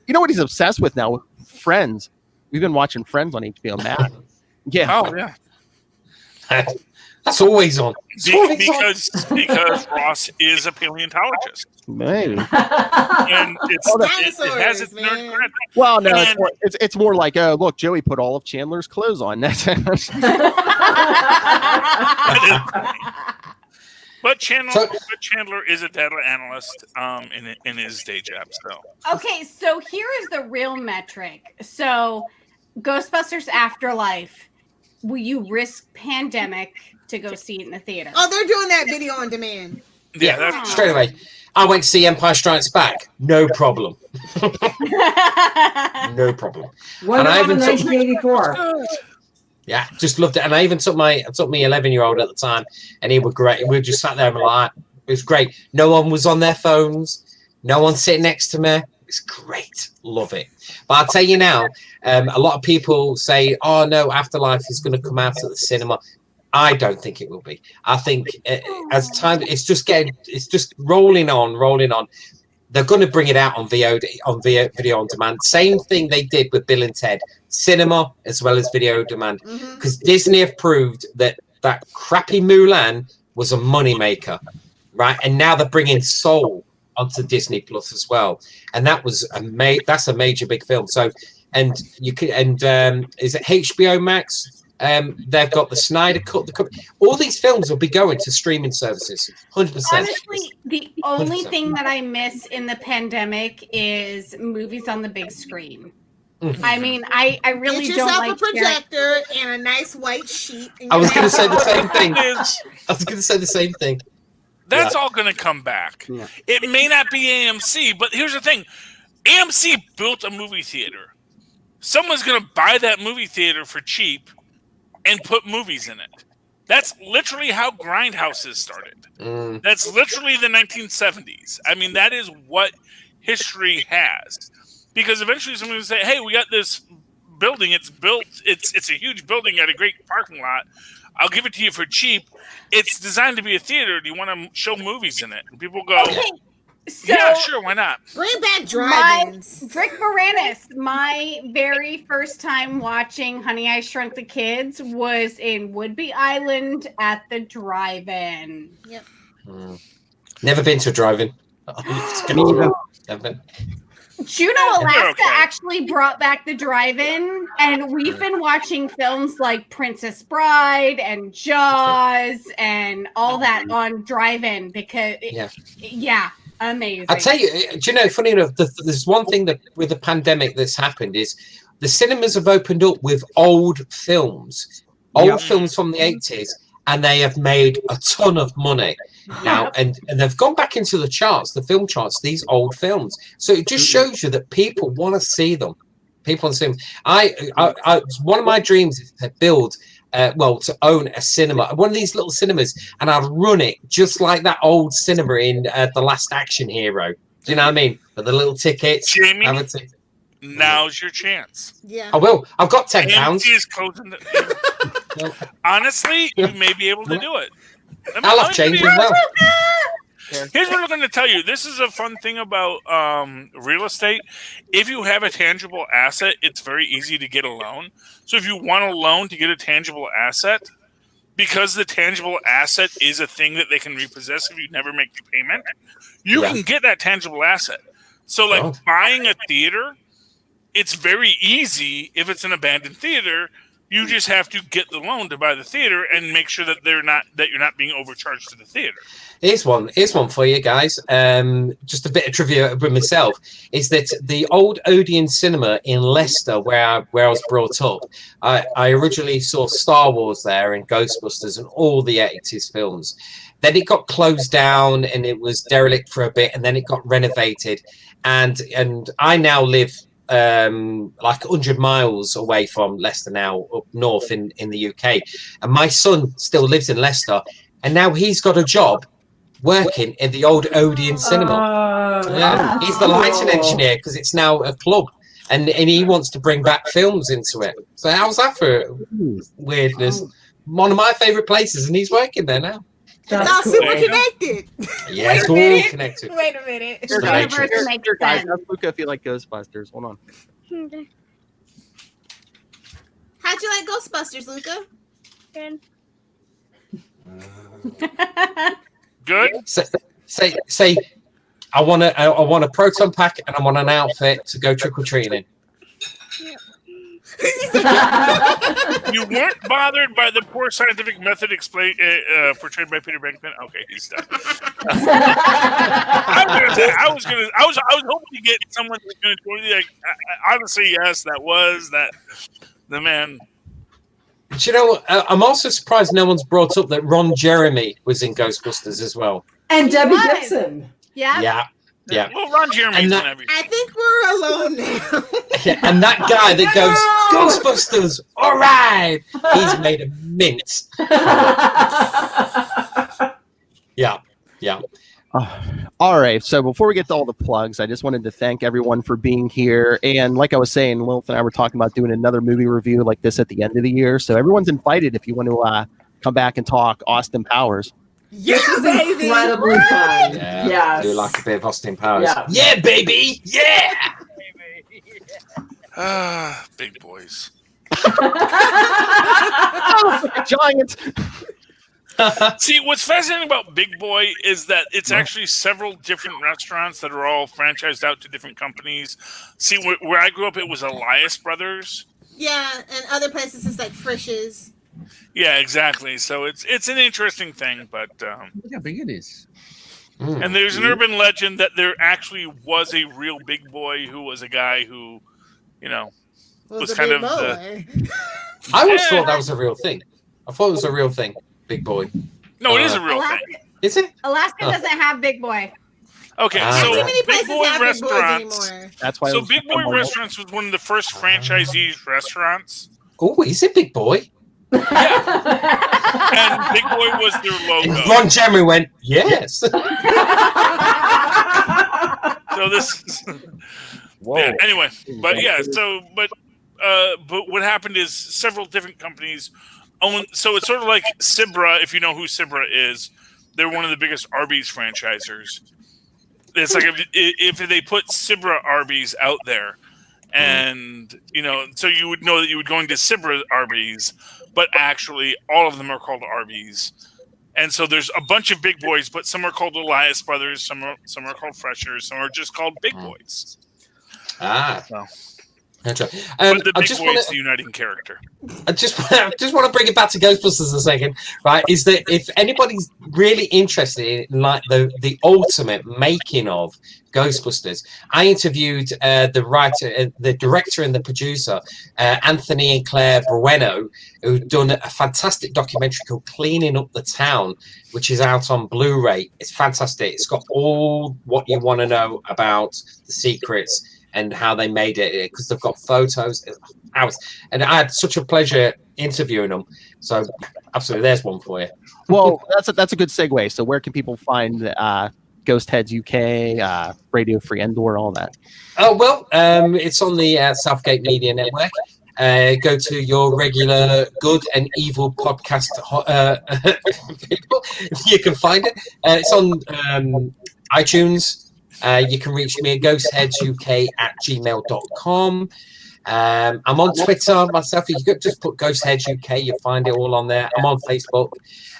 know what he's obsessed with now? With Friends. We've been watching Friends on HBO Max. Yeah. Oh, yeah. That's always on. Because Ross is a paleontologist. Maybe. And it has its nerd cred. Well, no, it's more like, oh, look, Joey put all of Chandler's clothes on. That's But Chandler is a data analyst in his day job. So okay, so here is the real metric. So Ghostbusters Afterlife, will you risk pandemic to go see it in the theater? Oh, they're doing that video on demand. Yeah, that's straight away. I went to see Empire Strikes Back. No problem. No problem. What about 1984? Yeah, just loved it. And I even took my 11-year-old at the time, and he was great. We just sat there and like, it was great. No one was on their phones. No one sitting next to me. It's great. Love it. But I'll tell you now, a lot of people say, oh, no, Afterlife is going to come out at the cinema. I don't think it will be. I think as time, it's just rolling on. They're going to bring it out on video on demand. Same thing they did with Bill and Ted, cinema as well as video on demand, because Disney have proved that crappy Mulan was a moneymaker, right? And now they're bringing Soul onto Disney Plus as well, and that's a major big film. So, and you can is it HBO Max? They've got the Snyder Cut. All these films will be going to streaming services. 100%. Honestly, the only 100%. Thing that I miss in the pandemic is movies on the big screen. Mm-hmm. I mean, I really Get don't yourself like a projector and a nice white sheet. I was going to say the same thing. That's all going to come back. Yeah. It may not be AMC, but here's the thing: AMC built a movie theater. Someone's going to buy that movie theater for cheap and put movies in it. That's literally how grindhouses started. That's literally the 1970s. I mean, that is what history has. Because eventually someone's going to say, hey, we got this building. It's built. It's a huge building at a great parking lot. I'll give it to you for cheap. It's designed to be a theater. Do you want to show movies in it? And people go, so yeah, sure, why not? Bring back drive-ins. Rick Moranis, my very first time watching Honey, I Shrunk the Kids was in Woodby Island at the drive-in. Yep. Never been to a drive-in. Juneau, Alaska actually brought back the drive-in, and we've been watching films like Princess Bride and Jaws and all that on drive-in because, amazing. I tell you, do you know, funny enough, there's one thing that with the pandemic that's happened is the cinemas have opened up with old films from the 80s, and they have made a ton of money now, and they've gone back into the charts, the film charts, these old films. So it just shows you that people want to see them. People want to see them. I one of my dreams is to build, to own a cinema, one of these little cinemas, and I'd run it just like that old cinema in The Last Action Hero. Do you know what I mean? For the little tickets. Jamie, now's your chance. Yeah, I will. I've got £10. AMC is closing. Honestly, you may be able to do it. I'll have change as well. Here's what I'm going to tell you. This is a fun thing about real estate. If you have a tangible asset, it's very easy to get a loan. So if you want a loan to get a tangible asset, because the tangible asset is a thing that they can repossess if you never make the payment, you can get that tangible asset. So like buying a theater, it's very easy if it's an abandoned theater. You just have to get the loan to buy the theater and make sure that you're not being overcharged to the theater. Here's one for you guys. Just a bit of trivia with myself is that the old Odeon Cinema in Leicester, where I was brought up, I originally saw Star Wars there and Ghostbusters and all the 80s films. Then it got closed down and it was derelict for a bit, and then it got renovated. And I now live like 100 miles away from Leicester now, up north in the UK, and my son still lives in Leicester, and now he's got a job working in the old Odeon Cinema. He's the lighting engineer because it's now a club, and he wants to bring back films into it. So how's that for weirdness? One of my favorite places, and he's working there now. It's all super connected. Yeah, it's all connected. Wait a minute. Here, guys, ask Luca if you like Ghostbusters. Hold on. How'd you like Ghostbusters, Luca? Good. Say, I want a proton pack and I want an outfit to go trick or treating. You weren't bothered by the poor scientific method portrayed by Peter Venkman. Okay, he's done. I was hoping to get someone who's going to totally like. Honestly, yes, that was the man. Do you know? I'm also surprised no one's brought up that Ron Jeremy was in Ghostbusters as well, and Debbie Gibson. Yeah. Well, Ron Jeremy's in everything. I think we're alone now. Yeah, and that guy that goes Ghostbusters, all right, he's made a mint. Yeah. All right. So before we get to all the plugs, I just wanted to thank everyone for being here. And like I was saying, Lilith and I were talking about doing another movie review like this at the end of the year. So everyone's invited if you want to come back and talk Austin Powers. This was incredibly fun. Yeah, I do like a bit of Austin Powers. Yeah, baby. Yeah. Big boys. Giants. See, what's fascinating about Big Boy is that it's actually several different restaurants that are all franchised out to different companies. See, where I grew up, it was Elias Brothers. Yeah, and other places it's like Frisch's. Yeah, exactly. So it's an interesting thing, but look how big it is. And there's an urban legend that there actually was a real Big Boy who was a guy who, was kind of I always thought that was a real thing. I thought it was a real thing, Big Boy. No, it is a real thing. Is it? Alaska doesn't have Big Boy. Okay, Not so too many Big places Boy have Big Boys Restaurants. anymore. That's why. So Big Boy Restaurants was one of the first franchisees restaurants. Oh, is it Big Boy? And Big Boy was their logo. And Ron Jeremy went, yes. So this is yeah, anyway, but what happened is several different companies own, so it's sort of like Sibra, if you know who Sibra is. They're one of the biggest Arby's franchisers. It's like if they put Sibra Arby's out there, and so you would know that you would go into Sibra Arby's, but actually all of them are called Arby's. And so there's a bunch of Big Boys, but some are called Elias Brothers, some are called Freshers, some are just called Big Boys. So. But the Big Boy is the uniting character. I just want to bring it back to Ghostbusters a second, right? Is that if anybody's really interested in like the ultimate making of Ghostbusters, I interviewed the writer, the director, and the producer, Anthony and Claire Brueno, who've done a fantastic documentary called "Cleaning Up the Town," which is out on Blu-ray. It's fantastic. It's got all what you want to know about the secrets and how they made it, because they've got photos. And I had such a pleasure interviewing them. So absolutely, there's one for you. Well, that's a good segue. So where can people find Ghostheads UK, Radio Free Endor, all that? Oh, well, it's on the Southgate Media Network. Go to your regular good and evil podcast people. You can find it. It's on iTunes. You can reach me at ghostheadsuk@gmail.com. I'm on Twitter myself. You could just put Ghostheads UK, you'll find it all on there. I'm on Facebook.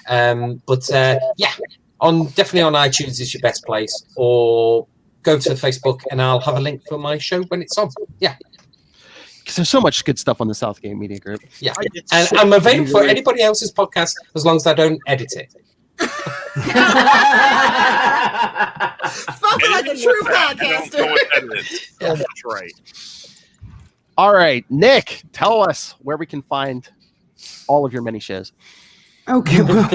Definitely on iTunes is your best place, or go to Facebook and I'll have a link for my show when it's on. Yeah. Because there's so much good stuff on the Southgate Media Group. Yeah. And I'm available for anybody else's podcast as long as I don't edit it. Spoken like a true podcaster. That's right. All right, Nick, tell us where we can find all of your many shows. Okay, well,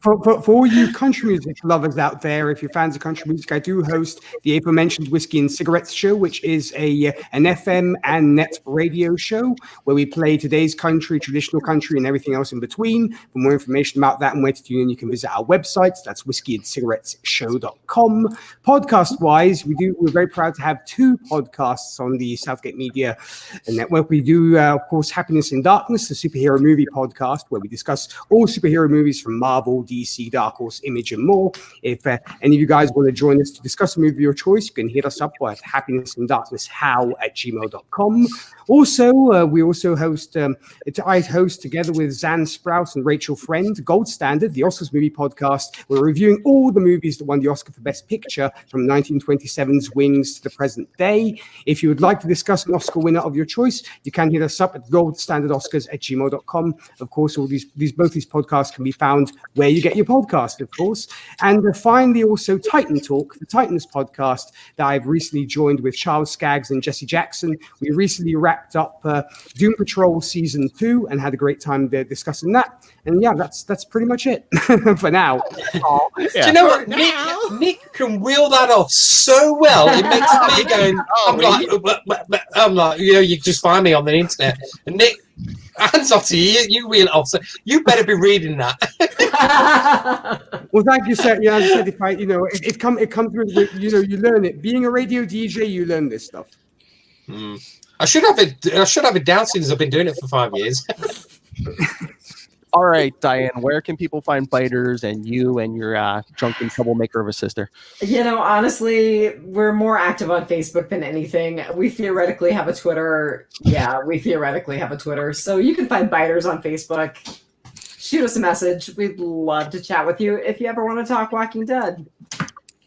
for all you country music lovers out there, if you're fans of country music, I do host the aforementioned Whiskey and Cigarettes show, which is an FM and net radio show where we play today's country, traditional country, and everything else in between. For more information about that and where to tune in, you can visit our website. That's whiskeyandcigarettesshow.com. Podcast-wise, we're very proud to have 2 podcasts on the Southgate Media Network. We do, of course, Happiness in Darkness, the superhero movie podcast, where we discuss all superhero movies from Marvel, DC, Dark Horse, Image, and more. If any of you guys want to join us to discuss a movie of your choice, you can hit us up at happinessanddarknesshow@gmail.com. Also, we also host, I host together with Zan Sprouse and Rachel Friend, Gold Standard, the Oscars movie podcast. We're reviewing all the movies that won the Oscar for Best Picture from 1927's Wings to the present day. If you would like to discuss an Oscar winner of your choice, you can hit us up at goldstandardoscars@gmail.com. Of course, both these podcasts can be found where you get your podcast, of course. And finally, also Titan Talk, the Titans podcast that I've recently joined with Charles Skaggs and Jesse Jackson. We recently wrapped up Doom Patrol Season 2 and had a great time there discussing that. And yeah, that's pretty much it for now. Do you know what? Nick can wheel that off so well. It makes me going, I'm like, you just find me on the internet. And Nick, hands off to you. You wheel it off. So you better be reading that. Well, thank you, sir. Yeah, as I said, if I, it comes through. You learn it. Being a radio DJ, you learn this stuff. I should have it down since I've been doing it for 5 years. All right, Dianne, where can people find Biters and you and your drunken troublemaker of a sister? Honestly, we're more active on Facebook than anything. We theoretically have a Twitter. Yeah, we theoretically have a Twitter. So you can find Biters on Facebook. Shoot us a message. We'd love to chat with you if you ever want to talk Walking Dead.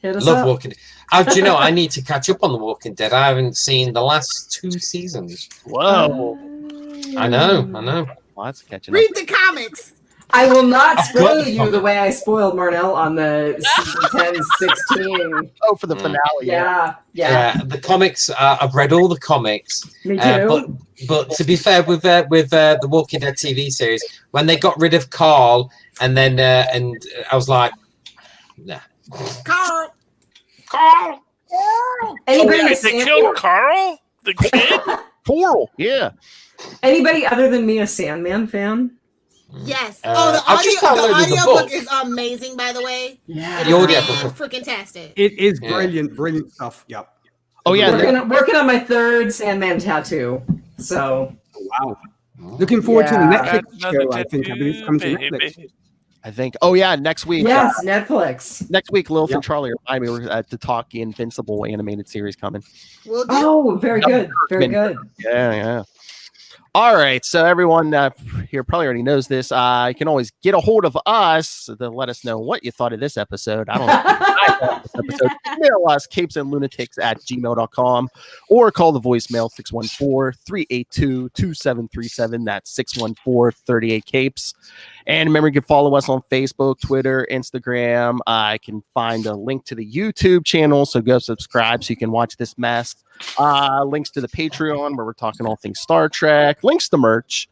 Hit us up. Walking Dead. Do you know, I need to catch up on The Walking Dead. I haven't seen the last 2 seasons. Whoa. I know. Well, that's catching Read up. the comics. I will not spoil you the way I spoiled Marnell on the season 10-16. Oh, for the finale. Yeah. The comics. I've read all the comics. Me too. But to be fair, with the Walking Dead TV series, when they got rid of Carl, and then and I was like, nah. Carl. Anybody They killed Carl, the kid. Coral. Yeah. Anybody other than me a Sandman fan? Yes. the audio book is amazing, by the way. Yeah. The audio book. Freaking tastic. It is brilliant stuff. Yep. Oh yeah. Working on my 3rd Sandman tattoo. So. Wow. Looking forward to the Netflix show. I think it's coming to Netflix. I think. Oh yeah, next week. Yes, Netflix. Next week, Lilith and Charlie remind me to talk the Invincible animated series coming. We'll do. Oh, very good. Very good. Yeah. All right, so everyone here probably already knows this. You can always get a hold of us to let us know what you thought of this episode. I don't know what I thought of this episode. Email us, capesandlunatics@gmail.com, or call the voicemail 614-382-2737. That's 614-38-CAPES. And remember, you can follow us on Facebook, Twitter, Instagram. I can find a link to the YouTube channel, so go subscribe so you can watch this mess. Links to the Patreon, where we're talking all things Star Trek. Links to merch.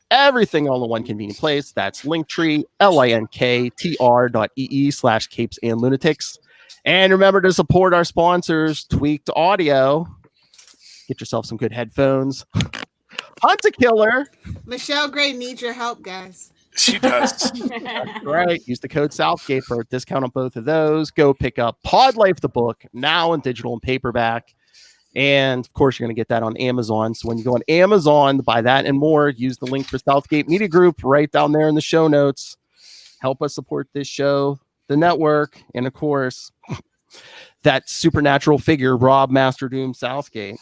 Everything all in one convenient place. That's Linktree, linktr.ee/Capes and Lunatics. And remember to support our sponsors, Tweaked Audio. Get yourself some good headphones. Hunt a Killer. Michelle Gray needs your help, guys. She does. That's right. Use the code Southgate for a discount on both of those. Go pick up Pod Life, the book, now in digital and paperback. And of course, you're going to get that on Amazon. So when you go on Amazon to buy that and more, use the link for Southgate Media Group right down there in the show notes. Help us support this show, the network, and of course, that supernatural figure, Rob Master Doom Southgate.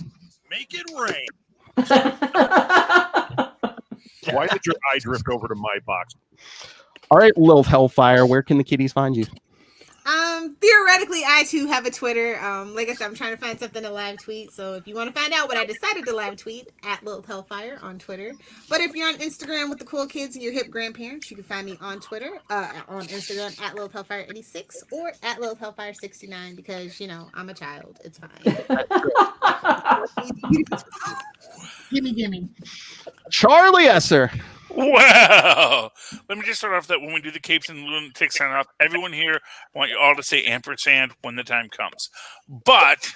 Make it rain. Why did your eye drift over to my box? All right, Lilith Hellfire, where can the kiddies find you? Theoretically, I too have a Twitter. Like I said, I'm trying to find something to live tweet. So if you want to find out what I decided to live tweet, at Lilith Hellfire on Twitter. But if you're on Instagram with the cool kids and your hip grandparents, you can find me on Twitter, on Instagram at Lilith Hellfire 86 or at Lilith Hellfire 69 because I'm a child. It's fine. Gimme. Charlie Esser. Well, let me just start off that when we do the Capes and Lunatics sign off, everyone here, I want you all to say ampersand when the time comes. But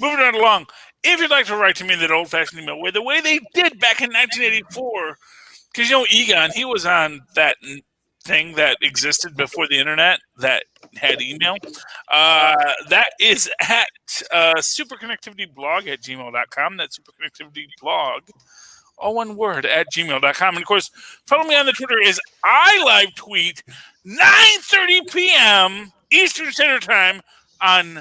moving right along, if you'd like to write to me in that old-fashioned email way, the way they did back in 1984, because Egon, he was on that thing that existed before the internet that had email. That is at superconnectivityblog@gmail.com. That's superconnectivityblog all one word, at gmail.com. And of course, follow me on the Twitter is I live tweet 9:30 p.m. Eastern Standard Time on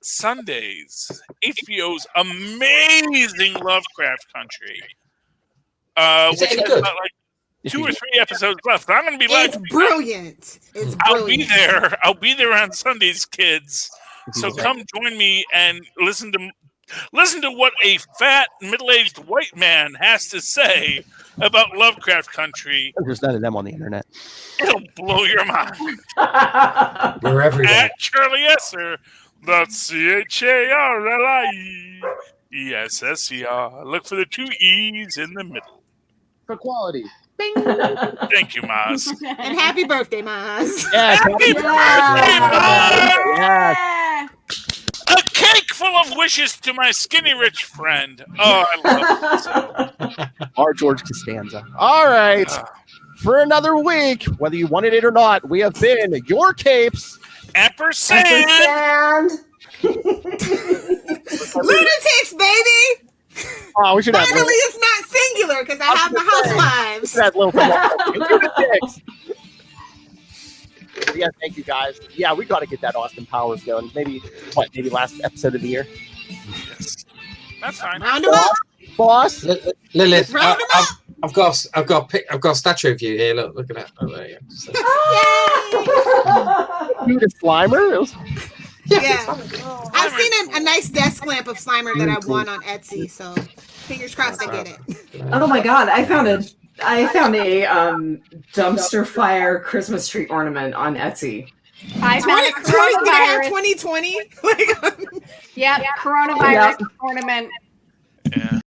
Sundays. HBO's amazing Lovecraft Country. Which has about like 2 or 3 episodes left. But I'm going to be live. It's brilliant. It's brilliant. I'll be there on Sundays, kids. So come join me and listen to what a fat, middle-aged white man has to say about Lovecraft Country. There's none of them on the internet. It'll blow your mind. We're everywhere. At Charlie Esser, that's CHARLIESSER. Look for the 2 E's in the middle. For quality. Bing. Thank you, Maz. And happy birthday, Maz. Yes. Happy birthday, Maz. Yes. A cake full of wishes to my skinny rich friend. Oh, I love it. Our George Costanza. All right. For another week, whether you wanted it or not, we have been your Capes. Ampersand. Lunatics, baby. Oh, we should have. Finally, it's not singular because I have the housewives. That little Lunatics. Yeah, thank you guys. Yeah, we got to get that Austin Powers going. Maybe last episode of the year. Yes, that's fine. Round them up, boss. Lilith, round them up. I've got a statue of you here. Look at that. Oh, there you go. Judith Slimer. Yeah. I've seen a nice desk lamp of Slimer that I won on Etsy, so fingers crossed I get it. Oh my god, I found a dumpster fire Christmas tree ornament on Etsy. I found a coronavirus 2020. Yep, coronavirus ornament. Yeah.